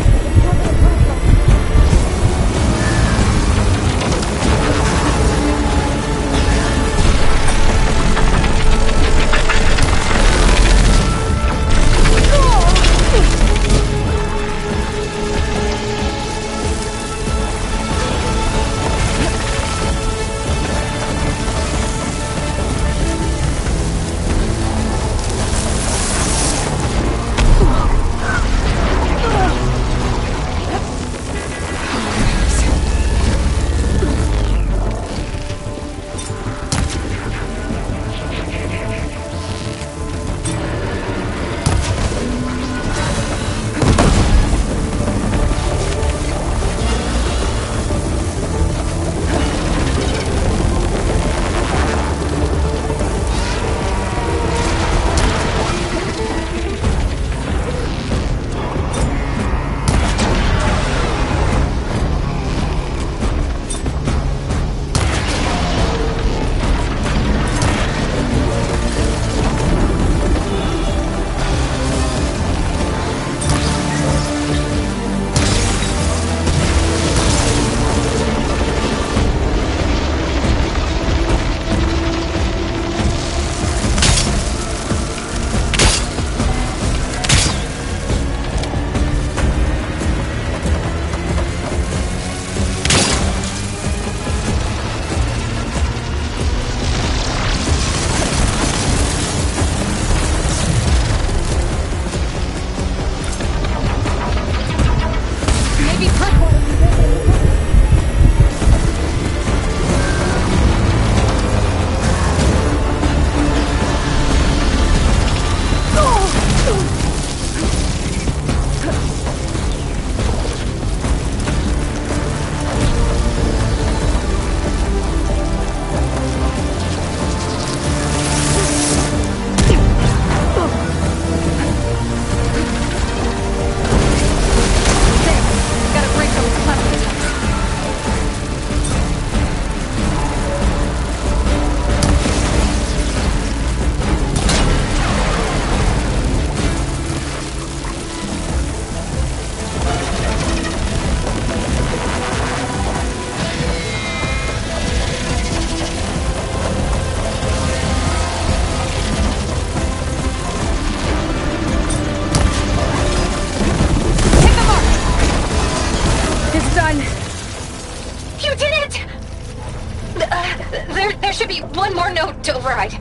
one more note to override.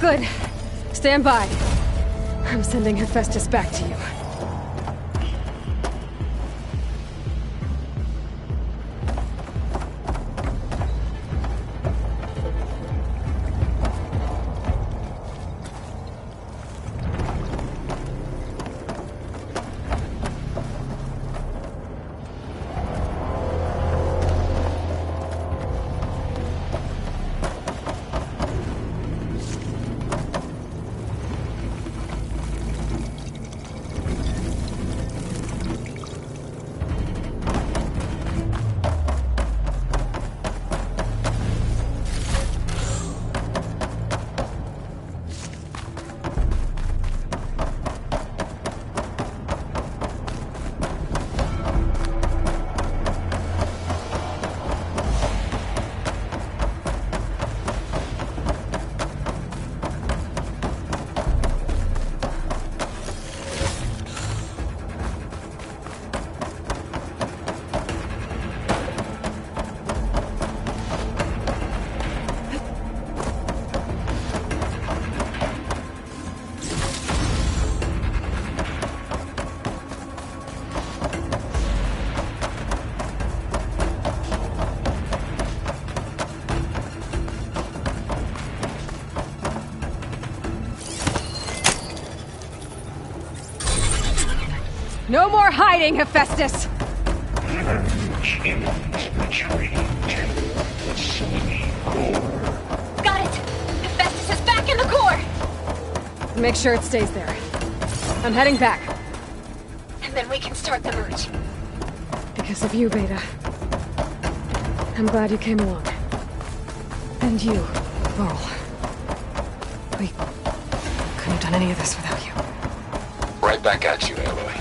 Good. Stand by. I'm sending Hephaestus back to you. No more hiding, Hephaestus! Got it! Hephaestus is back in the core! Make sure it stays there. I'm heading back. And then we can start the merge. Because of you, Beta. I'm glad you came along. And you, Varl. We couldn't have done any of this without you. Right back at you, Aloy.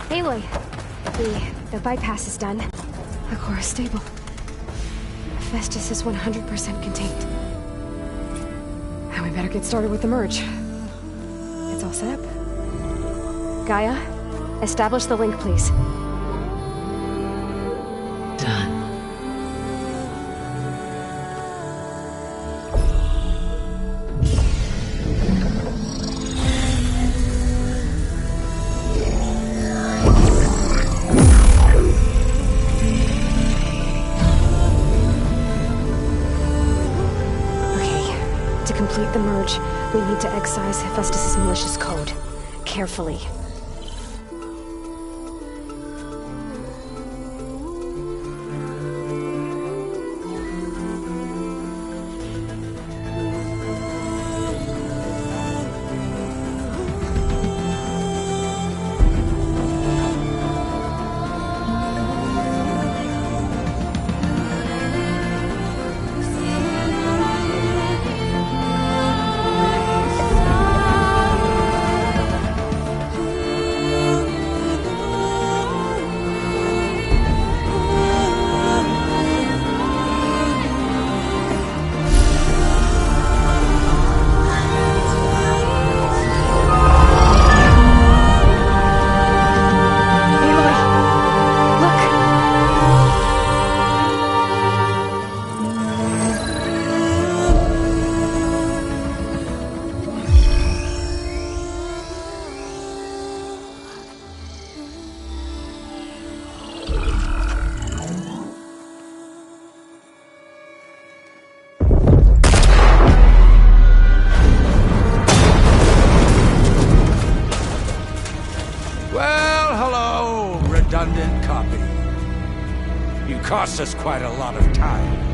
Aloy, the bypass is done. The core is stable. Hephaestus is 100% contained. And we better get started with the merge. It's all set up. Gaia, establish the link, please. Done. To complete the merge, we need to excise Hephaestus' malicious code. Carefully. redundant copy. You cost us quite a lot of time.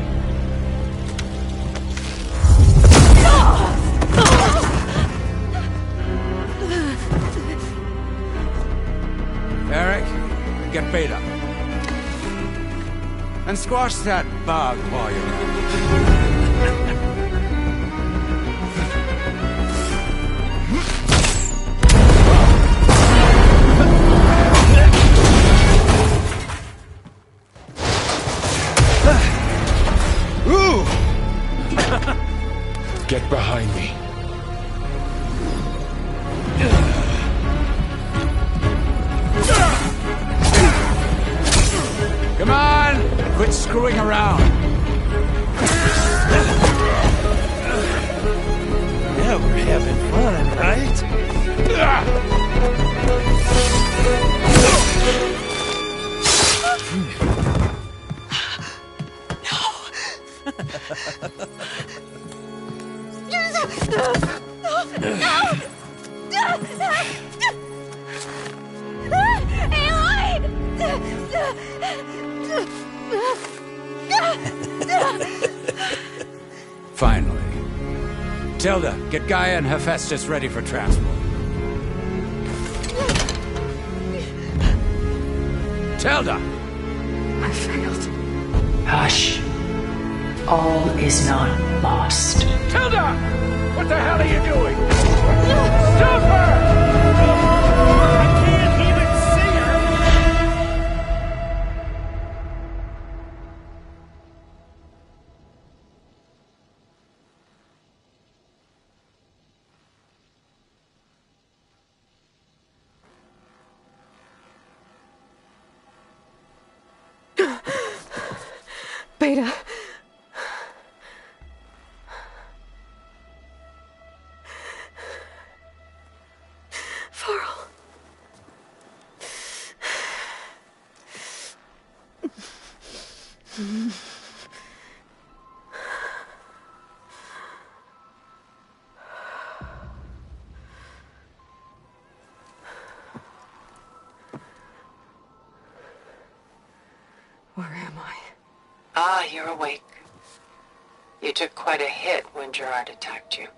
And squash that bug while you're at it. Get behind me. Come on! Quit screwing around. Yeah, we're having fun, right? Finally. Tilda, get Gaia and Hephaestus ready for transport. Tilda! I failed. Hush. All is not lost. Tilda! What the hell are you doing? Stop her! I can't even see her! Beta. Varl. Where am I? Ah, you're awake. You took quite a hit when Gerard attacked you.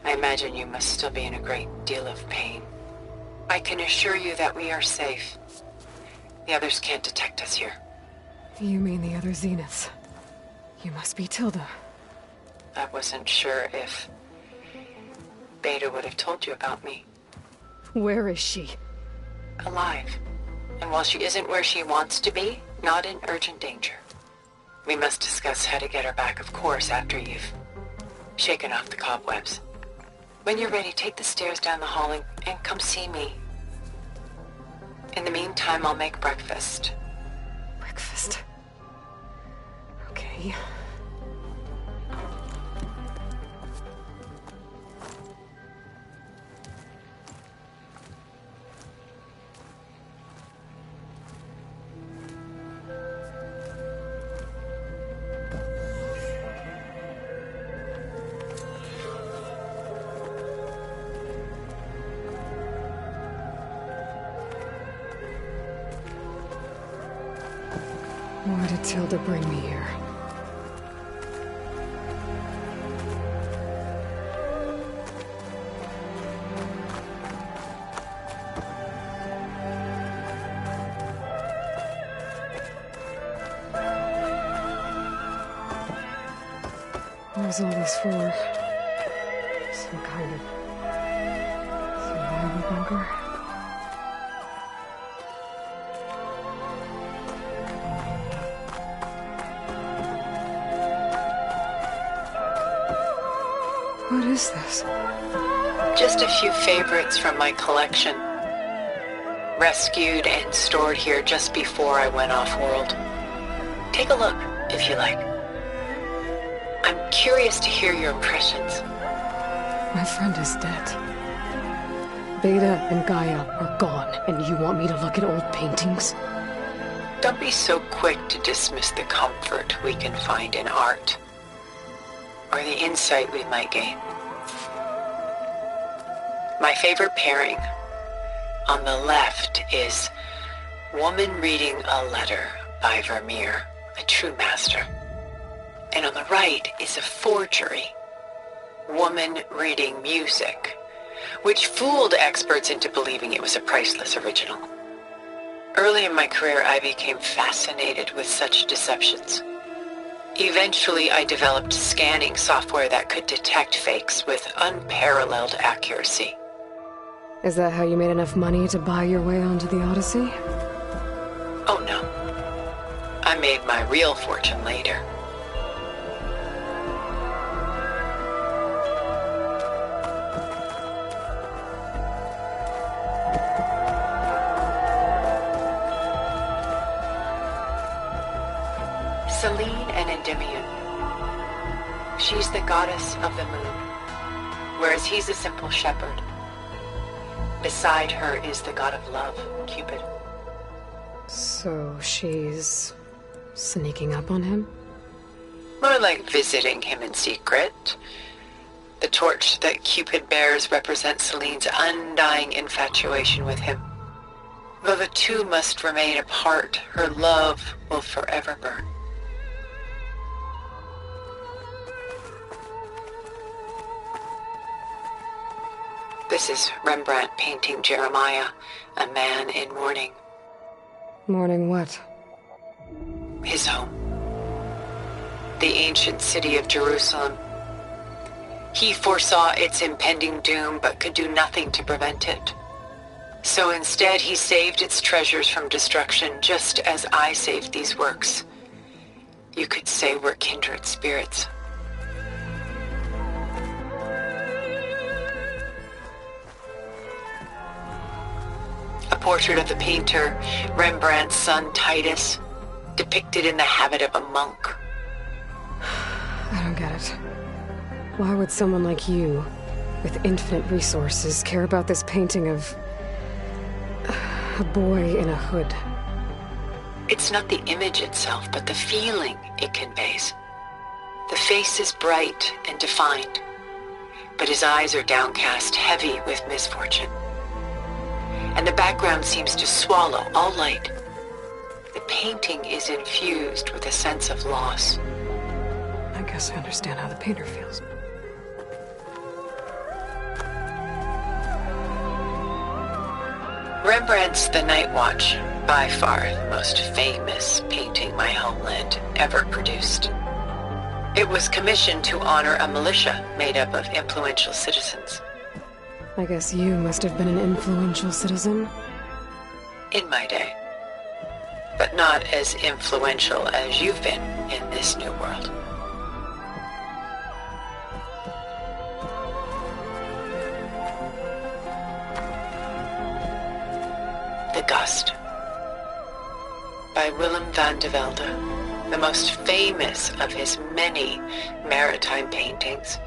I imagine you must still be in a great deal of pain. I can assure you that we are safe. The others can't detect us here. You mean the other Zeniths? You must be Tilda. I wasn't sure if Beta would have told you about me. Where is she? Alive. And while she isn't where she wants to be, not in urgent danger. We must discuss how to get her back, of course, after you've shaken off the cobwebs. When you're ready, take the stairs down the hall and come see me. In the meantime, I'll make breakfast. Breakfast? Okay. Why did Tilda bring me here? What was all this for? Some kind of survival bunker? What is this? Just a few favorites from my collection. Rescued and stored here just before I went off-world. Take a look, if you like. I'm curious to hear your impressions. My friend is dead. Beta and Gaia are gone, and you want me to look at old paintings? Don't be so quick to dismiss the comfort we can find in art, or the insight we might gain. My favorite pairing on the left is Woman Reading a Letter by Vermeer, a true master. And on the right is a forgery, Woman Reading Music, which fooled experts into believing it was a priceless original. Early in my career, I became fascinated with such deceptions. Eventually, I developed scanning software that could detect fakes with unparalleled accuracy. Is that how you made enough money to buy your way onto the Odyssey? Oh no. I made my real fortune later. Selene and Endymion. She's the goddess of the moon, whereas he's a simple shepherd. Beside her is the god of love, Cupid. So she's sneaking up on him? More like visiting him in secret. The torch that Cupid bears represents Selene's undying infatuation with him. Though the two must remain apart, her love will forever burn. This is Rembrandt painting Jeremiah, a man in mourning. Mourning what? His home. The ancient city of Jerusalem. He foresaw its impending doom, but could do nothing to prevent it. So instead, he saved its treasures from destruction, just as I saved these works. You could say we're kindred spirits. A portrait of the painter, Rembrandt's son Titus, depicted in the habit of a monk. I don't get it. Why would someone like you, with infinite resources, care about this painting of a boy in a hood? It's not the image itself, but the feeling it conveys. The face is bright and defined, but his eyes are downcast, heavy with misfortune. And the background seems to swallow all light. The painting is infused with a sense of loss. I guess I understand how the painter feels. Rembrandt's The Night Watch, by far the most famous painting my homeland ever produced. It was commissioned to honor a militia made up of influential citizens. I guess you must have been an influential citizen. In my day. But not as influential as you've been in this new world. The Gust, by Willem van de Velde, the most famous of his many maritime paintings.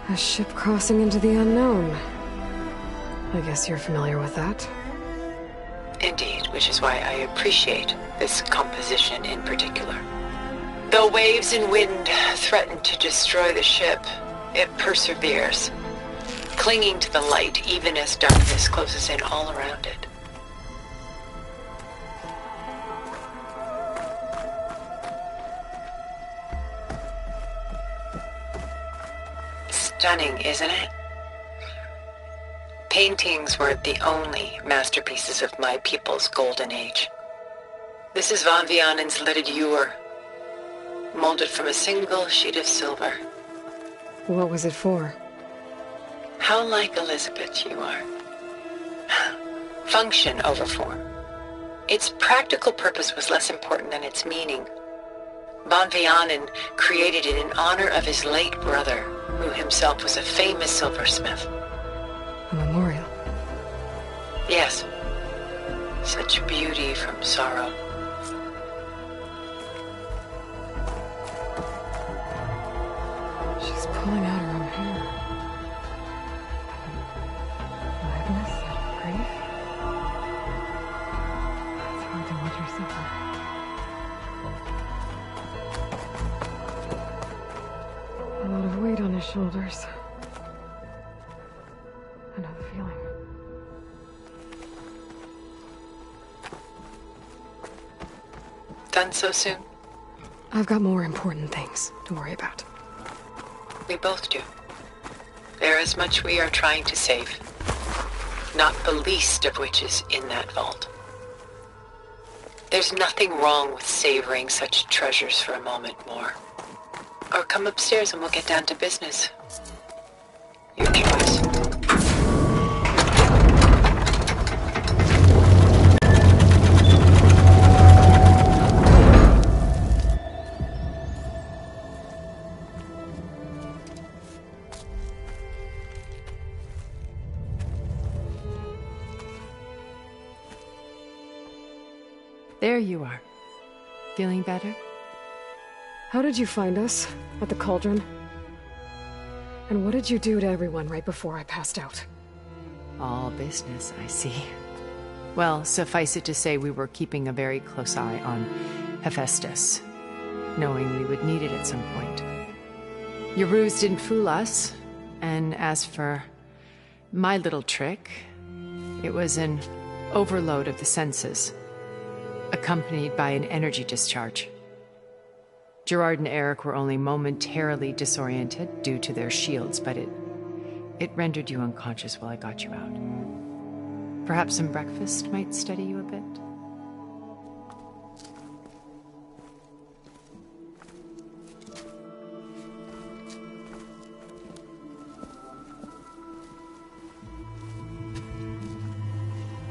A ship crossing into the unknown. I guess you're familiar with that. Indeed, which is why I appreciate this composition in particular. Though waves and wind threaten to destroy the ship, it perseveres, clinging to the light even as darkness closes in all around it. Stunning, isn't it? Paintings weren't the only masterpieces of my people's golden age. This is Van Vianen's Lidded Ewer, molded from a single sheet of silver. What was it for? How like Elizabeth you are. Function over form. Its practical purpose was less important than its meaning. Van Vianen created it in honor of his late brother, who himself was a famous silversmith. A memorial? Yes. Such beauty from sorrow. She's pulling out her own hair. Madness and grief? It's hard to watch her suffer. A lot of weight on his shoulders. I know the feeling. Done so soon? I've got more important things to worry about. We both do. There is much we are trying to save. Not the least of which is in that vault. There's nothing wrong with savoring such treasures for a moment more. Or come upstairs and we'll get down to business. Your choice. There you are. Feeling better? How did you find us? At the cauldron? And what did you do to everyone right before I passed out? All business, I see. Well, suffice it to say we were keeping a very close eye on Hephaestus, knowing we would need it at some point. Your ruse didn't fool us, and as for my little trick, it was an overload of the senses, accompanied by an energy discharge. Gerard and Eric were only momentarily disoriented due to their shields, but it rendered you unconscious while I got you out. Perhaps some breakfast might steady you a bit?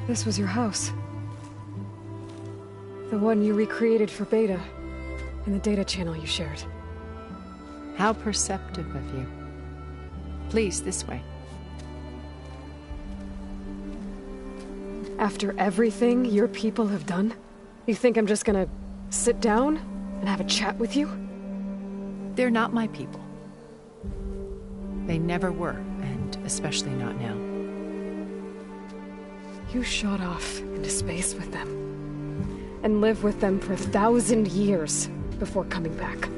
This was your house. The one you recreated for Beta, in the data channel you shared. How perceptive of you. Please, this way. After everything your people have done, you think I'm just gonna sit down and have a chat with you? They're not my people. They never were, and especially not now. You shot off into space with them, and lived with them for 1,000 years before coming back.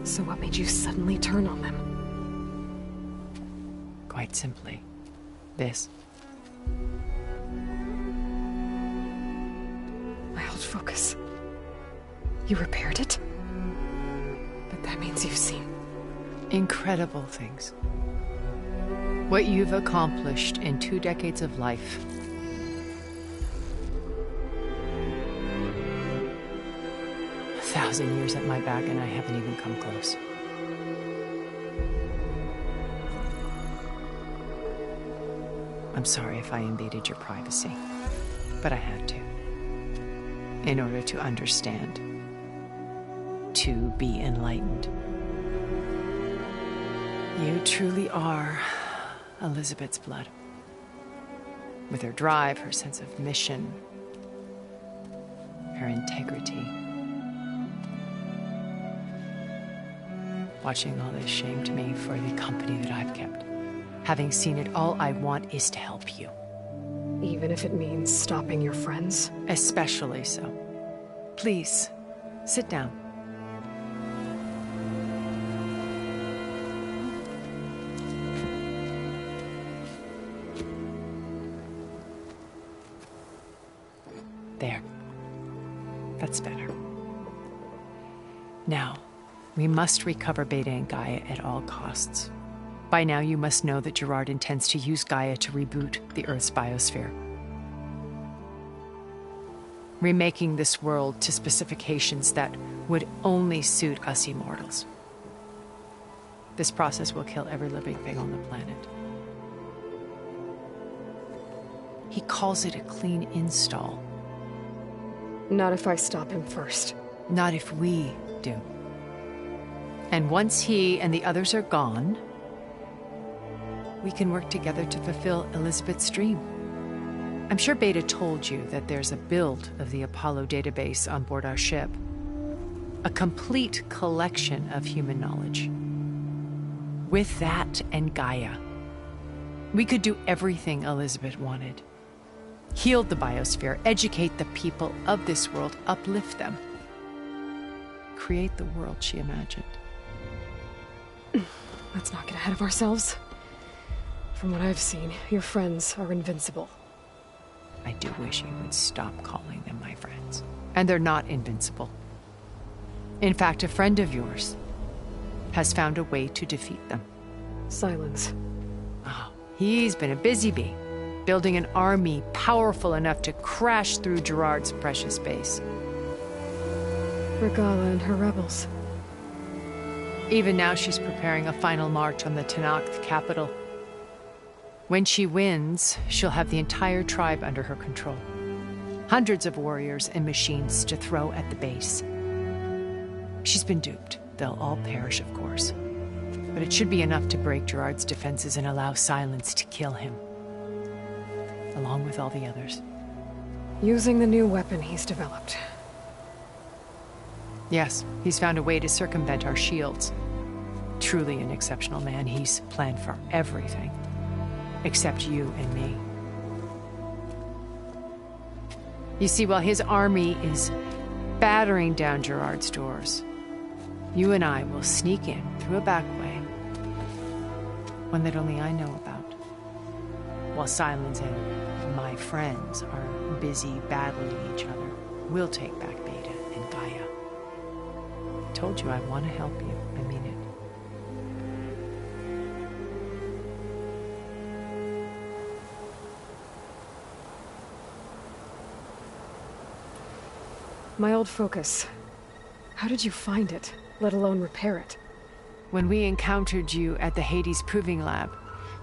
So what made you suddenly turn on them? Quite simply, this. My old focus. You repaired it? But that means you've seen incredible things. What you've accomplished in 2 decades of life. A 1,000 years at my back and I haven't even come close. I'm sorry if I invaded your privacy, but I had to. In order to understand. To be enlightened. You truly are Elizabeth's blood. With her drive, her sense of mission, her integrity. Watching all this shamed me for the company that I've kept. Having seen it, all I want is to help you. Even if it means stopping your friends? Especially so. Please, sit down. There. That's better. Now, we must recover Beta and Gaia at all costs. By now, you must know that Gerard intends to use Gaia to reboot the Earth's biosphere. Remaking this world to specifications that would only suit us immortals. This process will kill every living thing on the planet. He calls it a clean install. Not if I stop him first. Not if we do. And once he and the others are gone, we can work together to fulfill Elizabeth's dream. I'm sure Beta told you that there's a build of the Apollo database on board our ship. A complete collection of human knowledge. With that and Gaia, we could do everything Elizabeth wanted. Heal the biosphere, educate the people of this world, uplift them. Create the world she imagined. Let's not get ahead of ourselves. From what I've seen, your friends are invincible. I do wish you would stop calling them my friends. And they're not invincible. In fact, a friend of yours has found a way to defeat them. Silence. Oh, he's been a busy bee. building an army powerful enough to crash through Gerard's precious base. Regalla and her rebels. Even now, she's preparing a final march on the Tenakth capital. When she wins, she'll have the entire tribe under her control. Hundreds of warriors and machines to throw at the base. She's been duped. They'll all perish, of course. But it should be enough to break Gerard's defenses and allow Silence to kill him. Along with all the others. Using the new weapon he's developed. Yes, he's found a way to circumvent our shields. Truly an exceptional man. He's planned for everything. Except you and me. You see, while his army is battering down Gerard's doors, you and I will sneak in through a back way. One that only I know about. While Silence and my friends are busy battling each other, we'll take back Beta and Gaia. I told you I want to help you. I mean it. My old focus. How did you find it, let alone repair it? When we encountered you at the Hades Proving Lab,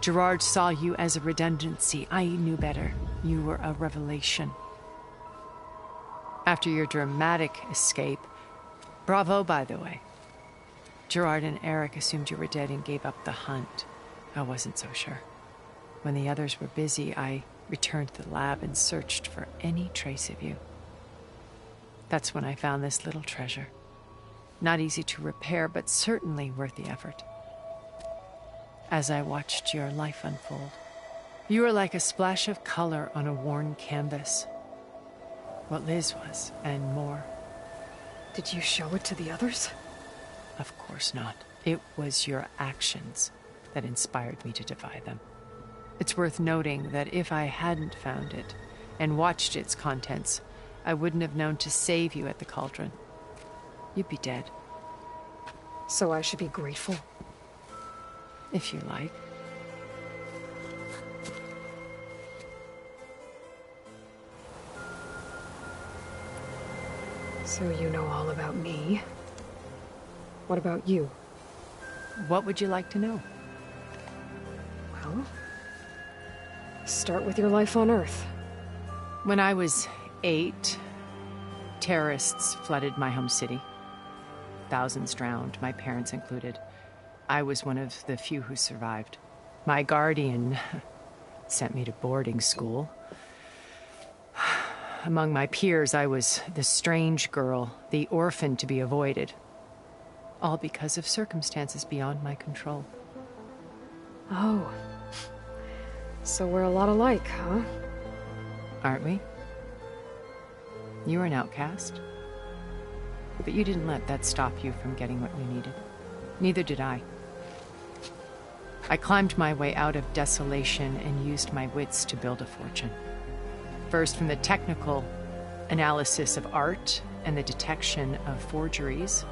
Gerard saw you as a redundancy. I knew better. You were a revelation. After your dramatic escape, bravo, by the way. Gerard and Eric assumed you were dead and gave up the hunt. I wasn't so sure. When the others were busy, I returned to the lab and searched for any trace of you. That's when I found this little treasure. Not easy to repair, but certainly worth the effort. As I watched your life unfold, you were like a splash of color on a worn canvas. What Liz was, and more. Did you show it to the others? Of course not. It was your actions that inspired me to defy them. It's worth noting that if I hadn't found it and watched its contents, I wouldn't have known to save you at the cauldron. You'd be dead. So I should be grateful? If you like. So you know all about me. What about you? What would you like to know? Well, start with your life on Earth. When I was 8, terrorists flooded my home city. Thousands drowned, my parents included. I was one of the few who survived. My guardian sent me to boarding school. Among my peers, I was the strange girl, the orphan to be avoided. All because of circumstances beyond my control. Oh. So we're a lot alike, huh? Aren't we? You were an outcast. But you didn't let that stop you from getting what you needed. Neither did I. I climbed my way out of desolation and used my wits to build a fortune. First, from the technical analysis of art and the detection of forgeries.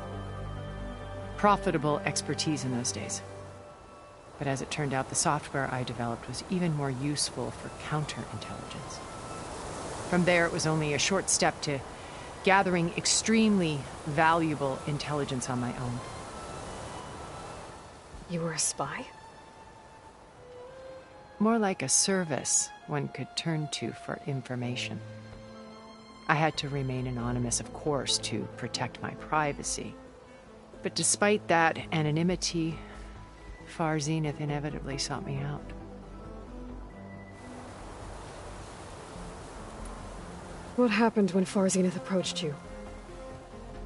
Profitable expertise in those days. But as it turned out, the software I developed was even more useful for counterintelligence. From there, it was only a short step to gathering extremely valuable intelligence on my own. You were a spy? More like a service one could turn to for information. I had to remain anonymous, of course, to protect my privacy. But despite that anonymity, Far Zenith inevitably sought me out. What happened when Far Zenith approached you?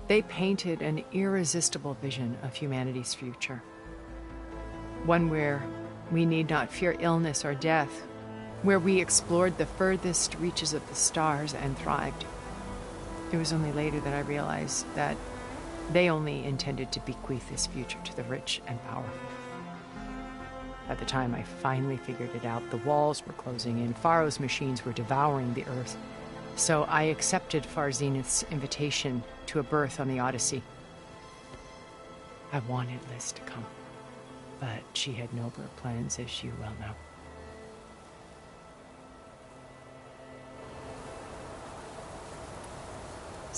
They painted an irresistible vision of humanity's future. One where we need not fear illness or death, where we explored the furthest reaches of the stars and thrived. It was only later that I realized that they only intended to bequeath this future to the rich and powerful. By the time I finally figured it out, the walls were closing in, Pharaoh's machines were devouring the Earth. So I accepted Far Zenith's invitation to a berth on the Odyssey. I wanted Liz to come, but she had nobler plans, as you well know.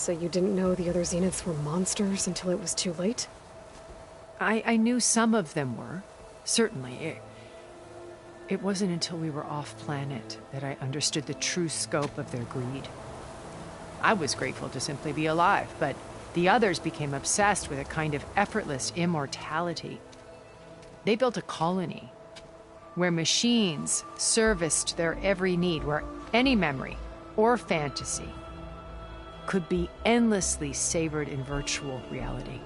So you didn't know the other Zeniths were monsters until it was too late? I knew some of them were. Certainly. It wasn't until we were off-planet that I understood the true scope of their greed. I was grateful to simply be alive, but the others became obsessed with a kind of effortless immortality. They built a colony where machines serviced their every need, where any memory or fantasy could be endlessly savored in virtual reality.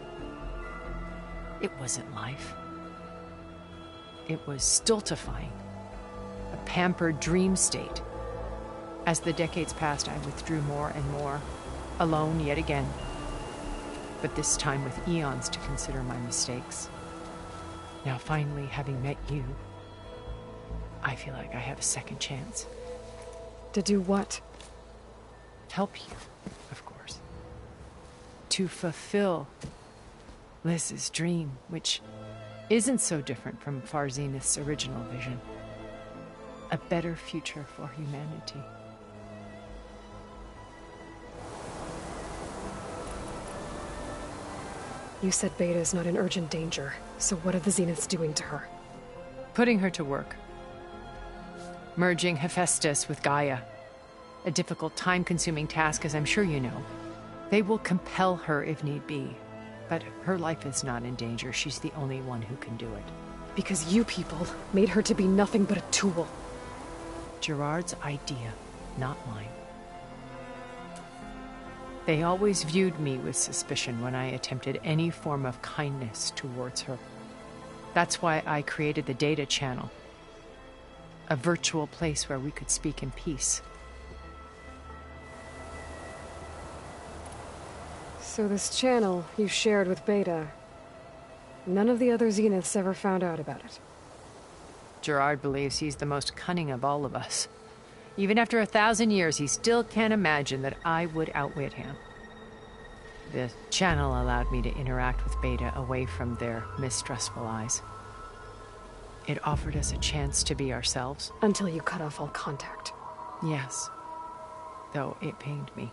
It wasn't life. It was stultifying, a pampered dream state. As the decades passed, I withdrew more and more, alone yet again, but this time with eons to consider my mistakes. Now finally, having met you, I feel like I have a second chance. To do what? Help you, of course. To fulfill Liz's dream, which isn't so different from Far Zenith's original vision. A better future for humanity. You said Beta is not in urgent danger, so what are the Zeniths doing to her? Putting her to work. Merging Hephaestus with Gaia. A difficult, time-consuming task, as I'm sure you know. They will compel her if need be. But her life is not in danger. She's the only one who can do it. Because you people made her to be nothing but a tool. Gerard's idea, not mine. They always viewed me with suspicion when I attempted any form of kindness towards her. That's why I created the data channel. A virtual place where we could speak in peace. So this channel you shared with Beta, none of the other Zeniths ever found out about it? Gerard believes he's the most cunning of all of us. Even after 1,000 years, he still can't imagine that I would outwit him. The channel allowed me to interact with Beta away from their mistrustful eyes. It offered us a chance to be ourselves. Until you cut off all contact. Yes. Though it pained me.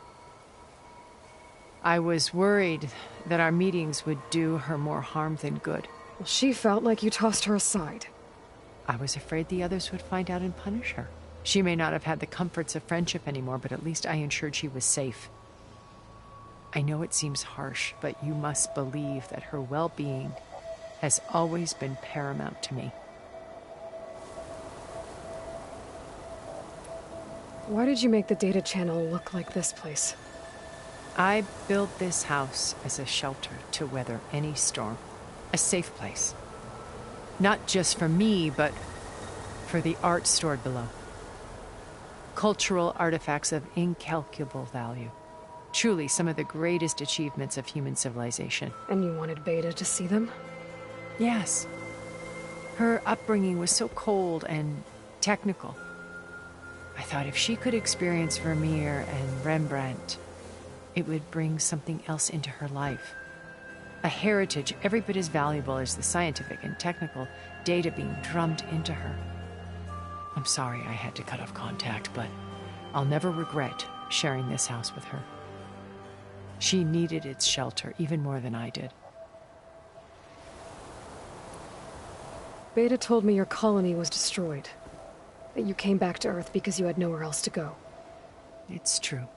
I was worried that our meetings would do her more harm than good. Well, she felt like you tossed her aside. I was afraid the others would find out and punish her. She may not have had the comforts of friendship anymore, but at least I ensured she was safe. I know it seems harsh, but you must believe that her well-being has always been paramount to me. Why did you make the data channel look like this place? I built this house as a shelter to weather any storm. A safe place. Not just for me, but for the art stored below. Cultural artifacts of incalculable value. Truly some of the greatest achievements of human civilization. And you wanted Beta to see them? Yes. Her upbringing was so cold and technical. I thought if she could experience Vermeer and Rembrandt, it would bring something else into her life. A heritage every bit as valuable as the scientific and technical data being drummed into her. I'm sorry I had to cut off contact, but I'll never regret sharing this house with her. She needed its shelter even more than I did. Beta told me your colony was destroyed. That you came back to Earth because you had nowhere else to go. It's true.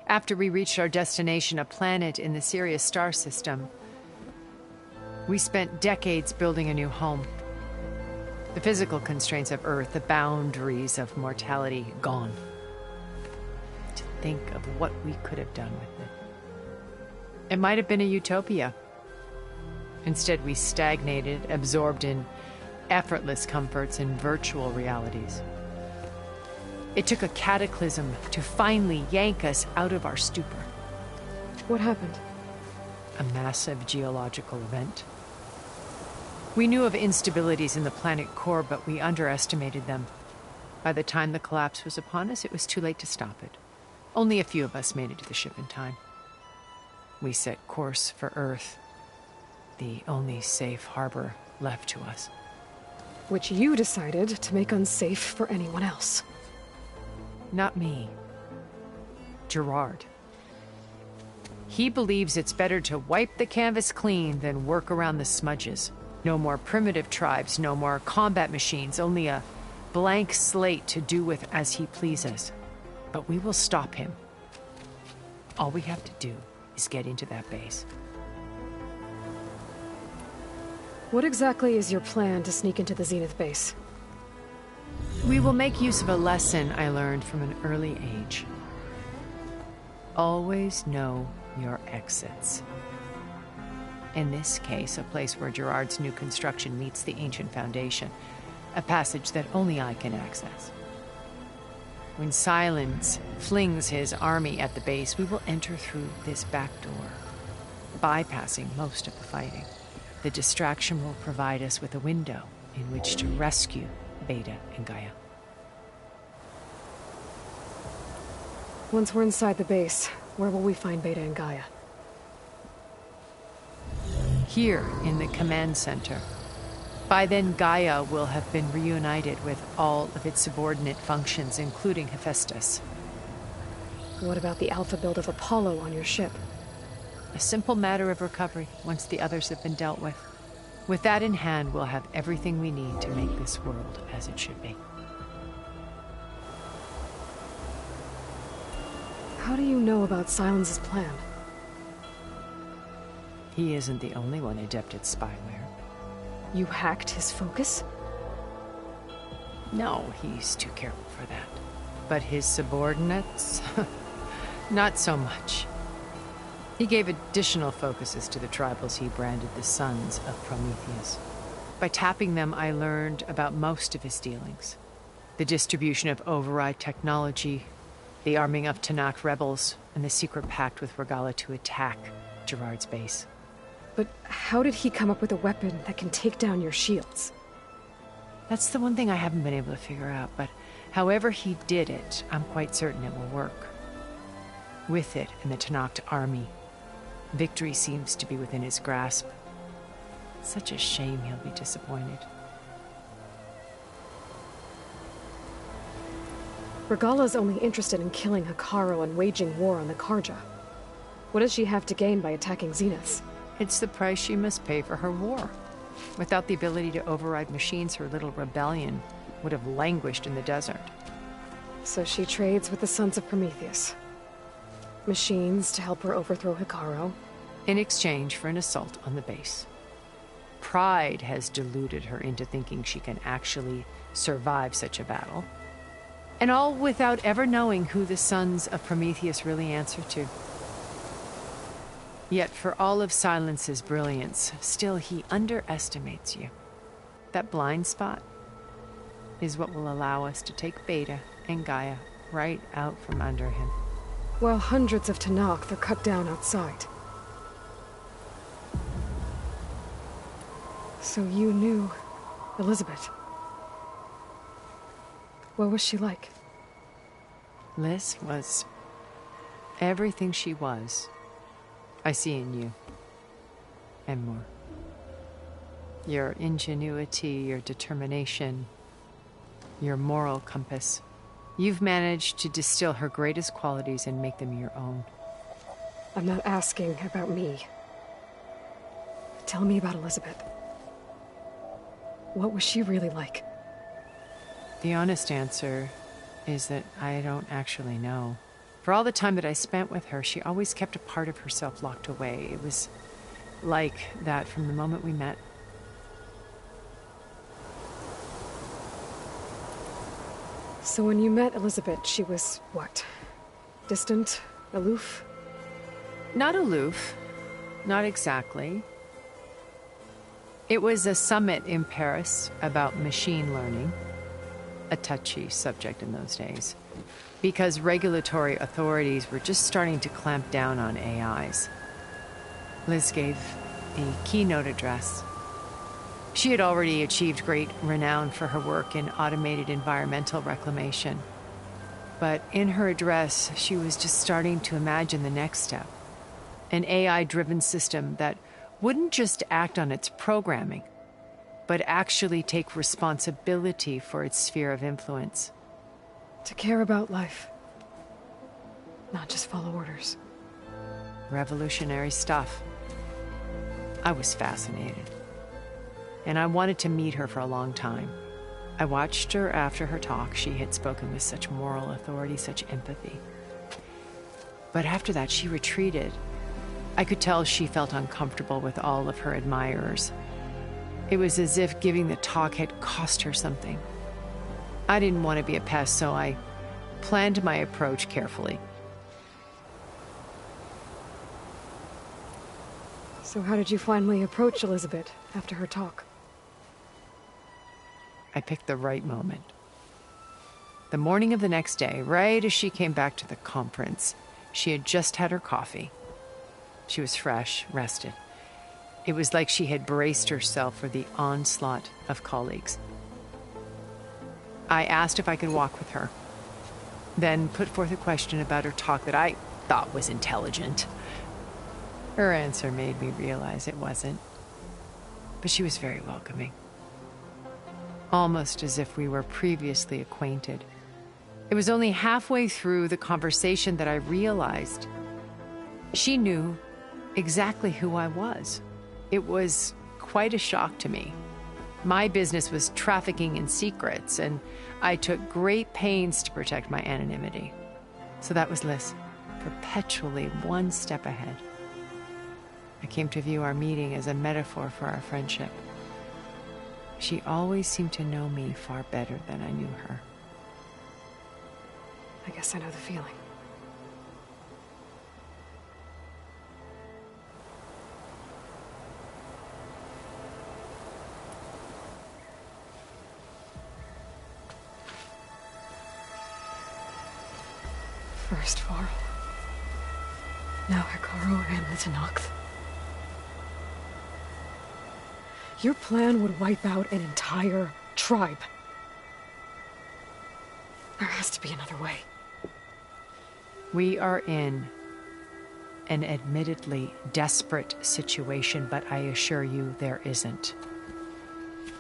After we reached our destination, a planet in the Sirius star system, we spent decades building a new home. The physical constraints of Earth, the boundaries of mortality, gone. To think of what we could have done with it. It might have been a utopia. Instead, we stagnated, absorbed in effortless comforts and virtual realities. It took a cataclysm to finally yank us out of our stupor. What happened? A massive geological event. We knew of instabilities in the planet core, but we underestimated them. By the time the collapse was upon us, it was too late to stop it. Only a few of us made it to the ship in time. We set course for Earth, the only safe harbor left to us. Which you decided to make unsafe for anyone else. Not me. Gerard. He believes it's better to wipe the canvas clean than work around the smudges. No more primitive tribes, no more combat machines, only a blank slate to do with as he pleases. But we will stop him. All we have to do is get into that base. What exactly is your plan to sneak into the Zenith base? We will make use of a lesson I learned from an early age. Always know your exits. In this case, a place where Gerard's new construction meets the ancient foundation, a passage that only I can access. When Silence flings his army at the base, we will enter through this back door, bypassing most of the fighting. The distraction will provide us with a window in which to rescue Beta and Gaia. Once we're inside the base, where will we find Beta and Gaia? Here in the command center. By then, Gaia will have been reunited with all of its subordinate functions, including Hephaestus. What about the alpha build of Apollo on your ship? A simple matter of recovery once the others have been dealt with. With that in hand, we'll have everything we need to make this world as it should be. How do you know about Silence's plan? He isn't the only one adept at spyware. You hacked his focus? No, he's too careful for that. But his subordinates? Not so much. He gave additional focuses to the tribals he branded the Sons of Prometheus. By tapping them, I learned about most of his dealings. The distribution of override technology, the arming of Tanakh rebels, and the secret pact with Regalla to attack Gerard's base. But how did he come up with a weapon that can take down your shields? That's the one thing I haven't been able to figure out, but however he did it, I'm quite certain it will work. With it and the Tanakh army, victory seems to be within his grasp. Such a shame he'll be disappointed. Regalla's only interested in killing Hekarro and waging war on the Karja. What does she have to gain by attacking Zeniths? It's the price she must pay for her war. Without the ability to override machines, her little rebellion would have languished in the desert. So she trades with the Sons of Prometheus. Machines to help her overthrow Hekarro. In exchange for an assault on the base. Pride has deluded her into thinking she can actually survive such a battle. And all without ever knowing who the Sons of Prometheus really answer to. Yet for all of Silence's brilliance, still he underestimates you. That blind spot is what will allow us to take Beta and Gaia right out from under him. While hundreds of Tanakh are cut down outside. So you knew Elizabeth. What was she like? Liz was everything she was. I see in you. And more. Your ingenuity, your determination, your moral compass. You've managed to distill her greatest qualities and make them your own. I'm not asking about me. Tell me about Elizabeth. What was she really like? The honest answer is that I don't actually know. For all the time that I spent with her, she always kept a part of herself locked away. It was like that from the moment we met. So when you met Elizabeth, she was what? Distant? Aloof? Not aloof. Not exactly. It was a summit in Paris about machine learning. A touchy subject in those days. Because regulatory authorities were just starting to clamp down on AIs. Liz gave the keynote address. She had already achieved great renown for her work in automated environmental reclamation. But in her address, she was just starting to imagine the next step. An AI-driven system that wouldn't just act on its programming, but actually take responsibility for its sphere of influence. To care about life. Not just follow orders. Revolutionary stuff. I was fascinated. And I wanted to meet her for a long time. I watched her after her talk. She had spoken with such moral authority, such empathy. But after that, she retreated. I could tell she felt uncomfortable with all of her admirers. It was as if giving the talk had cost her something. I didn't want to be a pest, so I planned my approach carefully. So how did you finally approach Elizabeth after her talk? I picked the right moment. The morning of the next day, right as she came back to the conference, she had just had her coffee. She was fresh, rested. It was like she had braced herself for the onslaught of colleagues. I asked if I could walk with her, then put forth a question about her talk that I thought was intelligent. Her answer made me realize it wasn't, but she was very welcoming. Almost as if we were previously acquainted. It was only halfway through the conversation that I realized she knew exactly who I was. It was quite a shock to me. My business was trafficking in secrets, and I took great pains to protect my anonymity. So that was Liz, perpetually one step ahead. I came to view our meeting as a metaphor for our friendship. She always seemed to know me far better than I knew her. I guess I know the feeling. First Varl, now Hekarro and the Tenakth. Your plan would wipe out an entire tribe. There has to be another way. We are in an admittedly desperate situation, but I assure you there isn't.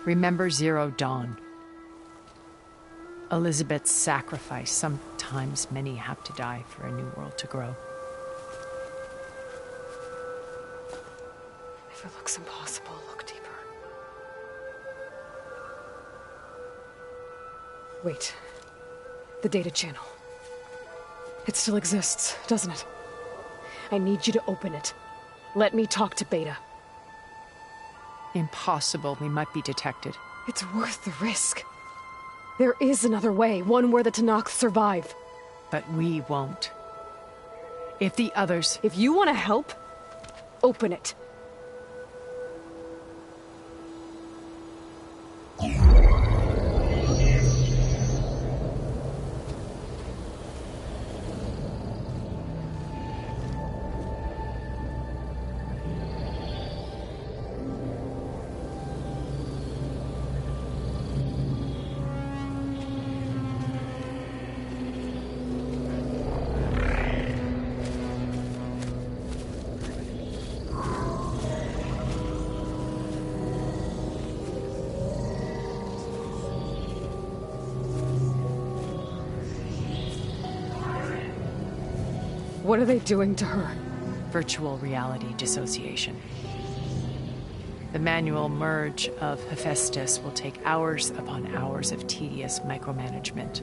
Remember Zero Dawn. Elizabeth's sacrifice. Sometimes many have to die for a new world to grow. If it looks impossible, look deeper. Wait. The data channel. It still exists, doesn't it? I need you to open it. Let me talk to Beta. Impossible. We might be detected. It's worth the risk. There is another way, one where the Tenakth survive. But we won't. If the others... If you want to help, open it. What are they doing to her? Virtual reality dissociation. The manual merge of Hephaestus will take hours upon hours of tedious micromanagement.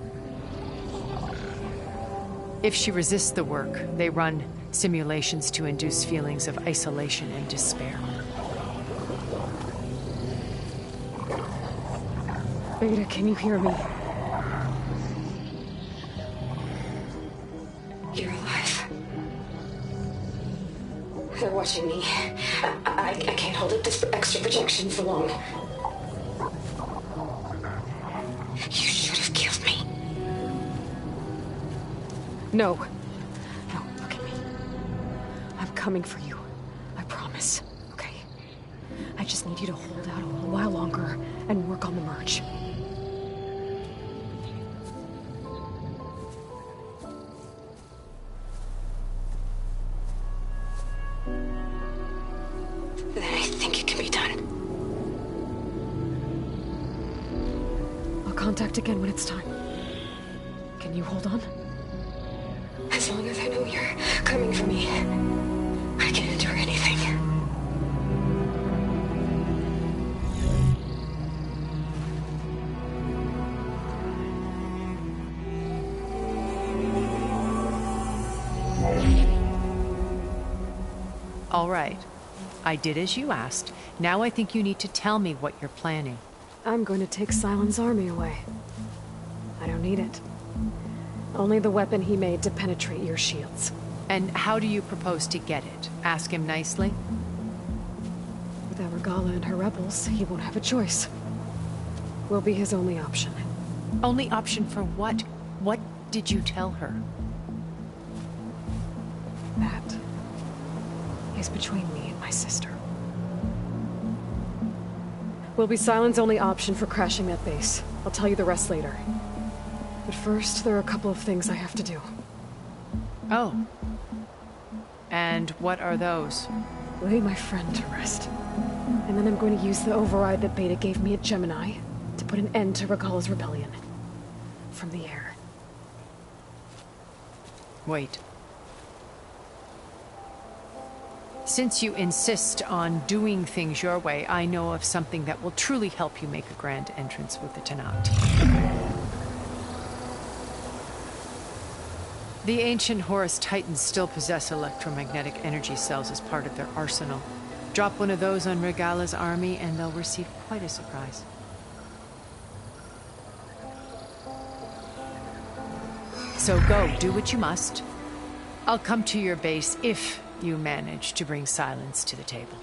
If she resists the work, they run simulations to induce feelings of isolation and despair. Beta, can you hear me? You're alive. They're watching me. I can't hold up this extra projection for long. You should have killed me. No. No, look at me. I'm coming for you. I promise. Okay? I just need you to hold out a little while longer and work on the merge. Contact again when it's time. Can you hold on? As long as I know you're coming for me. All right. I did as you asked. Now I think you need to tell me what you're planning. I'm going to take Sylens' army away. I don't need it. Only the weapon he made to penetrate your shields. And how do you propose to get it? Ask him nicely? Without Regalla and her rebels, he won't have a choice. We'll be his only option. Only option for what? What did you tell her? That is between me and my sister. Will be Sylens' only option for crashing that base. I'll tell you the rest later. But first, there are a couple of things I have to do. Oh. And what are those? Lay my friend to rest. And then I'm going to use the override that Beta gave me at Gemini to put an end to Regalla's rebellion. From the air. Wait. Since you insist on doing things your way, I know of something that will truly help you make a grand entrance with the Tenat. The ancient Horus Titans still possess electromagnetic energy cells as part of their arsenal. Drop one of those on Regalla's army and they'll receive quite a surprise. So go, do what you must. I'll come to your base if you manage to bring Sylens to the table.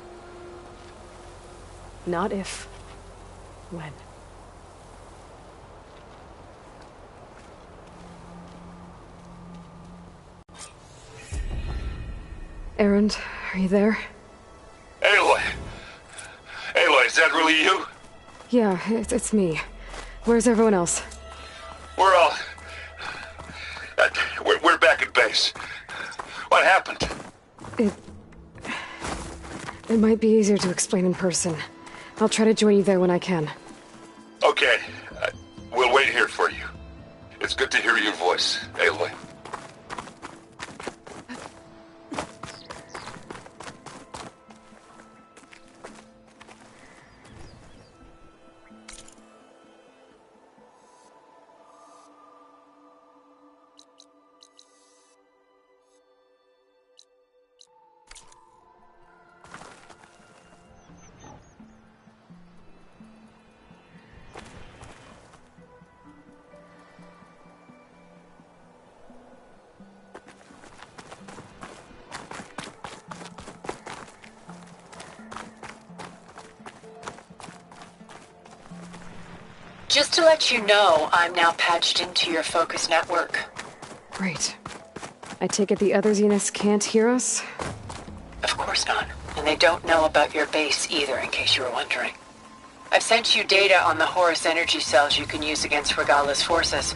Not if. When. Erend, are you there? Aloy! Aloy, is that really you? Yeah, it's me. Where's everyone else? We're all... We're back at base. What happened? It might be easier to explain in person. I'll try to join you there when I can. Okay. We'll wait here for you. It's good to hear your voice, Aloy. Just to let you know, I'm now patched into your focus network. Great. I take it the other Zeniths can't hear us? Of course not. And they don't know about your base either, in case you were wondering. I've sent you data on the Horus energy cells you can use against Regalla's forces.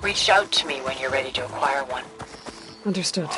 Reach out to me when you're ready to acquire one. Understood.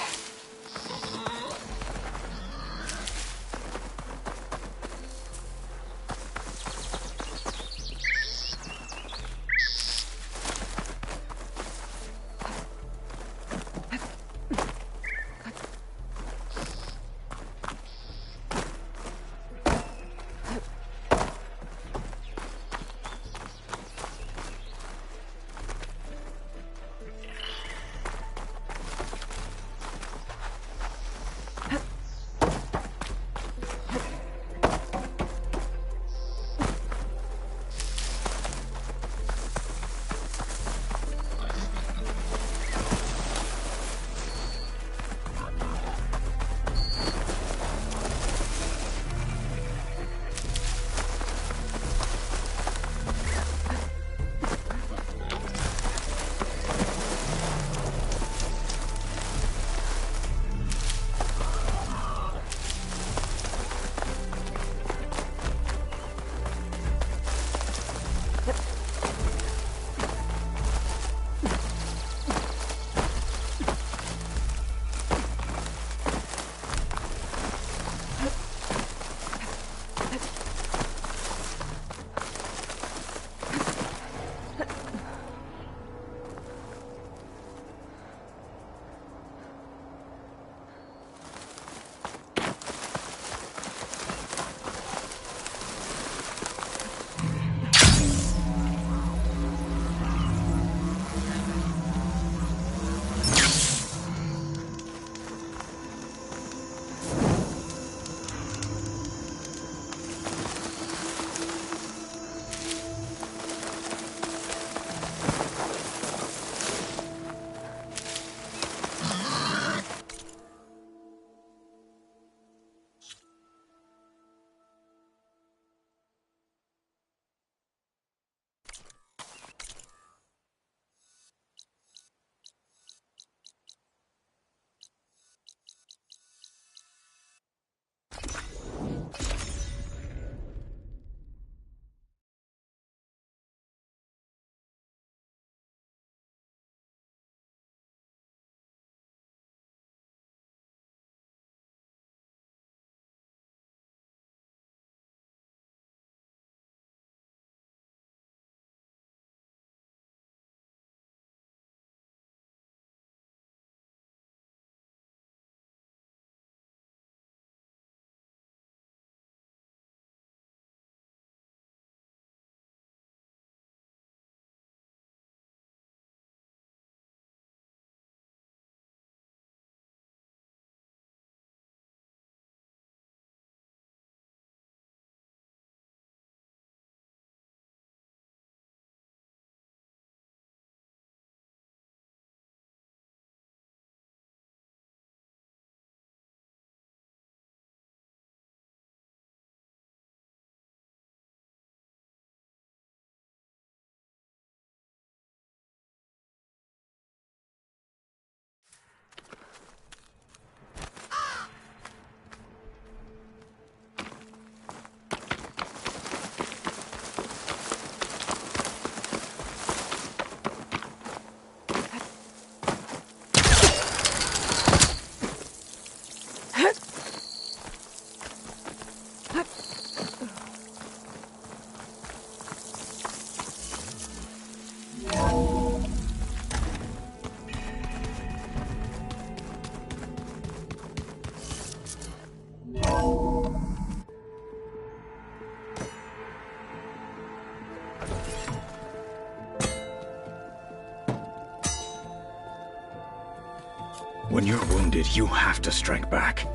When you're wounded, you have to strike back.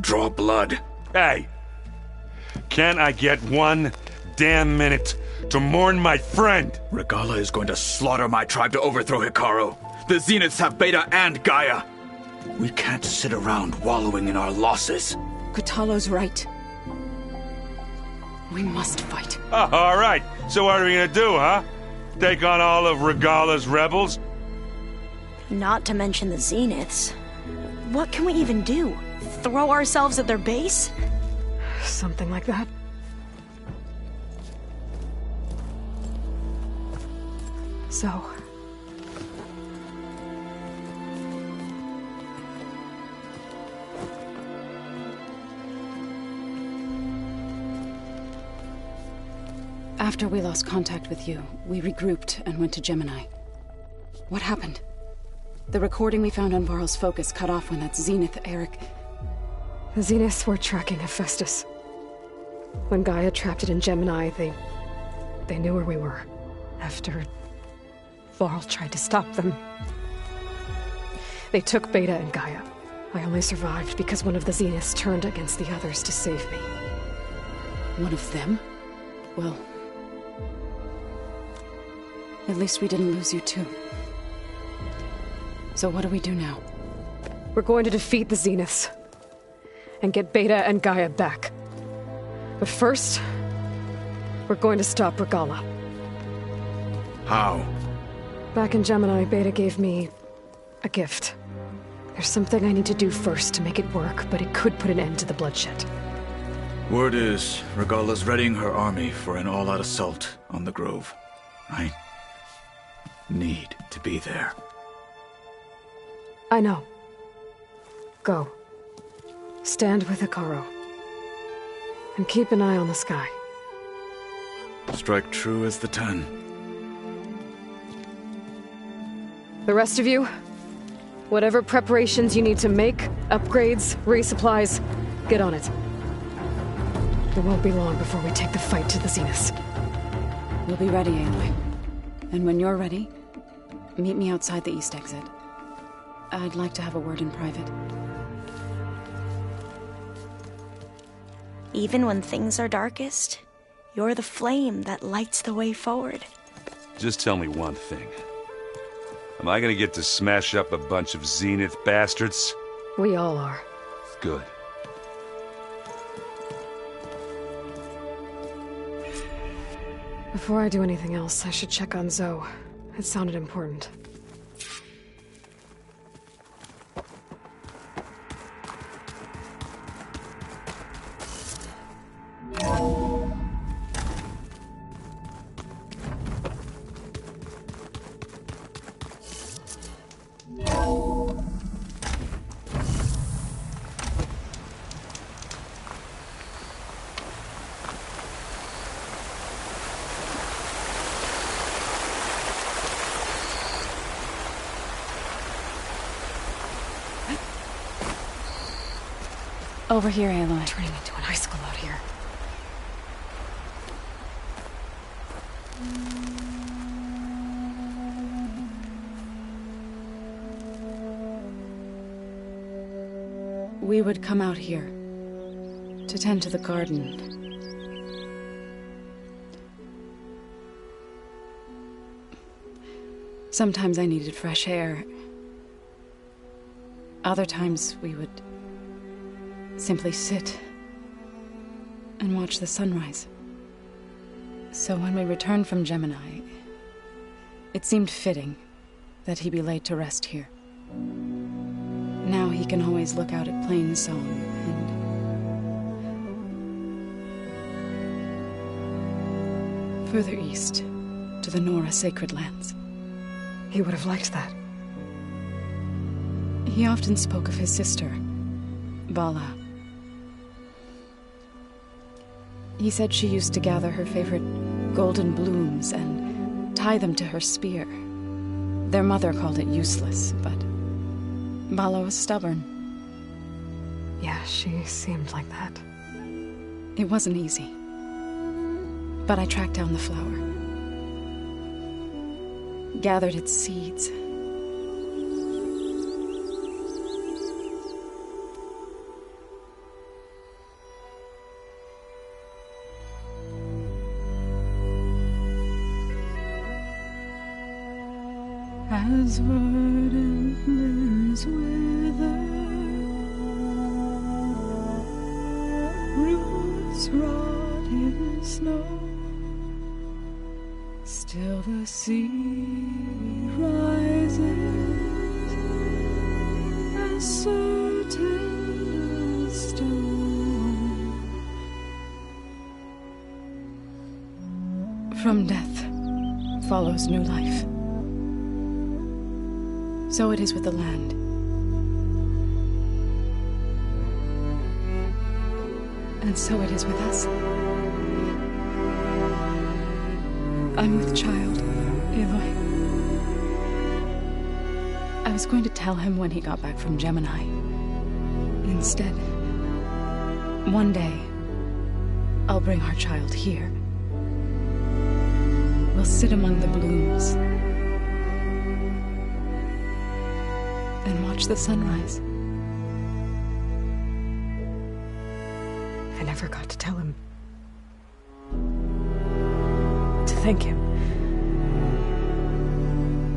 Draw blood. Hey! Can't I get one damn minute to mourn my friend? Regalla is going to slaughter my tribe to overthrow Hekarro. The Zeniths have Beta and Gaia. We can't sit around wallowing in our losses. Kotallo's right. We must fight. Oh, all right. So what are we gonna do, huh? Take on all of Regalla's rebels? Not to mention the Zeniths. What can we even do? Throw ourselves at their base? Something like that. So... After we lost contact with you, we regrouped and went to Gemini. What happened? The recording we found on Varl's focus cut off when that Zenith, Eric... The Zeniths were tracking Hephaestus. When Gaia trapped it in Gemini, they knew where we were. After Varl tried to stop them. They took Beta and Gaia. I only survived because one of the Zeniths turned against the others to save me. One of them? Well... at least we didn't lose you too. So what do we do now? We're going to defeat the Zeniths. And get Beta and Gaia back. But first, we're going to stop Regalla. How? Back in Gemini, Beta gave me a gift. There's something I need to do first to make it work, but it could put an end to the bloodshed. Word is, Regalla's readying her army for an all-out assault on the Grove. I need to be there. I know. Go. Stand with Hekarro. And keep an eye on the sky. Strike true as the 10. The rest of you, whatever preparations you need to make, upgrades, resupplies, get on it. It won't be long before we take the fight to the Zeniths. We'll be ready, Aloy. And when you're ready, meet me outside the east exit. I'd like to have a word in private. Even when things are darkest, you're the flame that lights the way forward. Just tell me one thing. Am I gonna get to smash up a bunch of Zenith bastards? We all are. Good. Before I do anything else, I should check on Zoe. It sounded important. Over here, Aloy. Turning into an icicle out here. We would come out here to tend to the garden. Sometimes I needed fresh air. Other times we would simply sit and watch the sunrise. So when we returned from Gemini, it seemed fitting that he be laid to rest here. Now he can always look out at Plainsong and further east to the Nora Sacred Lands. He would have liked that. He often spoke of his sister, Bala. He said she used to gather her favorite golden blooms and tie them to her spear. Their mother called it useless, but Bala was stubborn. Yeah, she seemed like that. It wasn't easy. But I tracked down the flower. Gathered its seeds. as verdant limbs wither, roots rot in snow, still the sea rises as certain as stone. From death follows new life. So it is with the land. And so it is with us. I'm with child, Aloy. I was going to tell him when he got back from Gemini. Instead, one day, I'll bring our child here. We'll sit among the blooms and watch the sunrise. I never got to tell him. To thank him.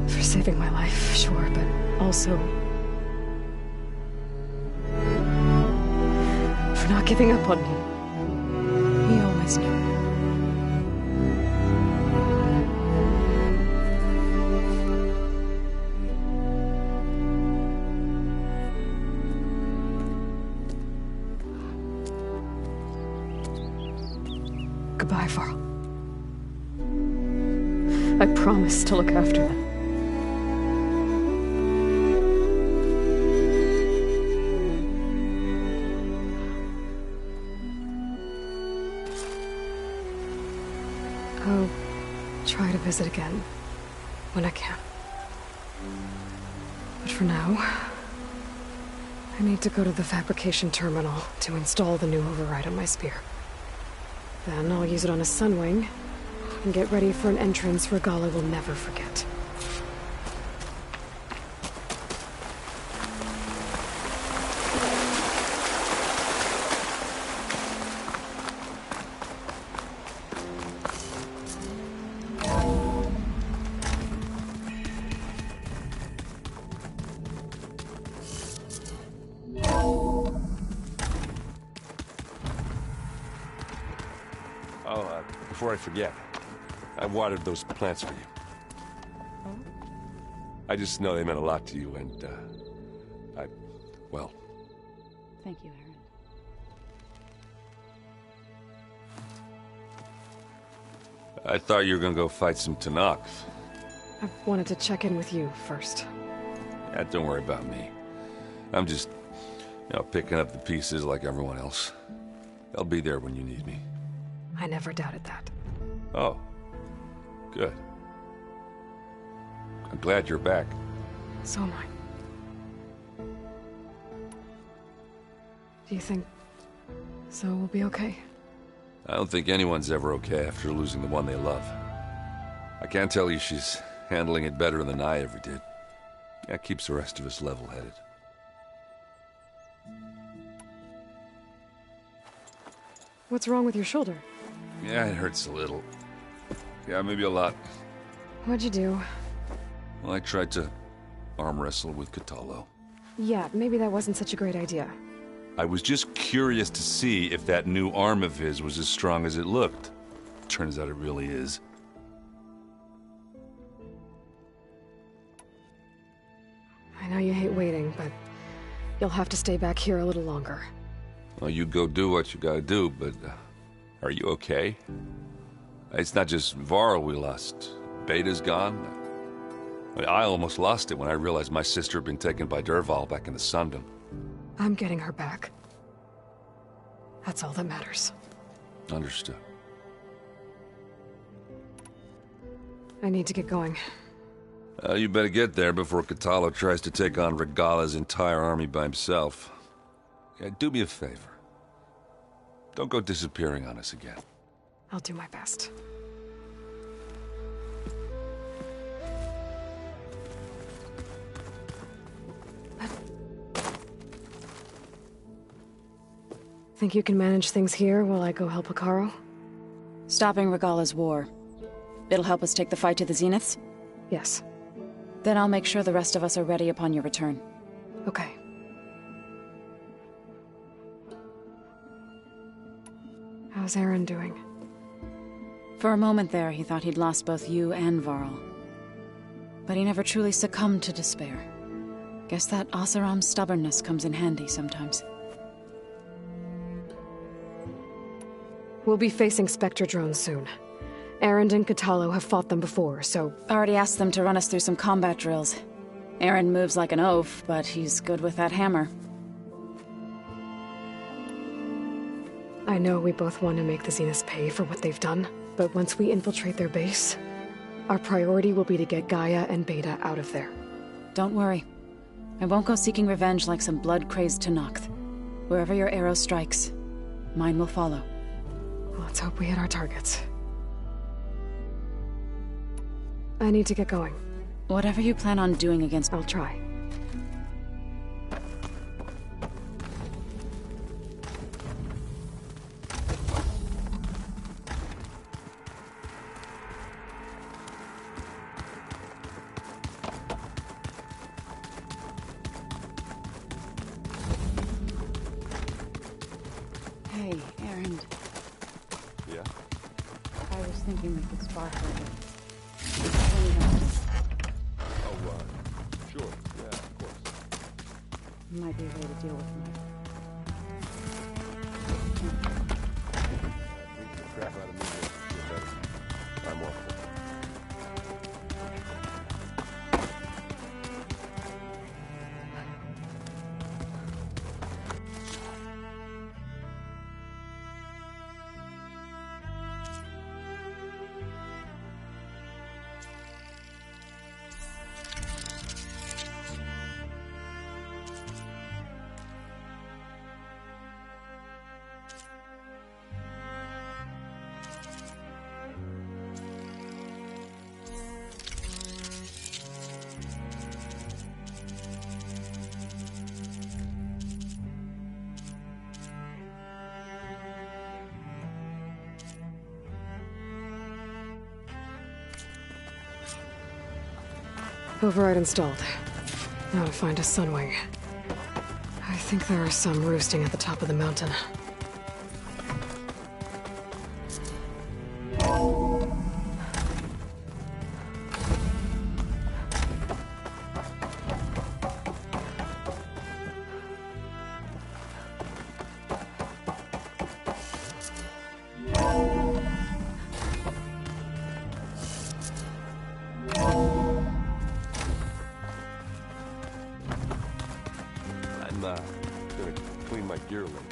For saving my life, sure, but also for not giving up on me. He always knew. Goodbye, Varl. I promise to look after them. I'll try to visit again when I can. But for now, I need to go to the fabrication terminal to install the new override on my spear. Then I'll use it on a Sunwing and get ready for an entrance Regalla will never forget. Before I forget, I watered those plants for you. I just know they meant a lot to you, and, well... Thank you, Aaron. I thought you were gonna go fight some Tenakth. I wanted to check in with you first. Yeah, don't worry about me. I'm just, picking up the pieces like everyone else. I'll be there when you need me. I never doubted that. Oh. Good. I'm glad you're back. So am I. Do you think Zoe will be okay? I don't think anyone's ever okay after losing the one they love. I can't tell you she's handling it better than I ever did. That keeps the rest of us level-headed. What's wrong with your shoulder? Yeah, it hurts a little. Yeah, maybe a lot. What'd you do? Well, I tried to arm wrestle with Kotallo. Yeah, maybe that wasn't such a great idea. I was just curious to see if that new arm of his was as strong as it looked. Turns out it really is. I know you hate waiting, but you'll have to stay back here a little longer. Well, you go do what you gotta do, but are you okay? It's not just Varl we lost. Beta's gone. I almost lost it when I realized my sister had been taken by Dervahl back in the Sundom. I'm getting her back. That's all that matters. Understood. I need to get going. You better get there before Kotallo tries to take on Regalla's entire army by himself. Yeah, do me a favor. Don't go disappearing on us again. I'll do my best. Think you can manage things here while I go help Hekarro? Stopping Regalla's war. It'll help us take the fight to the Zeniths? Yes. Then I'll make sure the rest of us are ready upon your return. Okay. How's Aaron doing? For a moment there, he thought he'd lost both you and Varl. But he never truly succumbed to despair. Guess that Oseram's stubbornness comes in handy sometimes. We'll be facing Spectre drones soon. Erend and Kotallo have fought them before, so... Already asked them to run us through some combat drills. Aaron moves like an oaf, but he's good with that hammer. I know we both want to make the Zeniths pay for what they've done, but once we infiltrate their base, our priority will be to get Gaia and Beta out of there. Don't worry. I won't go seeking revenge like some blood-crazed Tenakth. Wherever your arrow strikes, mine will follow. Let's hope we hit our targets. I need to get going. Whatever you plan on doing against... I'll try. Hey, Erend. Yeah? I was thinking we could spar for a bit. Sure. Yeah, of course. Might be a way to deal with Beat the crap out of me, feel better. I'm off. Override installed. Now to find a Sunwing. I think there are some roosting at the top of the mountain. I'm gonna clean my gear a little.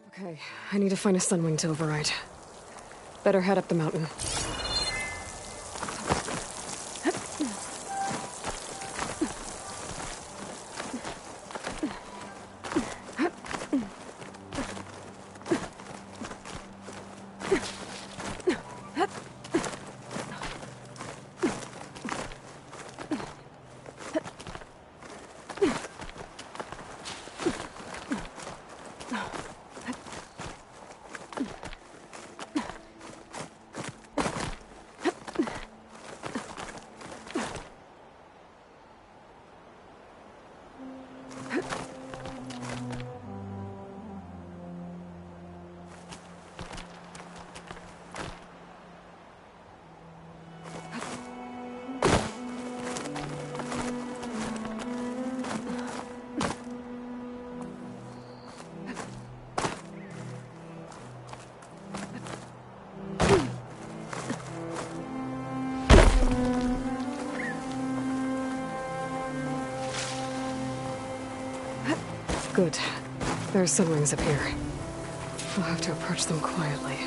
Okay, I need to find a Sunwing to override. Better head up the mountain. Good. There are Sunwings up here. I'll have to approach them quietly.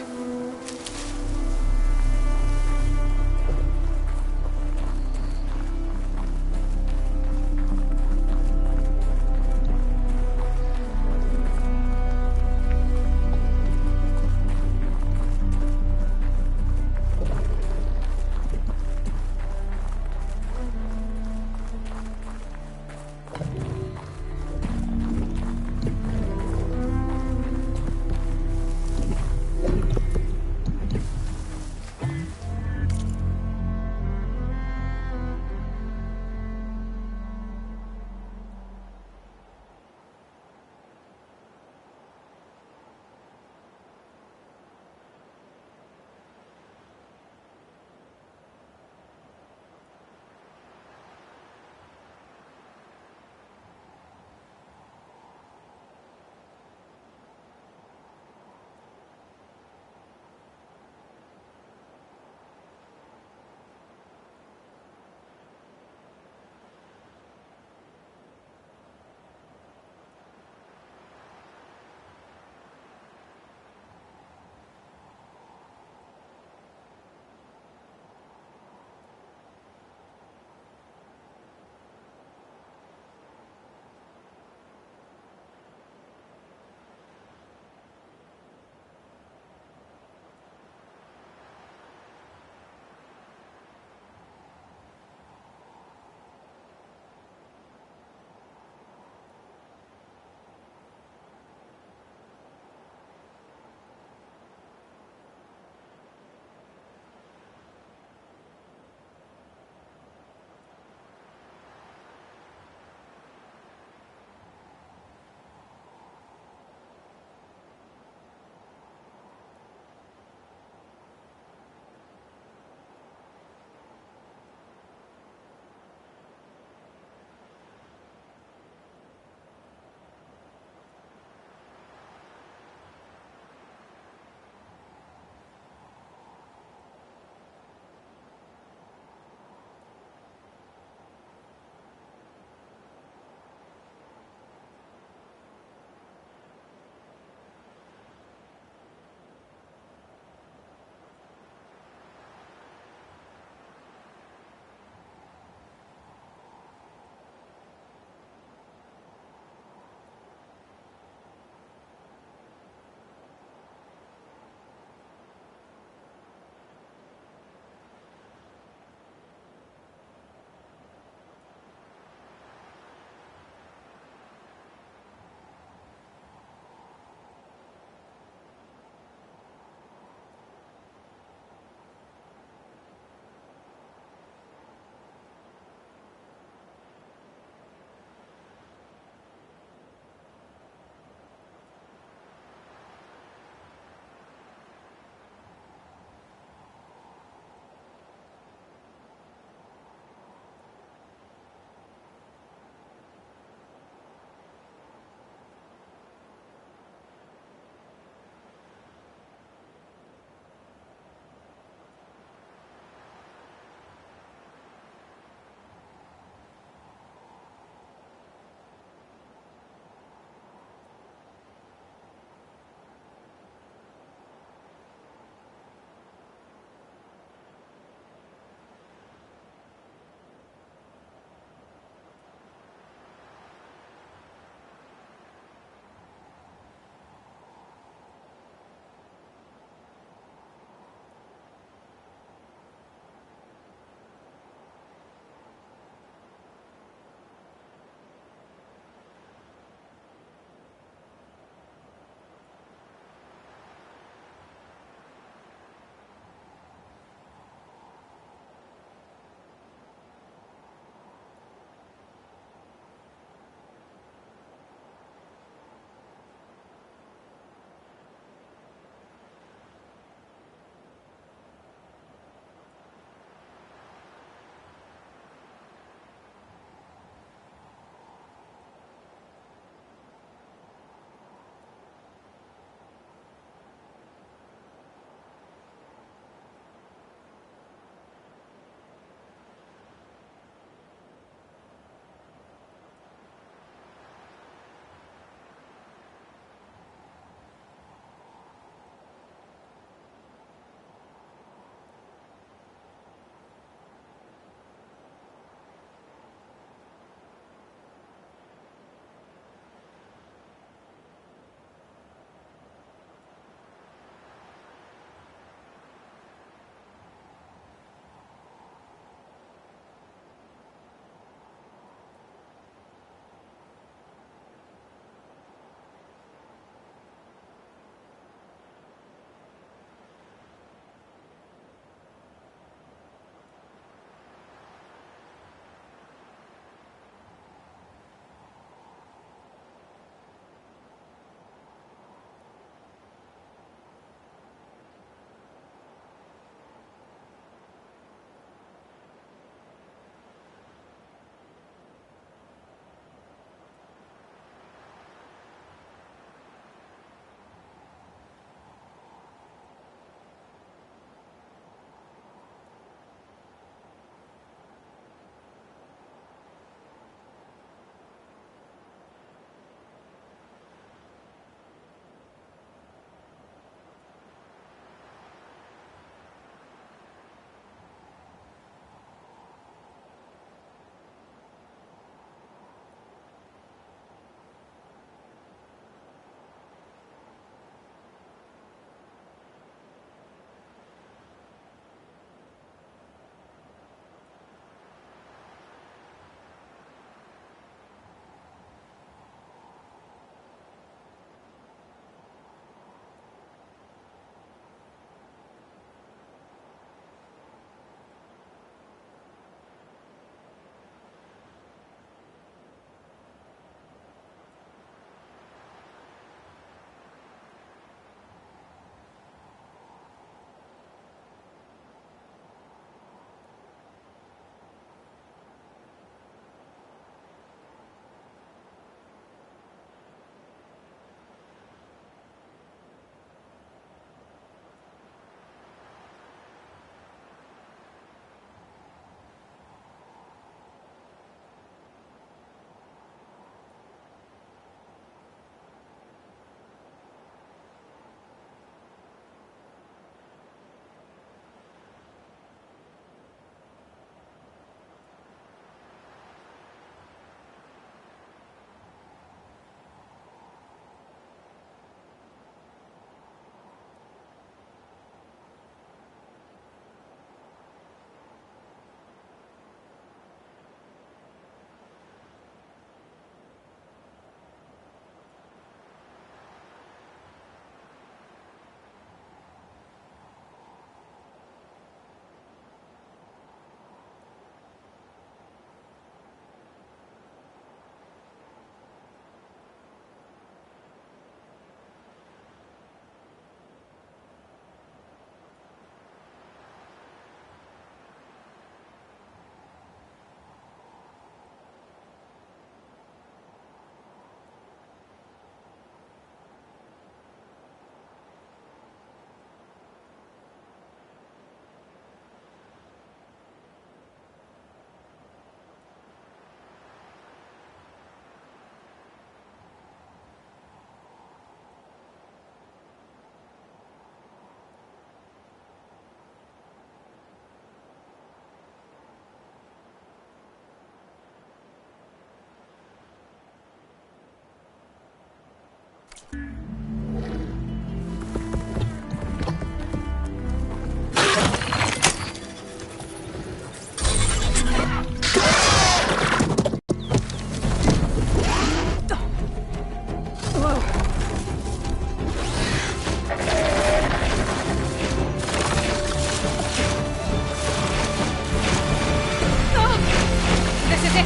This is it!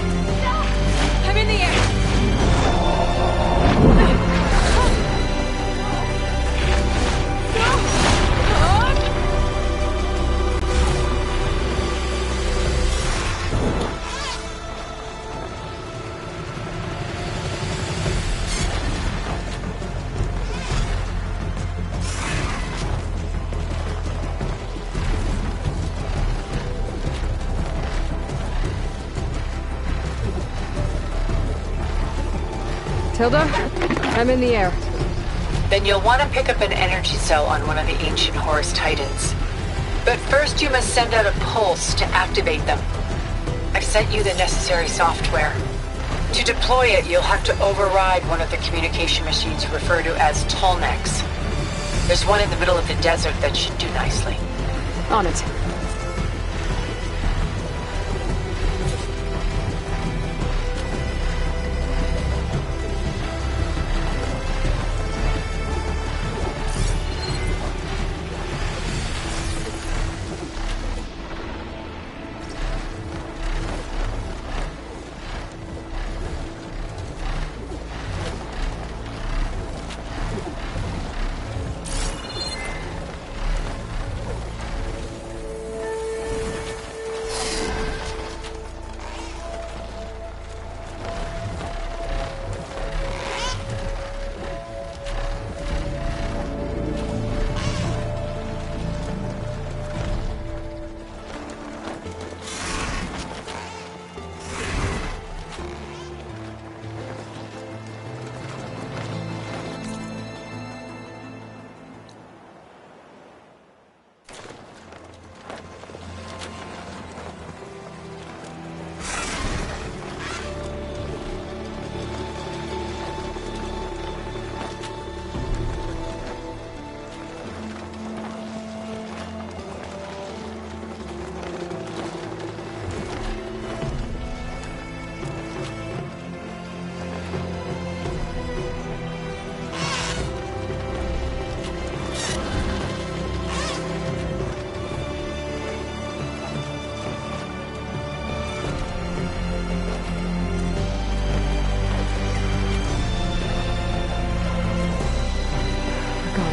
I'm in the air! Tilda, I'm in the air. Then you'll want to pick up an energy cell on one of the ancient Horus Titans. But first you must send out a pulse to activate them. I've sent you the necessary software. To deploy it, you'll have to override one of the communication machines referred to as Tallnecks. There's one in the middle of the desert that should do nicely. On it.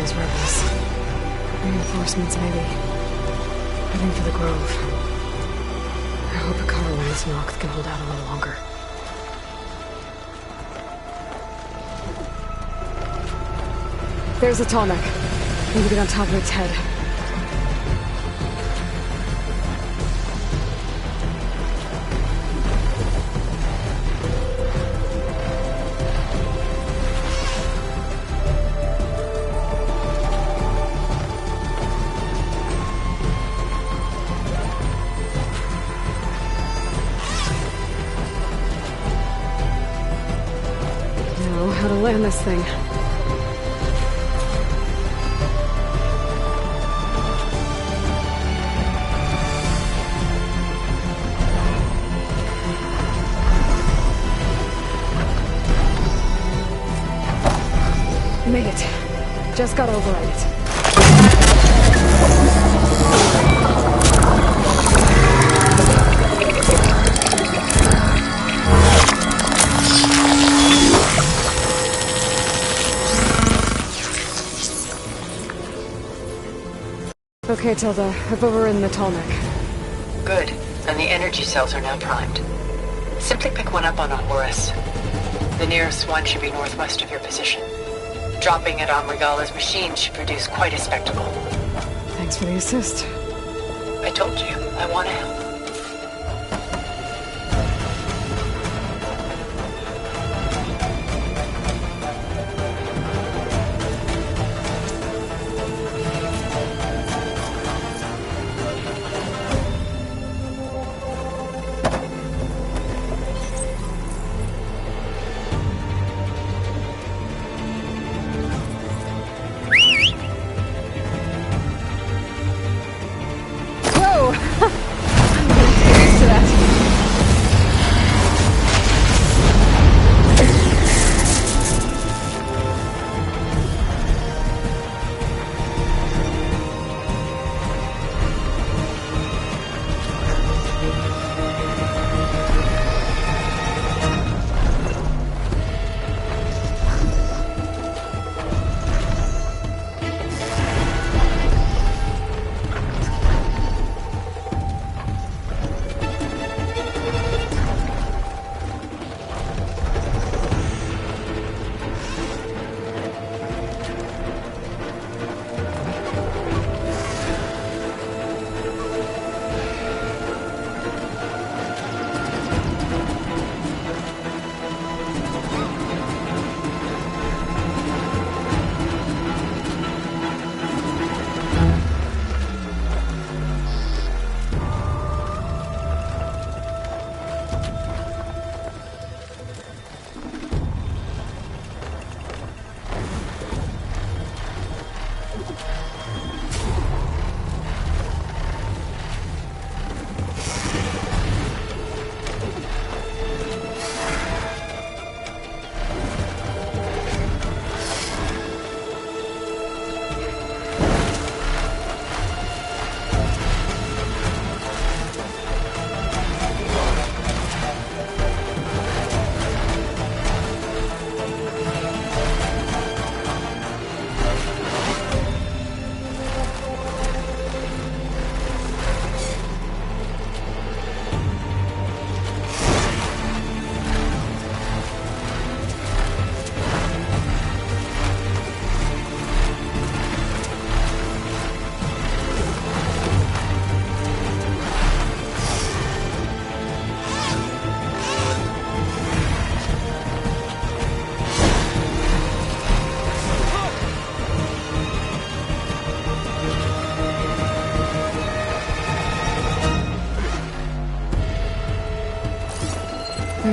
Rebels. Reinforcements, maybe. Heading for the Grove. I hope Hekarro and this Noct can hold out a little longer. There's a Tallneck. Need to get on top of its head. How to land this thing. Made it. Just gotta override it. Okay, Tilda. I've overridden the Tallneck. Good. And the energy cells are now primed. Simply pick one up on a Horus. The nearest one should be northwest of your position. Dropping it on Regala's machine should produce quite a spectacle. Thanks for the assist. I told you, I want to help.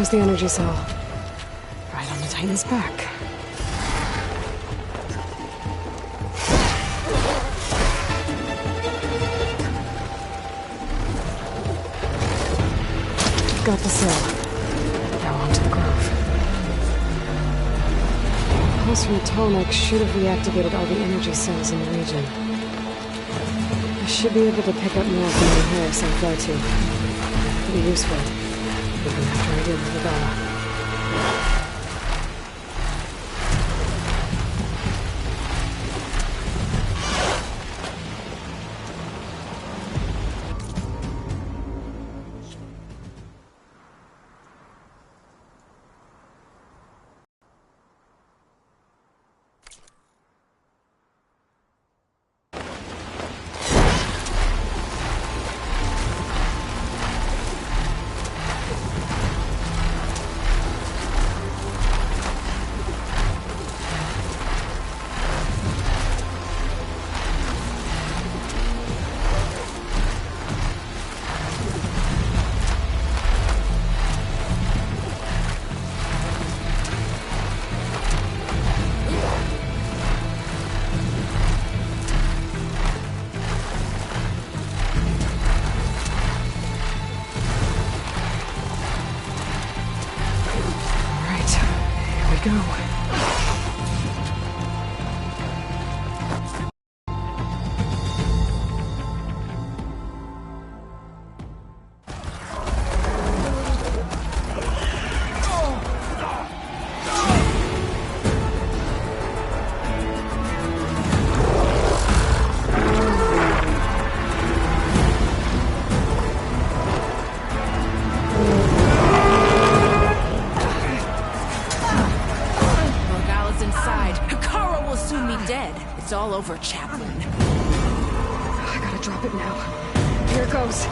There's the energy cell. Right on the Titan's back. Got the cell. Now on to the grove. Pulse from Tonic should have reactivated all the energy cells in the region. I should be able to pick up more from the Harris I fly to. Pretty useful. Even after I deal with Regala. Go. It's all over, Chaplain. I gotta drop it now. Here it goes.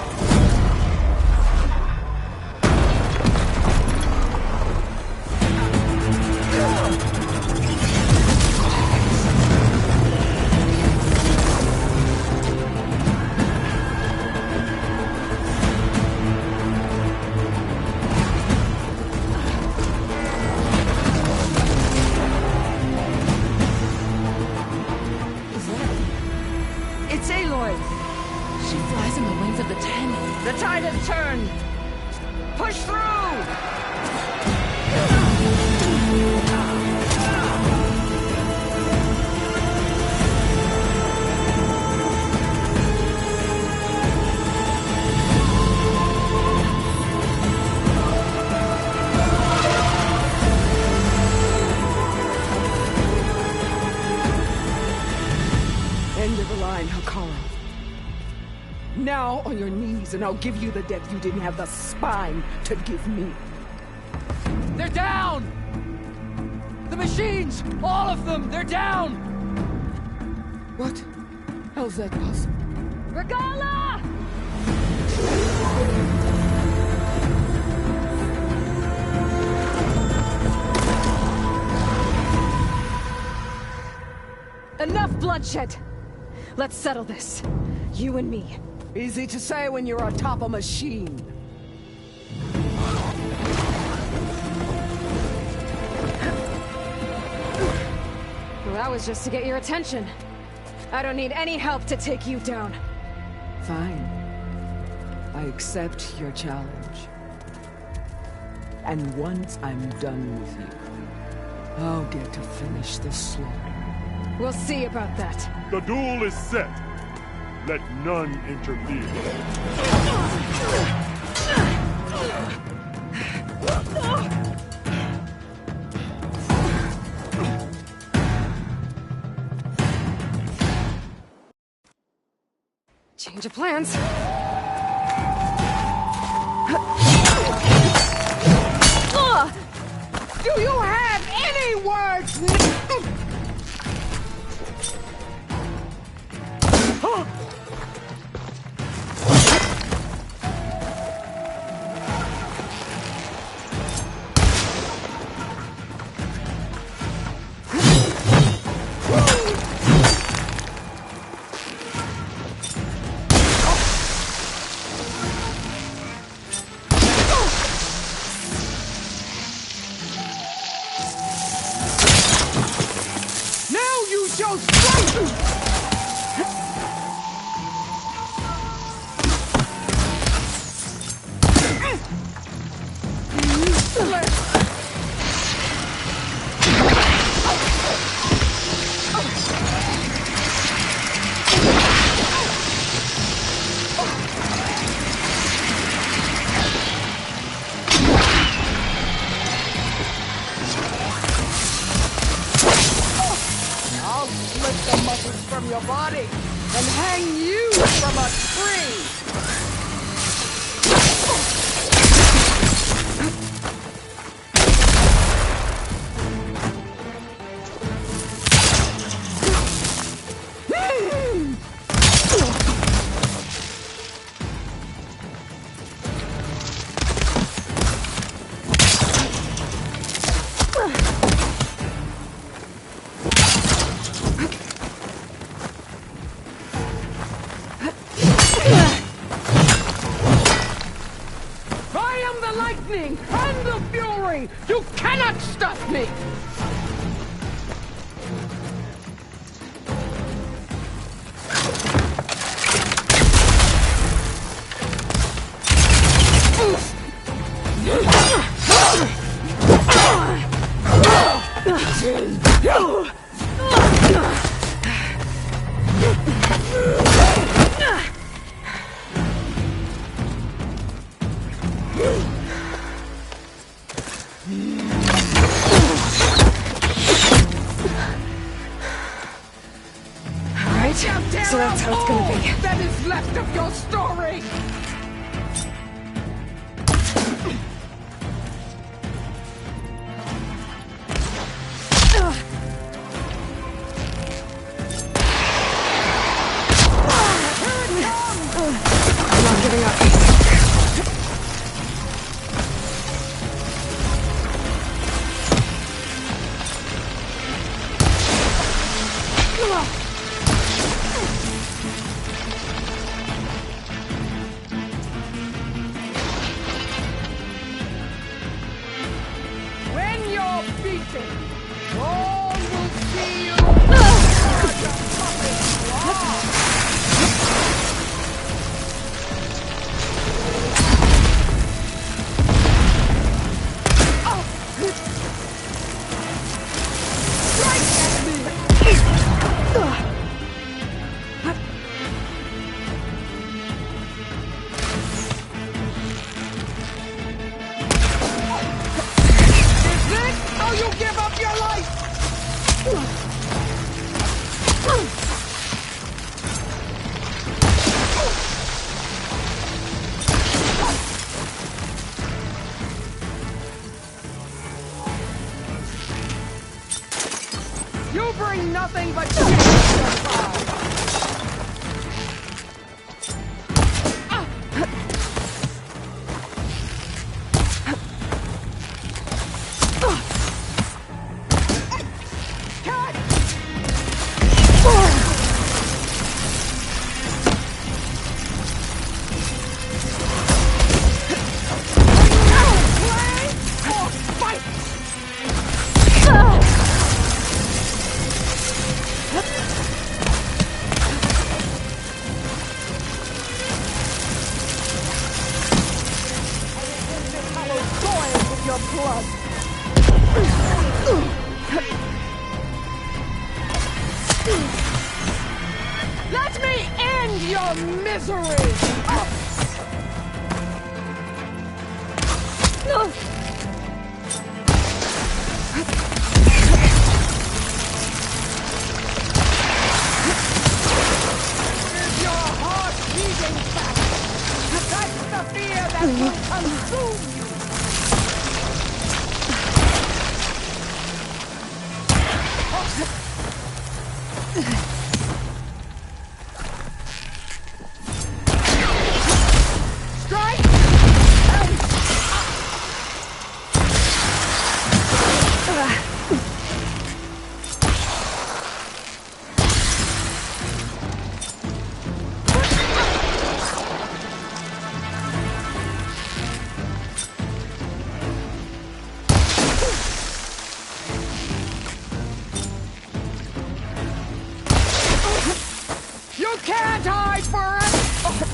The tide has turned! Push through! End of the line, Hekarro. Now on your knees, and I'll give you the death you didn't have the spine to give me. They're down! The machines! All of them! They're down! What? How's that possible? Regala! Enough bloodshed! Let's settle this. You and me. Easy to say when you're atop a machine. Well, that was just to get your attention. I don't need any help to take you down. Fine. I accept your challenge. And once I'm done with you, I'll get to finish this slaughter. We'll see about that. The duel is set. Let none interfere. Change of plans. Do you have any words? your strength! I'll split the muscles from your body and hang you from a tree! I am the lightning and the fury! You cannot stop me! Alright, so that's how it's gonna be. That is left of your story! I'm not giving up. When you're beaten, all will see you as a puppet claw. Strike at me! Is this how you give up your life? You bring nothing but shame to your side. Your blood. Let me end your misery! Is your heart beating fast? That's the fear that will consume you! Strike! can't hide forever!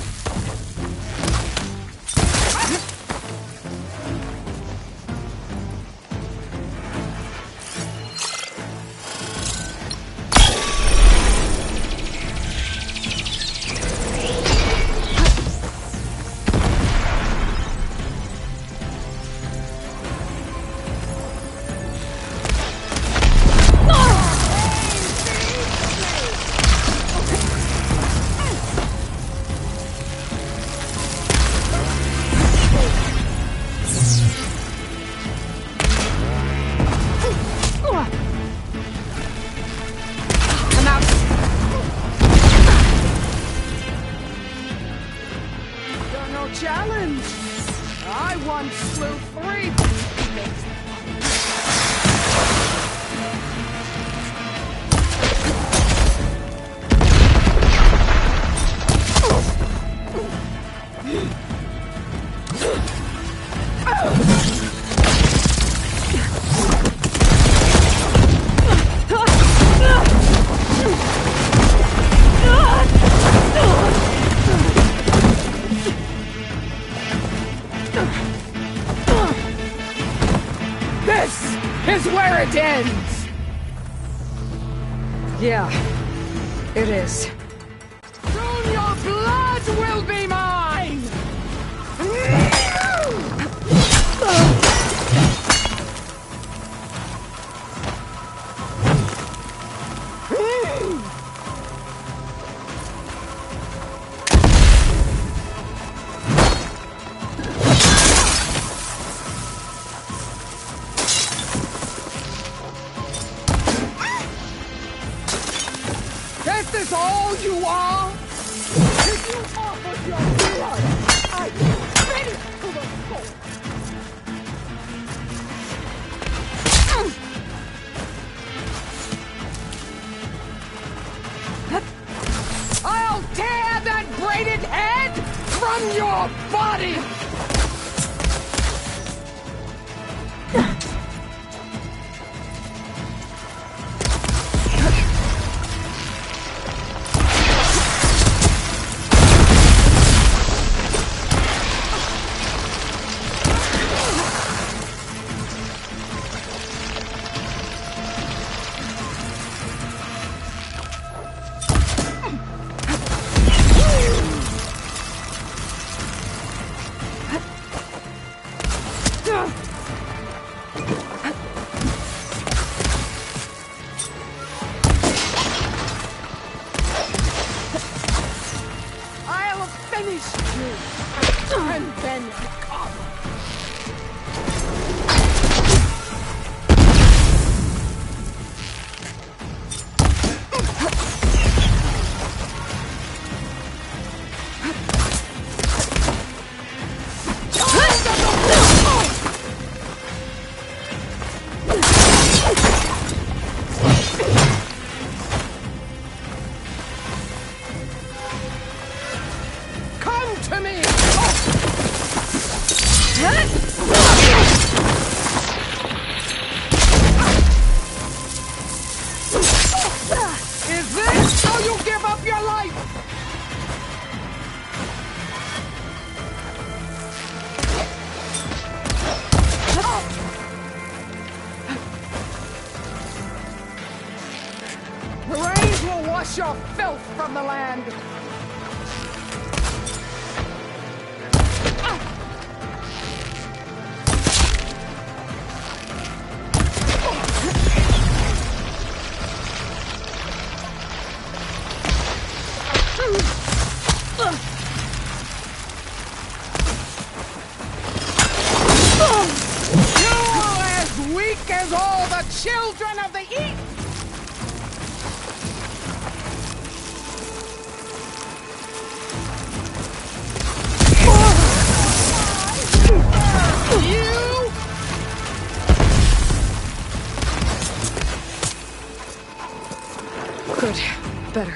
Challenge! I once slew 3 This is where it ends! Yeah, it is. Soon your blood will be mine! Is this all you are? If you offered your blood, I'd spit it to the soul. I'll tear that braided head from your body! I'll finish you, and then recover. Come to me! Is this how you give up your life? The rains will wash your filth from the land. You're as weak as all the children of the East! You! Good. Better.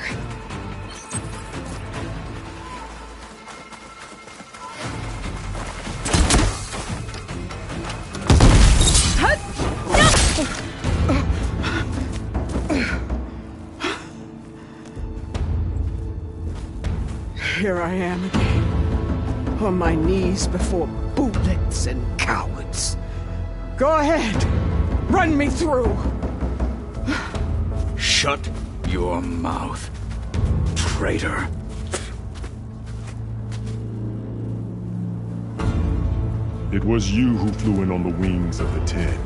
here I am again. On my knees before bullets and cowards. Go ahead. Run me through. Shut your mouth, traitor. It was you who flew in on the wings of the Ten.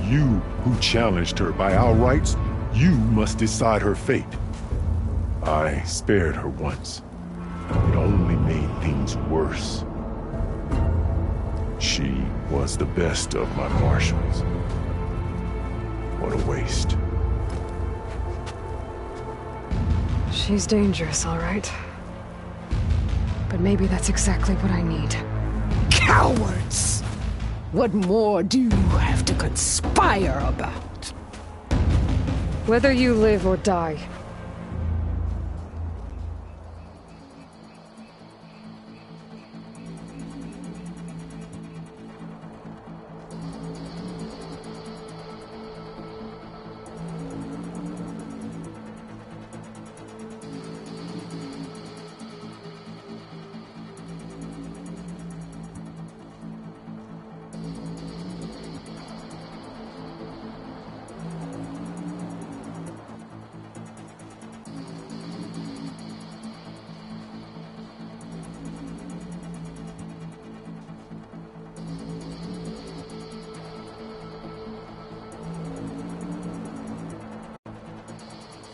You who challenged her. By our rights, you must decide her fate. I spared her once. It only made things worse. She was the best of my marshals. What a waste. She's dangerous, all right. But maybe that's exactly what I need. Cowards! What more do you have to conspire about? Whether you live or die.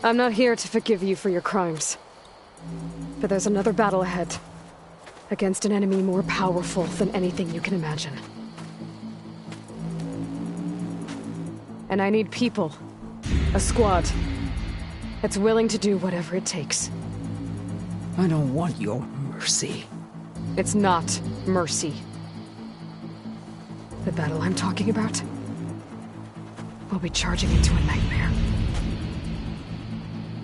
I'm not here to forgive you for your crimes. But there's another battle ahead. Against an enemy more powerful than anything you can imagine. And I need people. A squad. That's willing to do whatever it takes. I don't want your mercy. It's not mercy. The battle I'm talking about will be charging into a nightmare.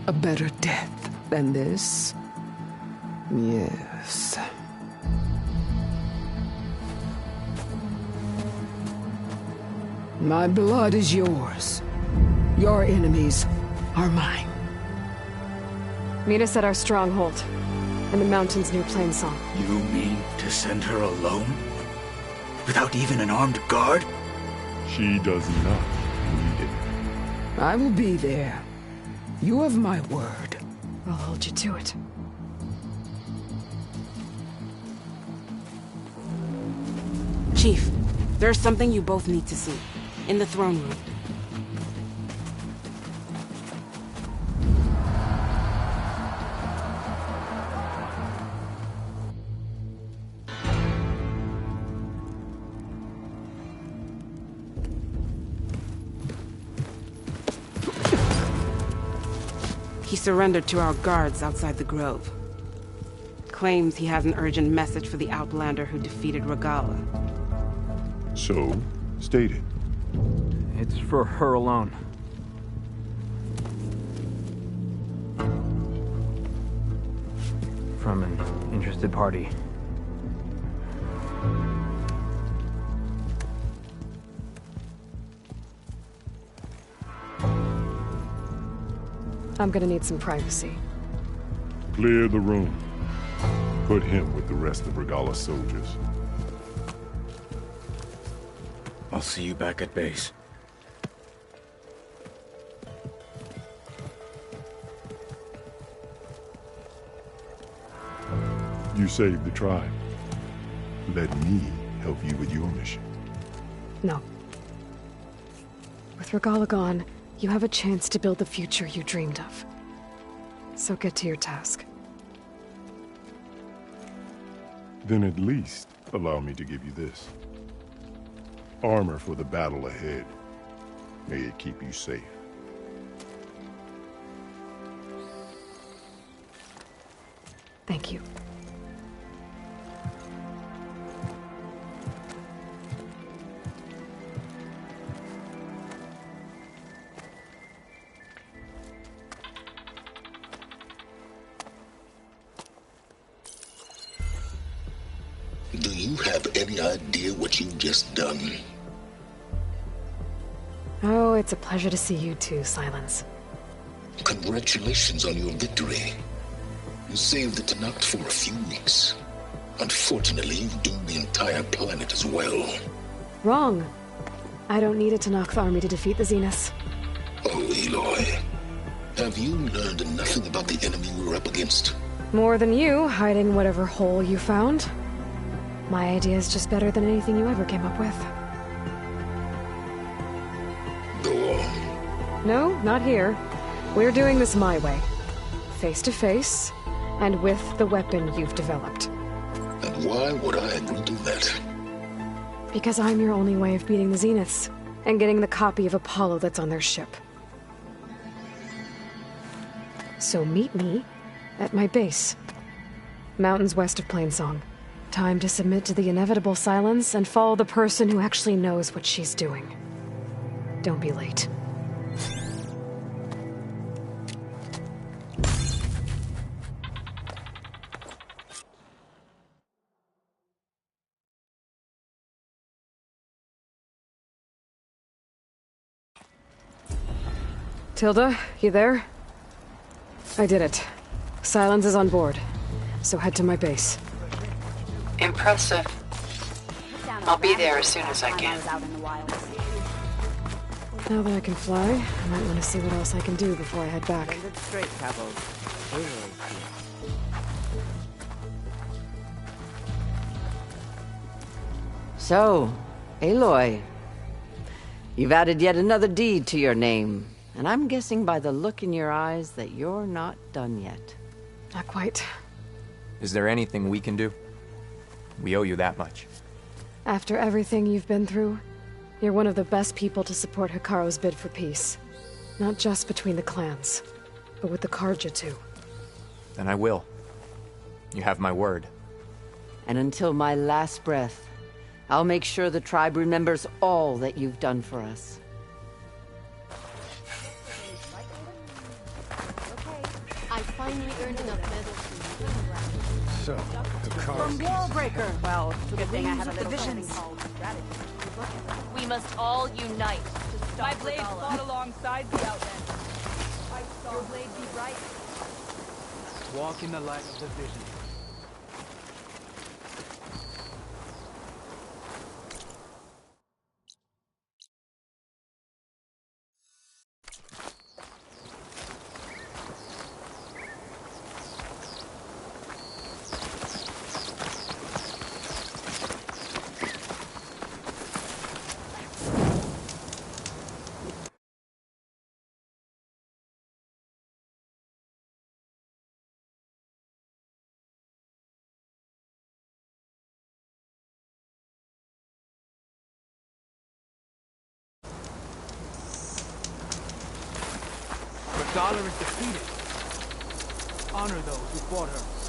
A better death than this? Yes. My blood is yours. Your enemies are mine. Meet us at our stronghold, in the mountains near Plainsong. You mean to send her alone? Without even an armed guard? She does not need it. I will be there. You have my word. I'll hold you to it. Chief, there's something you both need to see. In the throne room. He surrendered to our guards outside the grove. Claims he has an urgent message for the Outlander who defeated Regalla. So, state it. It's for her alone. From an interested party. I'm gonna need some privacy. Clear the room. Put him with the rest of Regalla's soldiers. I'll see you back at base. You saved the tribe. Let me help you with your mission. No. With Regalla gone, you have a chance to build the future you dreamed of. So get to your task. Then at least allow me to give you this. Armor for the battle ahead. May it keep you safe. Thank you. Do you have any idea what you've just done? Oh, it's a pleasure to see you too, Silence. Congratulations on your victory. You saved the Tenakth for a few weeks. Unfortunately, you've doomed the entire planet as well. Wrong. I don't need a Tenakth army to defeat the Zeniths. Oh, Aloy. Have you learned nothing about the enemy we're up against? More than you, hiding whatever hole you found. My idea is just better than anything you ever came up with. Go on. No, not here. We're doing this my way. Face to face, and with the weapon you've developed. And why would I agree to that? Because I'm your only way of beating the Zeniths, and getting the copy of Apollo that's on their ship. So meet me at my base. Mountains west of Plainsong. Time to submit to the inevitable silence and follow the person who actually knows what she's doing. Don't be late. Tilda, you there? I did it. Silence is on board, so head to my base. Impressive. I'll be there as soon as I can. Now that I can fly, I might want to see what else I can do before I head back. Straight, so, Aloy, you've added yet another deed to your name. And I'm guessing by the look in your eyes that you're not done yet. Not quite. Is there anything we can do? We owe you that much. After everything you've been through, you're one of the best people to support Hekarro's bid for peace. Not just between the clans, but with the Carja too. Then I will. You have my word. And until my last breath, I'll make sure the tribe remembers all that you've done for us. I finally earned enough medals. So, the car. From Wallbreaker. Well, good thing I have a little visions. We must all unite to stop My blade fought alongside the Outlander. Your blade be bright. Walk in the light of the vision. Dollar is defeated. Honor those who fought her.